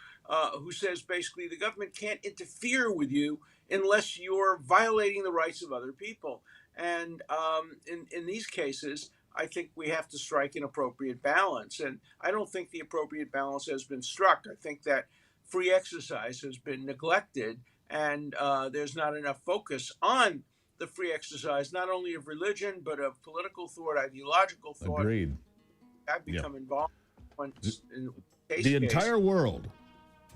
E: who says basically the government can't interfere with you unless you're violating the rights of other people. And in these cases, I think we have to strike an appropriate balance. And I don't think the appropriate balance has been struck. I think that free exercise has been neglected, and there's not enough focus on the free exercise, not only of religion, but of political thought, ideological thought.
C: Agreed.
E: I've become involved in
C: the entire world.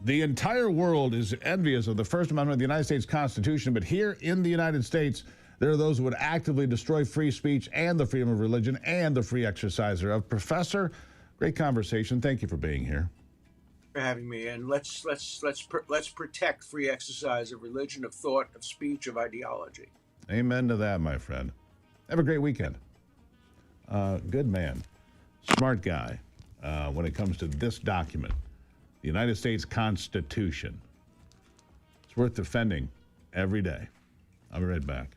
C: The entire world is envious of the First Amendment of the United States Constitution, but here in the United States, there are those who would actively destroy free speech and the freedom of religion and the free exercise thereof. Professor, great conversation. Thank you for being here.
E: For having me, and let's protect free exercise of religion, of thought, of speech, of ideology.
C: Amen to that, my friend. Have a great weekend. Good man, smart guy. When it comes to this document, the United States Constitution, it's worth defending every day. I'll be right back.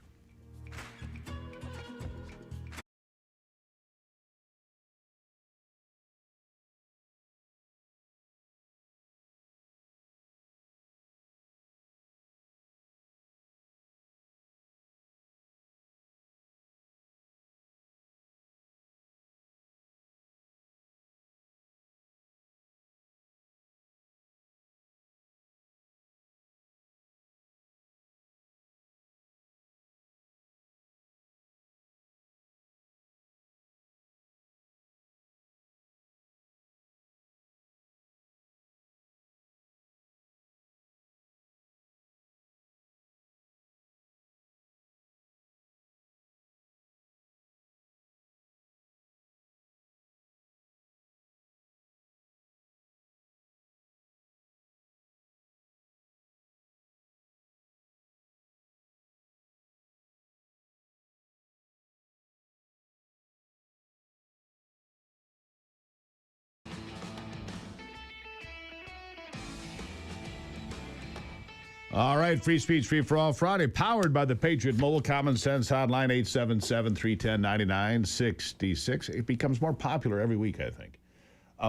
C: All right, Free Speech, Free for All Friday, powered by the Patriot Mobile Common Sense Hotline, 877-310-9966. It becomes more popular every week, I think.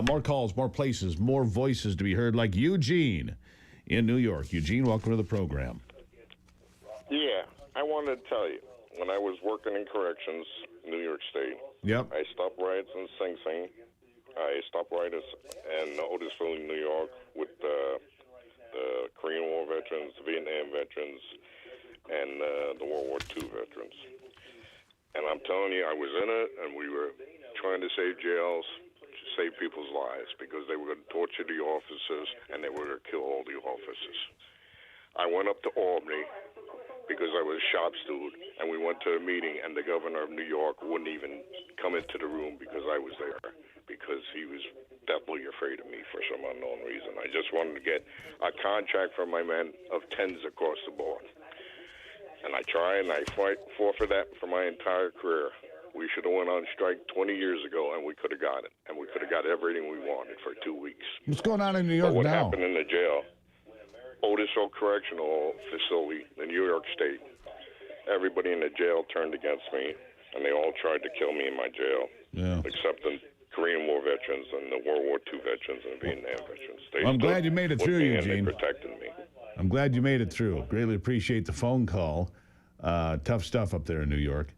C: More calls, more places, more voices to be heard, like Eugene in New York. Eugene, welcome to the program.
F: Yeah, I wanted to tell you, when I was working in corrections in New York State,
C: yep,
F: I stopped riots in Sing Sing. I stopped riots in Otisville, New York, with the Korean War veterans, the Vietnam veterans, and the World War II veterans. And I'm telling you, I was in it, and we were trying to save jails, to save people's lives, because they were going to torture the officers, and they were going to kill all the officers. I went up to Albany because I was a shop steward, and we went to a meeting, and the governor of New York wouldn't even come into the room because I was there, because he was deathly afraid of me for some unknown reason. I just wanted to get a contract from my men of tens across the board. And I try and I fought for that for my entire career. We should have went on strike 20 years ago, and we could have got it. And we could have got everything we wanted for 2 weeks.
C: What's going on in New York
F: now? What
C: now?
F: happened in the jail, Otisville Correctional Facility in New York State, everybody in the jail turned against me, and they all tried to kill me in my jail, except Korean War veterans and the World War II veterans and Vietnam veterans. They
C: I'm glad you made it through, Eugene.
F: They protected me.
C: I'm glad you made it through. Greatly appreciate the phone call. Tough stuff up there in New York.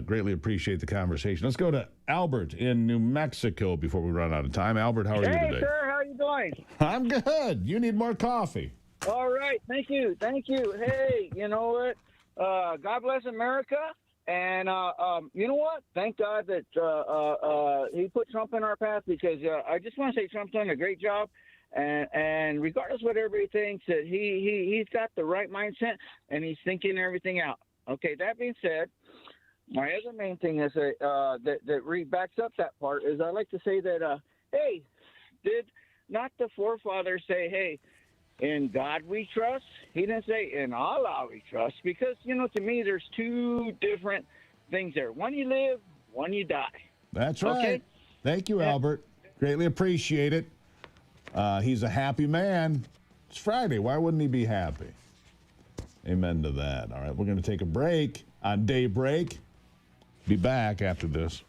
C: Greatly appreciate the conversation. Let's go to Albert in New Mexico before we run out of time. Albert, how are you today?
H: Hey, sir. How are you doing?
C: I'm good. You need more coffee.
H: All right. Thank you. Thank you. Hey, you know what? God bless America. And you know what? Thank God that he put Trump in our path, because I just want to say Trump's done a great job. And regardless of what everybody thinks, that he's got the right mindset and he's thinking everything out. Okay, that being said, my other main thing is that backs up that part is I like to say that, hey, did not the forefathers say, hey, in God we trust? He didn't say in Allah we trust, because, you know, to me there's two different things there. One you live, one you die.
C: That's right.
H: Okay?
C: Thank you, Albert. Greatly appreciate it. He's a happy man. It's Friday. Why wouldn't he be happy? Amen to that. All right, we're going to take a break on Daybreak. Be back after this.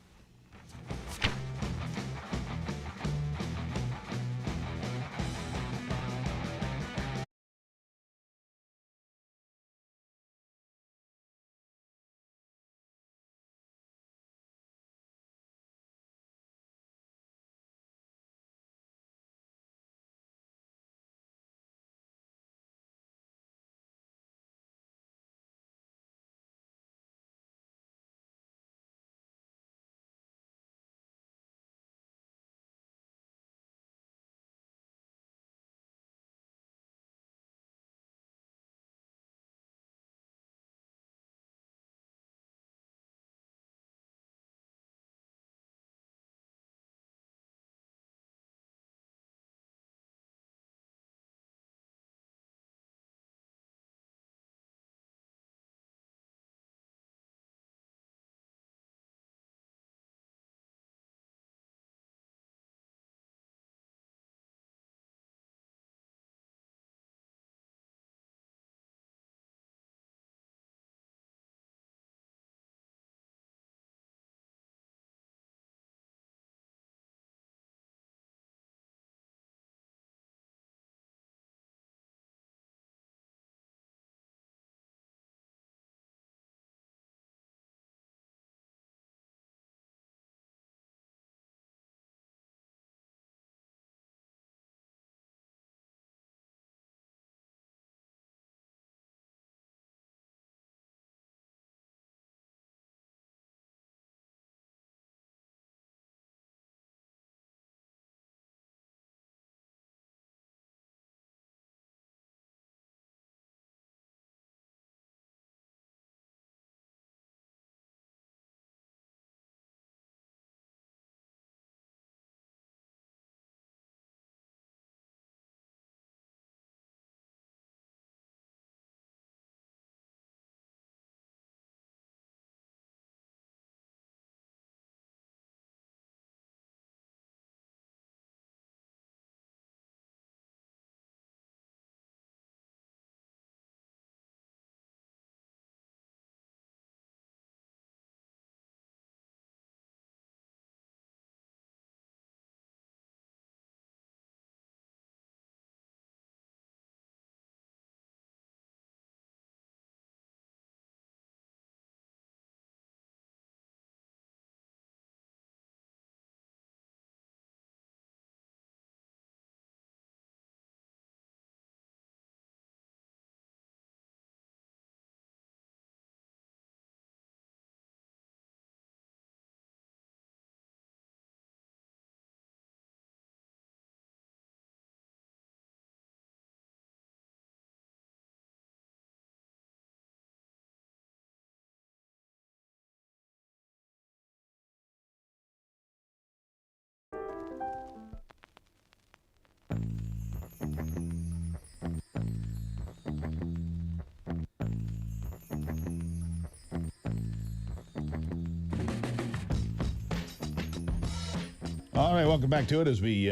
C: All right, welcome back to it as we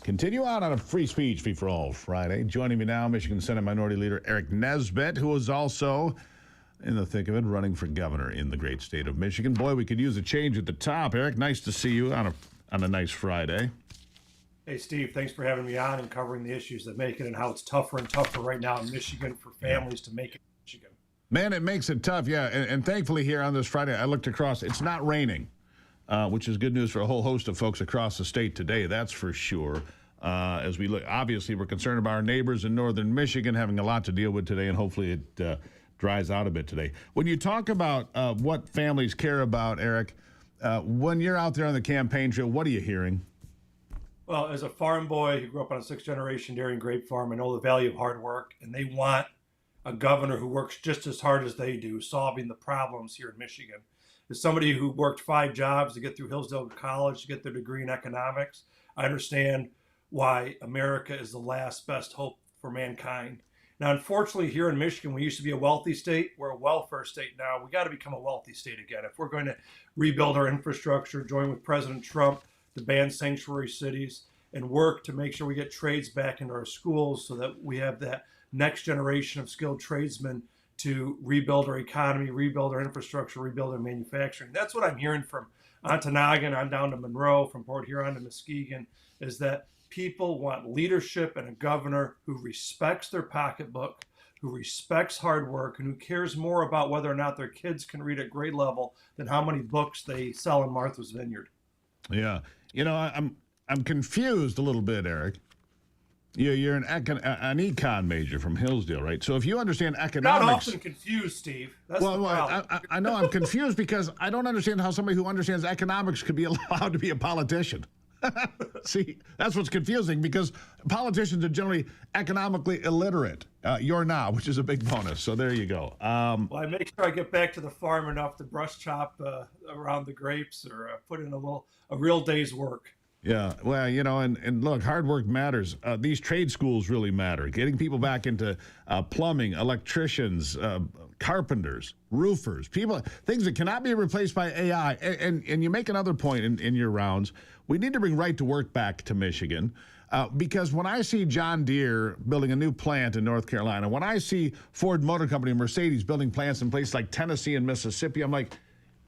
C: continue on a Free Speech, Free for All Friday. Joining me now, Michigan Senate Minority Leader Eric Nesbitt, who is also in the thick of it, running for governor in the great state of Michigan. Boy, we could use a change at the top. Eric, nice to see you on a on a nice Friday.
I: Hey, Steve, thanks for having me on and covering the issues that make it and how it's tougher and tougher right now in Michigan for families to make it in Michigan.
C: Man, it makes it tough, yeah. And thankfully here on this Friday, I looked across. It's not raining, which is good news for a whole host of folks across the state today, that's for sure. As we look, obviously, we're concerned about our neighbors in northern Michigan having a lot to deal with today, and hopefully it dries out a bit today. When you talk about what families care about, Eric, when you're out there on the campaign trail, what are you hearing?
I: Well, as a farm boy who grew up on a 6th-generation dairy and grape farm, I know the value of hard work, and they want a governor who works just as hard as they do, solving the problems here in Michigan. As somebody who worked 5 jobs to get through Hillsdale College to get their degree in economics, I understand why America is the last best hope for mankind. Now, unfortunately, here in Michigan, we used to be a wealthy state. We're a welfare state now. We got to become a wealthy state again. If we're going to rebuild our infrastructure, join with President Trump to ban sanctuary cities, and work to make sure we get trades back into our schools so that we have that next generation of skilled tradesmen to rebuild our economy, rebuild our infrastructure, rebuild our manufacturing. That's what I'm hearing from Ontonagon on down to Monroe, from Port Huron to Muskegon, is that people want leadership and a governor who respects their pocketbook, who respects hard work, and who cares more about whether or not their kids can read at grade level than how many books they sell in Martha's Vineyard.
C: Yeah. You know, I'm confused a little bit, Eric. You're an econ major from Hillsdale, right? So if you understand economics...
I: Not often confused, Steve. That's the problem.
C: I know I'm confused because I don't understand how somebody who understands economics could be allowed to be a politician. See, that's what's confusing, because politicians are generally economically illiterate. You're not, which is a big bonus. So there you go.
I: Well, I make sure I get back to the farm enough to brush chop around the grapes or put in a real day's work.
C: Yeah, well, you know, and look, hard work matters. These trade schools really matter. Getting people back into plumbing, electricians, carpenters, roofers, things that cannot be replaced by AI. And you make another point in your rounds. We need to bring right to work back to Michigan. Because when I see John Deere building a new plant in North Carolina, when I see Ford Motor Company and Mercedes building plants in places like Tennessee and Mississippi, I'm like,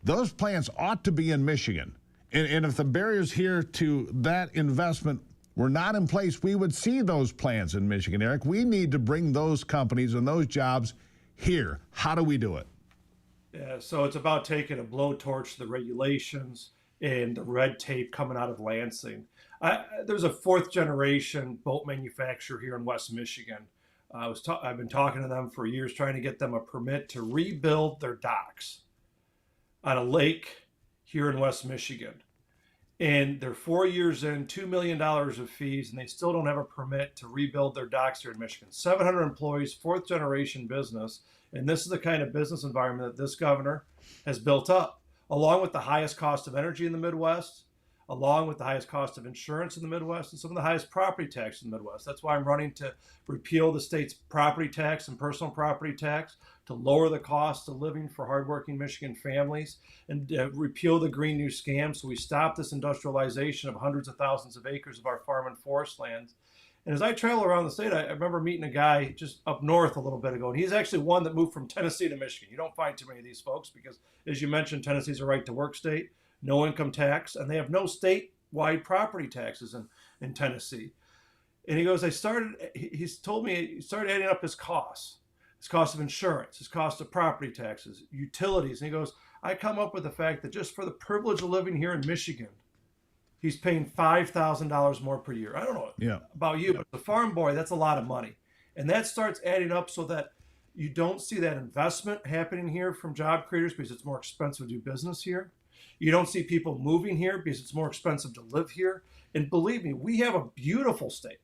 C: those plants ought to be in Michigan. And if the barriers here to that investment were not in place, we would see those plants in Michigan, Eric. We need to bring those companies and those jobs here. How do we do it?
I: Yeah, so it's about taking a blowtorch to the regulations and the red tape coming out of Lansing. There's a 4th-generation boat manufacturer here in West Michigan. I've been talking to them for years, trying to get them a permit to rebuild their docks on a lake here in West Michigan. And they're 4 years in, $2 million of fees, and they still don't have a permit to rebuild their docks here in Michigan. 700 employees, 4th-generation business, and this is the kind of business environment that this governor has built up, along with the highest cost of energy in the Midwest, along with the highest cost of insurance in the Midwest, and some of the highest property tax in the Midwest. That's why I'm running to repeal the state's property tax and personal property tax, to lower the cost of living for hardworking Michigan families, and repeal the Green New Scam so we stop this industrialization of hundreds of thousands of acres of our farm and forest lands. And as I travel around the state, I remember meeting a guy just up north a little bit ago, and he's actually one that moved from Tennessee to Michigan. You don't find too many of these folks because, as you mentioned, Tennessee's a right-to-work state, no income tax, and they have no statewide property taxes in Tennessee. And he goes, he's told me he started adding up his costs of insurance, his cost of property taxes, utilities. And he goes, I come up with the fact that just for the privilege of living here in Michigan, he's paying $5,000 more per year. I don't know about you, but the farm boy, that's a lot of money. And that starts adding up so that you don't see that investment happening here from job creators because it's more expensive to do business here. You don't see people moving here because it's more expensive to live here. And believe me, we have a beautiful state.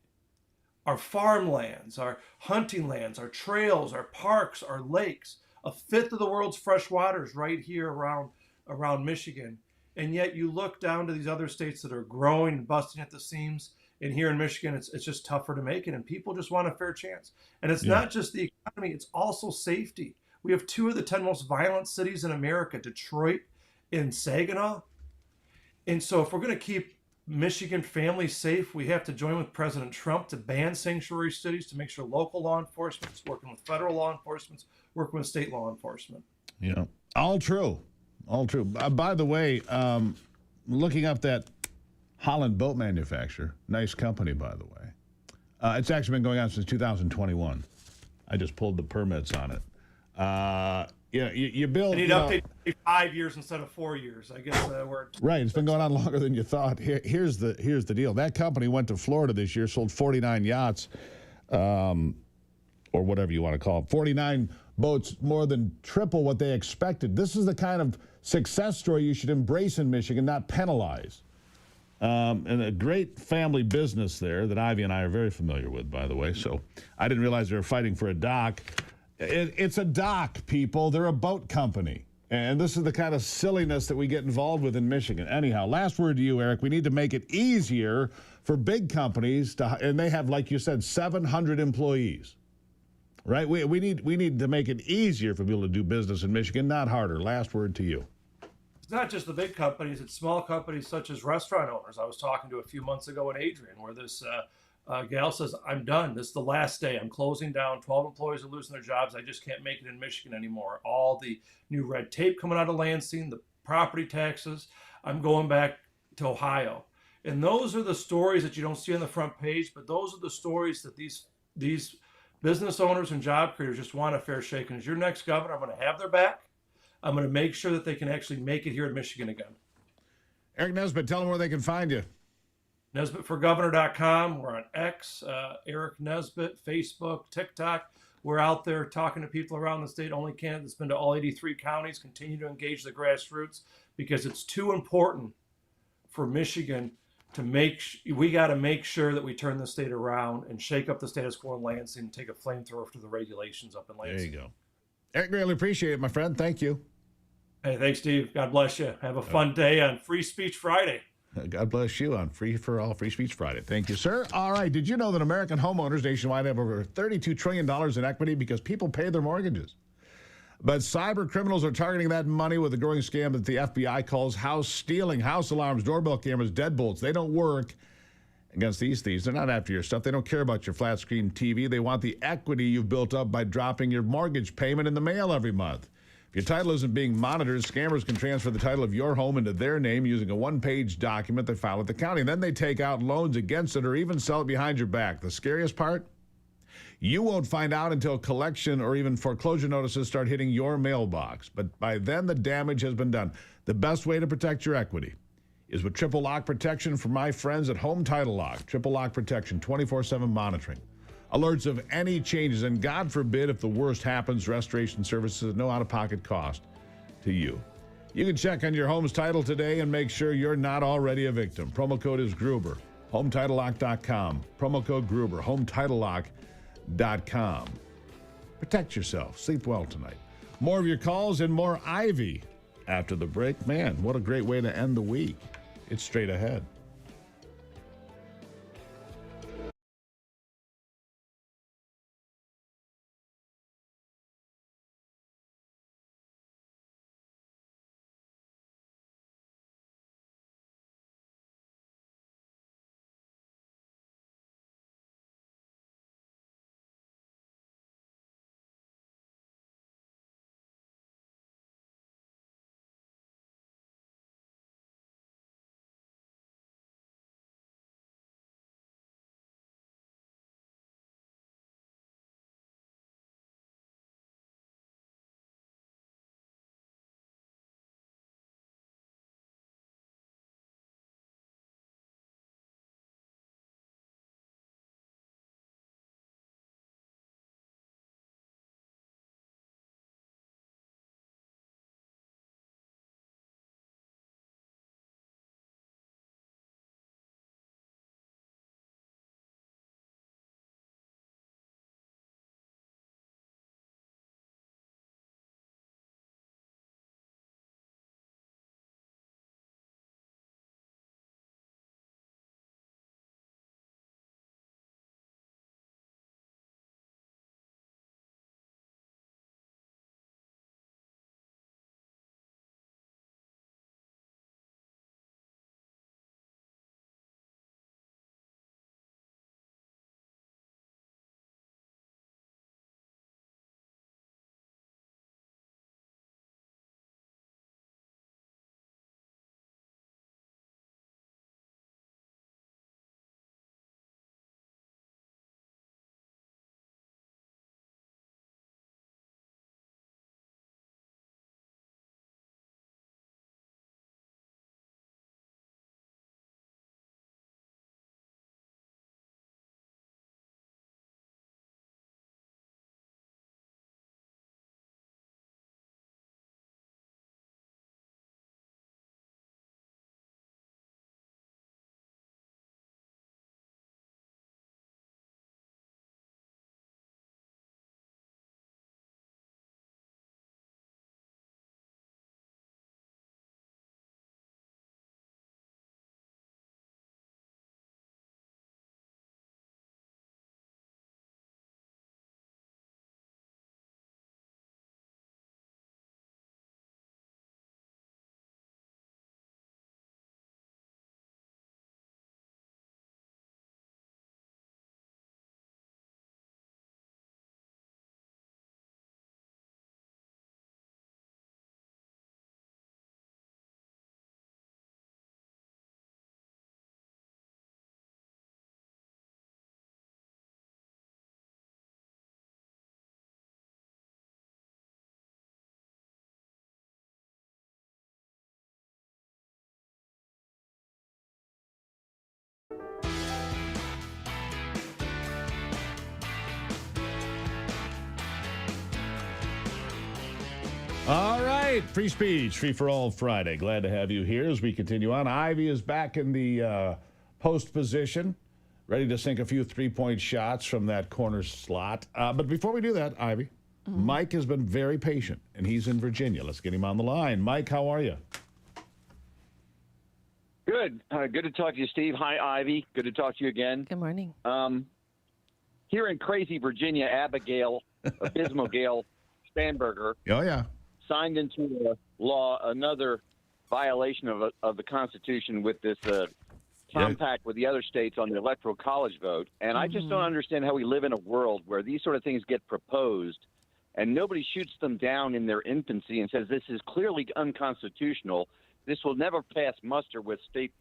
I: Our farmlands, our hunting lands, our trails, our parks, our lakes, 1/5 of the world's fresh water is right here around Michigan. And yet you look down to these other states that are growing and busting at the seams. And here in Michigan, it's just tougher to make it. And people just want a fair chance. And it's not just the economy, it's also safety. We have 2 of the 10 most violent cities in America, Detroit and Saginaw. And so if we're going to keep Michigan families safe, we have to join with President Trump to ban sanctuary cities, to make sure local law enforcement is working with federal law enforcement, working with state law enforcement.
C: Yeah, all true. All true. By the way, looking up that Holland Boat Manufacturer. Nice company, by the way. It's actually been going on since 2021. I just pulled the permits on it. You build.
I: I need to update 5 years instead of 4 years. I guess we're
C: right. It's been going on longer than you thought. Here's the deal. That company went to Florida this year, sold 49 yachts, or whatever you want to call them. 49 boats, more than triple what they expected. This is the kind of success story you should embrace in Michigan, not penalize. And a great family business there that Ivy and I are very familiar with, by the way. So I didn't realize they were fighting for a dock. It's a dock, people. They're a boat company. And this is the kind of silliness that we get involved with in Michigan. Anyhow, last word to you, Eric. We need to make it easier for big companies to, and they have, like you said, 700 employees. Right? We need to make it easier for people to do business in Michigan, not harder. Last word to you.
I: It's not just the big companies, it's small companies such as restaurant owners. I was talking to a few months ago in Adrian where this gal says, I'm done. This is the last day. I'm closing down. 12 employees are losing their jobs. I just can't make it in Michigan anymore. All the new red tape coming out of Lansing, the property taxes. I'm going back to Ohio. And those are the stories that you don't see on the front page, but those are the stories that these business owners and job creators just want a fair shake. And as your next governor, I'm going to have their back. I'm going to make sure that they can actually make it here in Michigan again.
C: Eric Nesbitt, tell them where they can find you.
I: NesbittForGovernor.com. We're on X, Eric Nesbitt, Facebook, TikTok. We're out there talking to people around the state. Only candidate that's been to all 83 counties. Continue to engage the grassroots because it's too important for Michigan to we got to make sure that we turn the state around and shake up the status quo in Lansing and take a flamethrower to the regulations up in Lansing.
C: There you go. Eric, really appreciate it, my friend. Thank you.
I: Hey, thanks, Steve. God bless you. Have a fun day on Free Speech Friday.
C: God bless you on Free for All Free Speech Friday. Thank you, sir. All right. Did you know that American homeowners nationwide have over $32 trillion in equity because people pay their mortgages? But cyber criminals are targeting that money with a growing scam that the FBI calls house stealing. House alarms, doorbell cameras, deadbolts. They don't work against these thieves. They're not after your stuff. They don't care about your flat screen TV. They want the equity you've built up by dropping your mortgage payment in the mail every month. If your title isn't being monitored, scammers can transfer the title of your home into their name using a one-page document they file at the county. Then they take out loans against it or even sell it behind your back. The scariest part? You won't find out until collection or even foreclosure notices start hitting your mailbox. But by then, the damage has been done. The best way to protect your equity is with triple lock protection from my friends at Home Title Lock. Triple lock protection, 24/7 monitoring. Alerts of any changes, and God forbid if the worst happens, restoration services at no out-of-pocket cost to you. You can check on your home's title today and make sure you're not already a victim. Promo code is Gruber. HomeTitleLock.com. Promo code Gruber. HomeTitleLock.com. Protect yourself. Sleep well tonight. More of your calls and more Ivy after the break. Man, what a great way to end the week. It's straight ahead. All right, free speech, free for all Friday. Glad to have you here as we continue on. Ivy is back in the post position, ready to sink a few three-point shots from that corner slot. But before we do that, Ivy, Mike has been very patient, and he's in Virginia. Let's get him on the line. Mike, how are you?
G: Good. Good to talk to you, Steve. Hi, Ivy. Good to talk to you again.
J: Good morning.
G: Here in crazy Virginia, Abigail, Abysmal Gail Spanberger
C: Oh, yeah.
G: signed into law another violation of the Constitution with this compact with the other states on the Electoral College vote. And I just don't understand how we live in a world where these sort of things get proposed and nobody shoots them down in their infancy and says this is clearly unconstitutional. This will never pass muster with state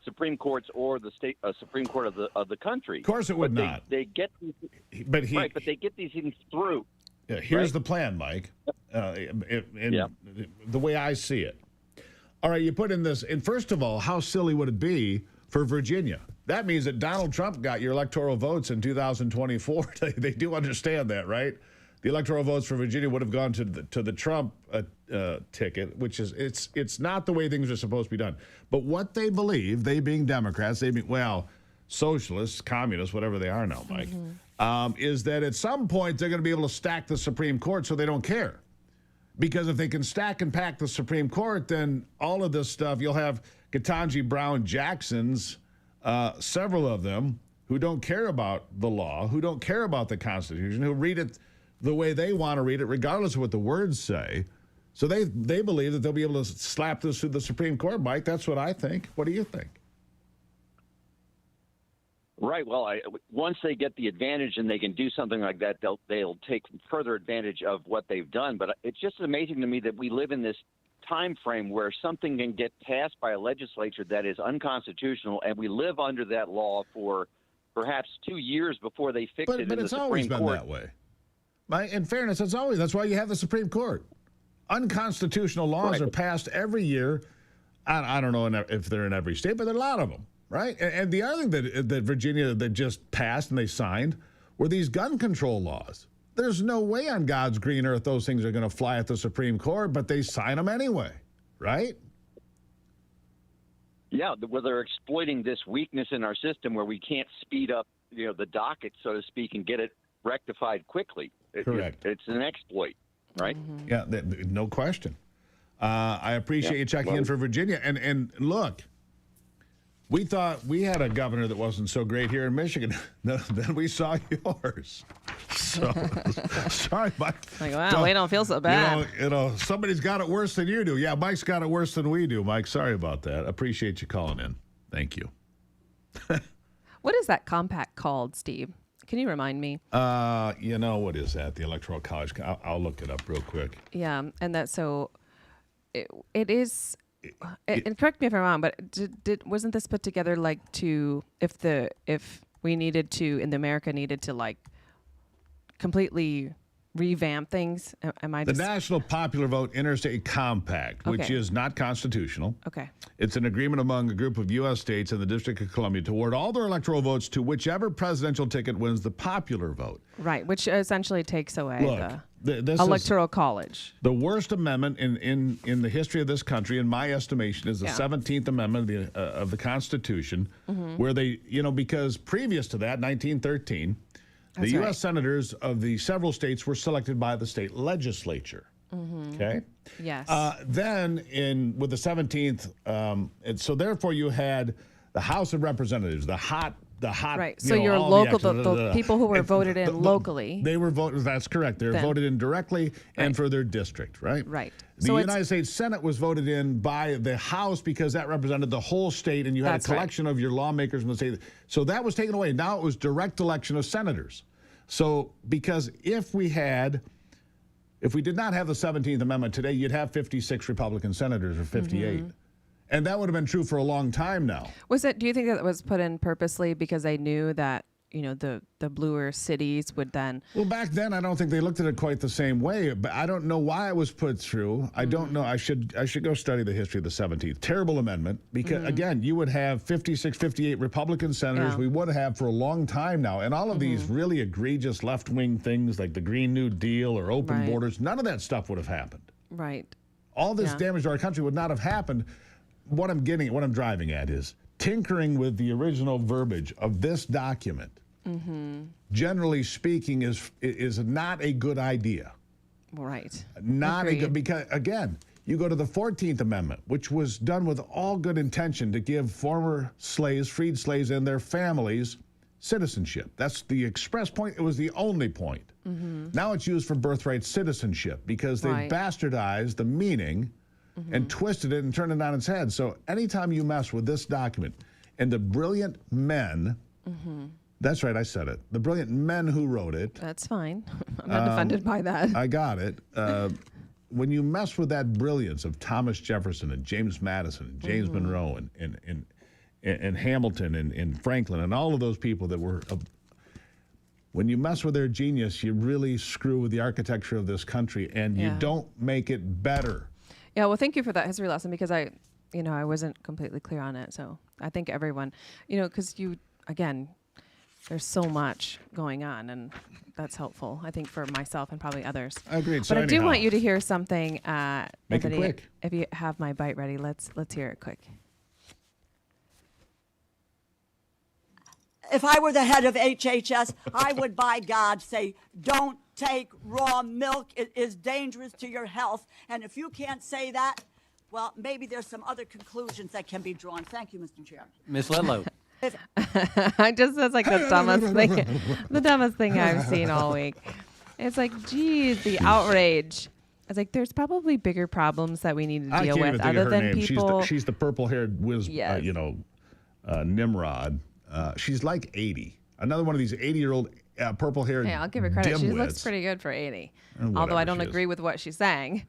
G: Supreme Courts or the state Supreme Court of the country.
C: Of course it would not.
G: They get these,
C: but
G: they get these things through.
C: Yeah, here's the plan, Mike. The way I see it. All right, you put in this, and first of all, how silly would it be for Virginia? That means that Donald Trump got your electoral votes in 2024. They do understand that, right? The electoral votes for Virginia would have gone to the Trump ticket, which is it's not the way things are supposed to be done. But what they believe, they being Democrats, socialists, communists, whatever they are now, Mike, is that at some point they're going to be able to stack the Supreme Court so they don't care. Because if they can stack and pack the Supreme Court, then all of this stuff, you'll have Ketanji Brown Jacksons, several of them, who don't care about the law, who don't care about the Constitution, who read it the way they want to read it, regardless of what the words say. So they believe that they'll be able to slap this through the Supreme Court, Mike. That's what I think. What do you think?
G: Right. Well, once they get the advantage and they can do something like that, they'll take further advantage of what they've done. But it's just amazing to me that we live in this time frame where something can get passed by a legislature that is unconstitutional, and we live under that law for perhaps 2 years before they fix it in the Supreme Court. But
C: it's always been that way. In fairness, that's why you have the Supreme Court. Unconstitutional laws are passed every year. I don't know if they're in every state, but there are a lot of them. Right? And the other thing that Virginia that just passed and they signed were these gun control laws. There's no way on God's green earth those things are going to fly at the Supreme Court, but they sign them anyway, right?
G: Yeah, where they're exploiting this weakness in our system where we can't speed up, the docket, so to speak, and get it rectified quickly.
C: Correct.
G: It's an exploit, right?
C: Yeah, no question. I appreciate you checking in for Virginia. And look, we thought we had a governor that wasn't so great here in Michigan. Then we saw yours. So, sorry, Mike.
J: Wow, we don't feel so bad.
C: Somebody's got it worse than you do. Yeah, Mike's got it worse than we do. Mike, sorry about that. Appreciate you calling in. Thank you.
J: What is that compact called, Steve? Can you remind me?
C: What is that? The Electoral College. I'll look it up real quick.
J: Yeah, and that it is. And correct me if I'm wrong, but wasn't this put together if we needed to, in America needed to completely revamp things? The
C: National Popular Vote Interstate Compact, which is not constitutional.
J: Okay.
C: It's an agreement among a group of U.S. states and the District of Columbia to award all their electoral votes to whichever presidential ticket wins the popular vote.
J: Right, which essentially takes away
C: this
J: Electoral College.
C: The worst amendment in the history of this country, in my estimation, is the 17th Amendment of the Constitution, where they, because previous to that, 1913, the U.S. senators of the several states were selected by the state legislature. Okay?
J: Yes.
C: Then with the 17th, and so therefore you had the House of Representatives, the hot.
J: Right. So your local, the people who were voted in locally.
C: They were voted. That's correct. They were voted in directly and for their district. Right.
J: Right.
C: The United States Senate was voted in by the House because that represented the whole state, and you had a collection of your lawmakers in the state. So that was taken away. Now it was direct election of senators. So because if we did not have the 17th Amendment today, you'd have 56 Republican senators or 58. And that would have been true for a long time now.
J: Do you think that was put in purposely because they knew that, the bluer cities would then...
C: Well, back then, I don't think they looked at it quite the same way, but I don't know why it was put through. I don't know. I should go study the history of the 17th. Terrible amendment, because, again, you would have 56, 58 Republican senators. Yeah. We would have for a long time now. And all of these really egregious left-wing things like the Green New Deal or open borders, none of that stuff would have happened.
J: Right.
C: All this
J: Yeah.
C: damage to our country would not have happened. What I'm driving at is tinkering with the original verbiage of this document. Generally speaking, is not a good idea.
J: Right.
C: Not a
J: Agreed.
C: good, because again, you go to the 14th Amendment, which was done with all good intention to give former slaves, freed slaves, and their families citizenship. That's the express point. It was the only point. Now it's used for birthright citizenship because they've
J: Right.
C: bastardized the meaning and twisted it and turned it on its head. So anytime you mess with this document and the brilliant men, that's right, I said it, the brilliant men who wrote it.
J: That's fine. I'm not offended by that.
C: I got it. When you mess with that brilliance of Thomas Jefferson and James Madison and James Monroe and Hamilton and Franklin and all of those people that were, when you mess with their genius, you really screw with the architecture of this country, and you don't make it better.
J: Yeah, well, thank you for that history lesson, because I wasn't completely clear on it. So I think everyone, because again, there's so much going on, and that's helpful, I think, for myself and probably others.
C: Agreed.
J: But
C: So
J: I do
C: anyhow,
J: want you to hear something.
C: Make it
J: Anthony,
C: quick.
J: If you have my bite ready, let's hear it quick.
K: If I were the head of HHS, I would, by God, say, don't take raw milk. It is dangerous to your health. And if you can't say that, well, maybe there's some other conclusions that can be drawn. Thank you, Mr. Chairman.
L: Miss Ludlow.
J: That's like the dumbest thing I've seen all week. It's like, geez, the outrage. It's like, there's probably bigger problems that we need to
C: I
J: deal
C: can't
J: with
C: even think
J: other
C: of her
J: than
C: name.
J: people.
C: She's the purple-haired whiz,
J: Yes.
C: Nimrod. She's like 80. Another one of these 80-year-old purple-haired
J: Hey, I'll give her credit. She looks
C: dimwits.
J: pretty good for 80.
C: Whatever
J: Although I don't
C: she is.
J: agree with what she's saying.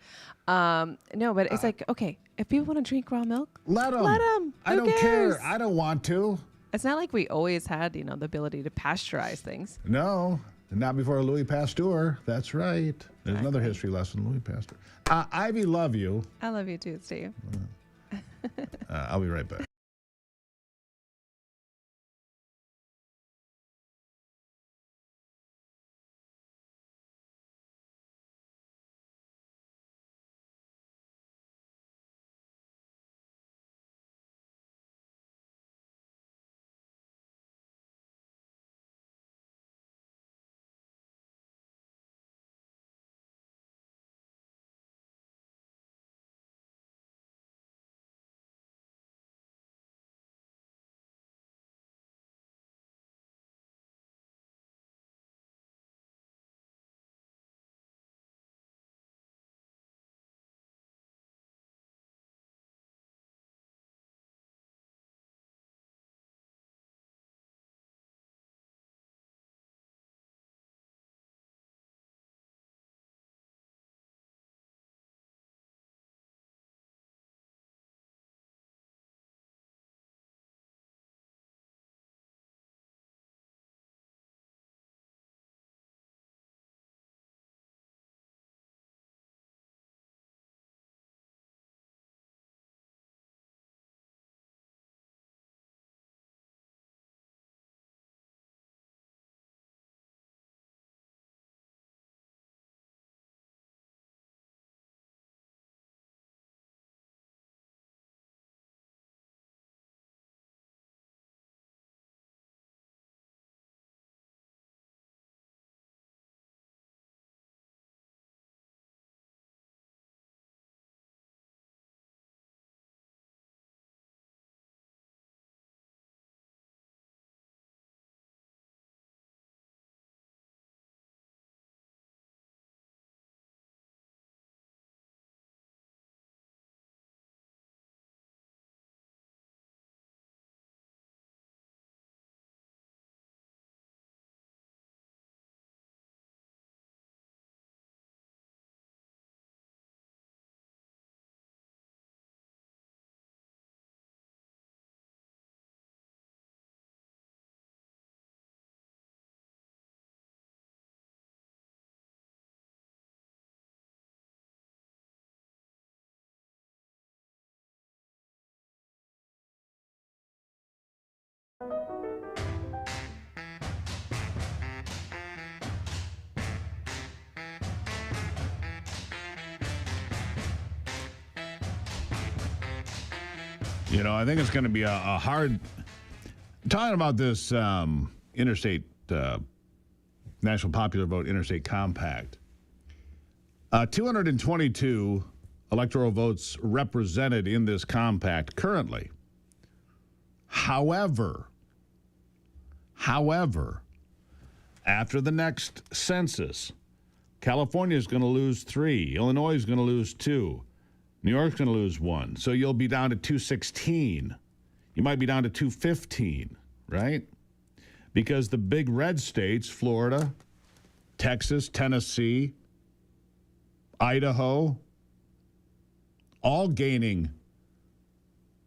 J: No, but it's like, okay, if people want to drink raw milk,
C: let them.
J: Let them.
C: I don't care. I don't want to.
J: It's not like we always had, the ability to pasteurize things.
C: No, not before Louis Pasteur. That's right. There's another history lesson, Louis Pasteur. Ivy, love you.
J: I love you too, Steve.
C: I'll be right back. You know, I think it's going to be a hard. Talking about this interstate, National Popular Vote Interstate Compact. 222 electoral votes represented in this compact currently. However, after the next census, California is going to lose 3. Illinois is going to lose 2. New York's going to lose 1. So you'll be down to 216. You might be down to 215, right? Because the big red states, Florida, Texas, Tennessee, Idaho, all gaining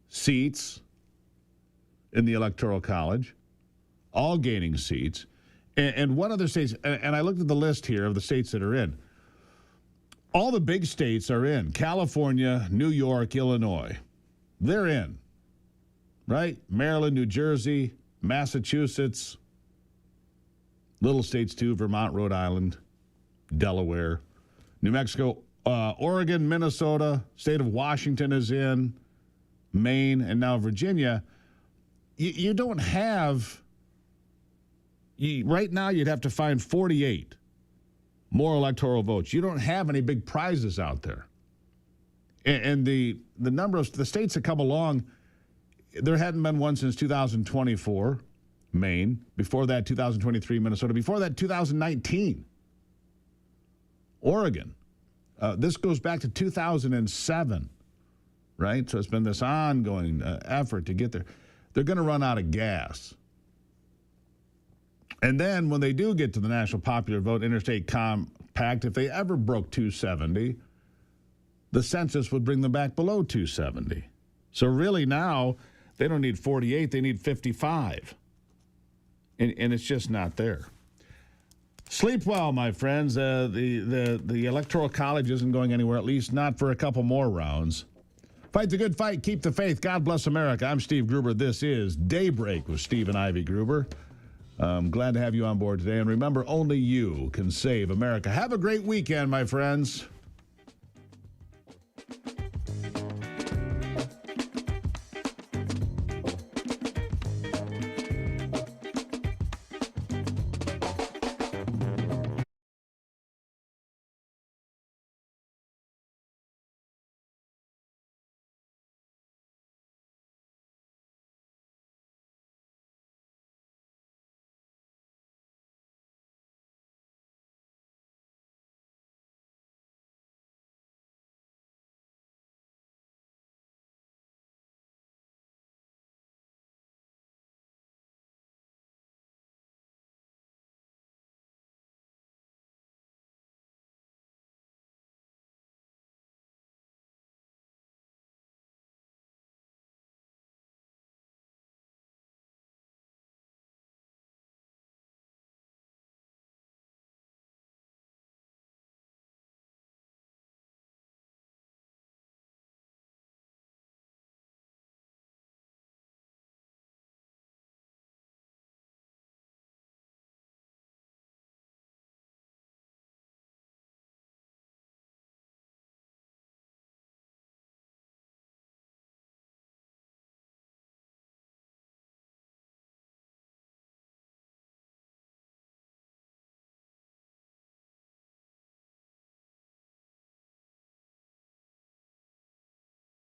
C: seats in the Electoral College, all gaining seats. And one other states, and I looked at the list here of the states that are in. All the big states are in. California, New York, Illinois. They're in, right? Maryland, New Jersey, Massachusetts, little states too, Vermont, Rhode Island, Delaware, New Mexico, Oregon, Minnesota, state of Washington is in, Maine, and now Virginia. You don't have, right now you'd have to find 48 more electoral votes. You don't have any big prizes out there. And the number of the states that come along, there hadn't been one since 2024, Maine. Before that, 2023, Minnesota. Before that, 2019, Oregon. This goes back to 2007, right? So it's been this ongoing effort to get there. They're going to run out of gas. And then when they do get to the National Popular Vote Interstate Compact, if they ever broke 270, the census would bring them back below 270. So really now, they don't need 48, they need 55. And it's just not there. Sleep well, my friends. The Electoral College isn't going anywhere, at least not for a couple more rounds. Fight the good fight, keep the faith. God bless America. I'm Steve Gruber. This is Daybreak with Steve and Ivy Gruber. I'm glad to have you on board today. And remember, only you can save America. Have a great weekend, my friends.